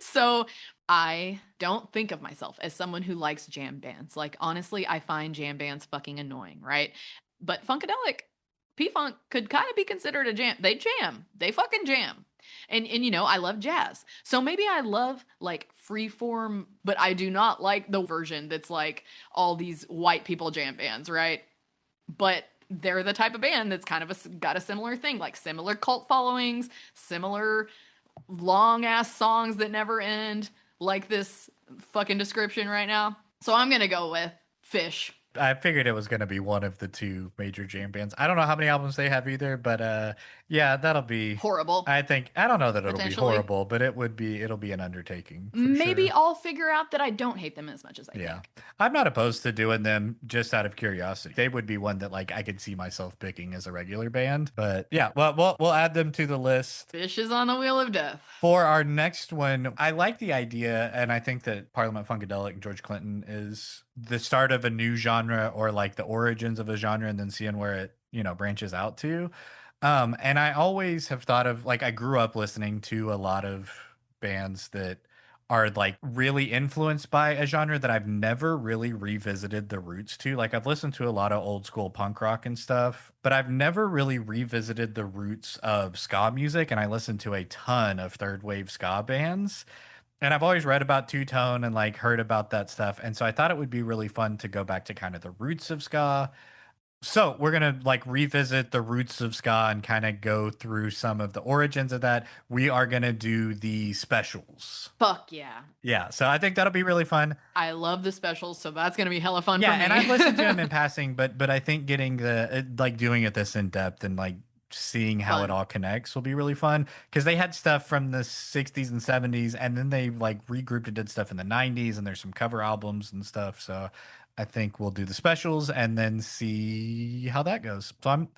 So I don't think of myself as someone who likes jam bands. Like, honestly, I find jam bands fucking annoying, right? But Funkadelic, P-Funk could kind of be considered a jam. They jam. They fucking jam. And you know, I love jazz. So maybe I love like freeform, but I do not like the version that's like all these white people jam bands, right? But they're the type of band that's kind of got a similar thing, like similar cult followings, similar long ass songs that never end, like this fucking description right now. So I'm gonna go with Fish. I figured it was going to be one of the two major jam bands. I don't know how many albums they have either, but yeah, that'll be Horrible. I think I don't know that it'll be Potentially. horrible, but it'll be an undertaking for Maybe sure. I'll figure out that I don't hate them as much as I Yeah. think. I'm not opposed to doing them just out of curiosity. They would be one that like I could see myself picking as a regular band. But yeah, well we'll add them to the list. Fish is on the wheel of death. For our next one, I like the idea, and I think that Parliament Funkadelic and George Clinton is the start of a new genre or like the origins of a genre and then seeing where it, branches out to. And I always have thought of like I grew up listening to a lot of bands that are like really influenced by a genre that I've never really revisited the roots to. Like I've listened to a lot of old school punk rock and stuff, but I've never really revisited the roots of ska music. And I listened to a ton of third wave ska bands. And I've always read about two tone and like heard about that stuff. And so I thought it would be really fun to go back to kind of the roots of ska. So we're gonna like revisit the roots of ska and kind of go through some of the origins of that. We are gonna do the specials. Fuck yeah. Yeah, so I think that'll be really fun. I love the specials, so that's gonna be hella fun Yeah, for me. and I've listened to them in passing, but I think getting like doing it this in depth and like seeing how it all connects will be really fun because they had stuff from the 60s and 70s and then they like regrouped and did stuff in the 90s and there's some cover albums and stuff. So I think we'll do the specials and then see how that goes. So I'm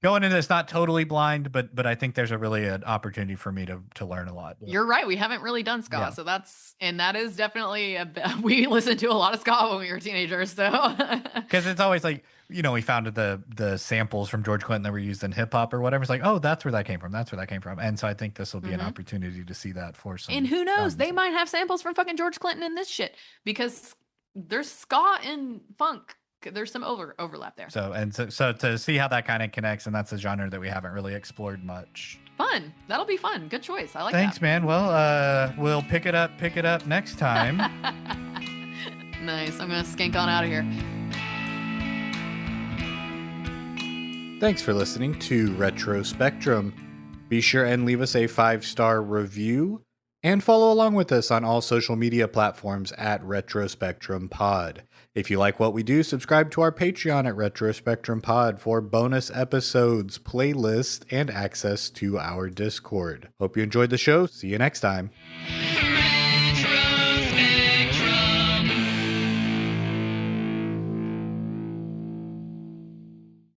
going into this not totally blind, but I think there's a really an opportunity for me to learn a lot. You're right. We haven't really done ska, Yeah. so that is definitely we listened to a lot of ska when we were teenagers. So because it's always like we found the samples from George Clinton that were used in hip hop or whatever. It's like, oh, that's where that came from. That's where that came from. And so I think this will be an opportunity to see that for some. And who knows? They might have samples from fucking George Clinton in this shit because there's ska and funk. There's some overlap there. So to see how that kind of connects, and that's a genre that we haven't really explored much. Fun. That'll be fun. Good choice. I like Thanks, that. man. Well, we'll pick it up next time. Nice. I'm gonna skink on out of here. Thanks for listening to Retro Spectrum. Be sure and leave us a 5-star review and follow along with us on all social media platforms at Retro Spectrum Pod. If you like what we do, subscribe to our Patreon at Retro Spectrum Pod for bonus episodes, playlists, and access to our Discord. Hope you enjoyed the show. See you next time.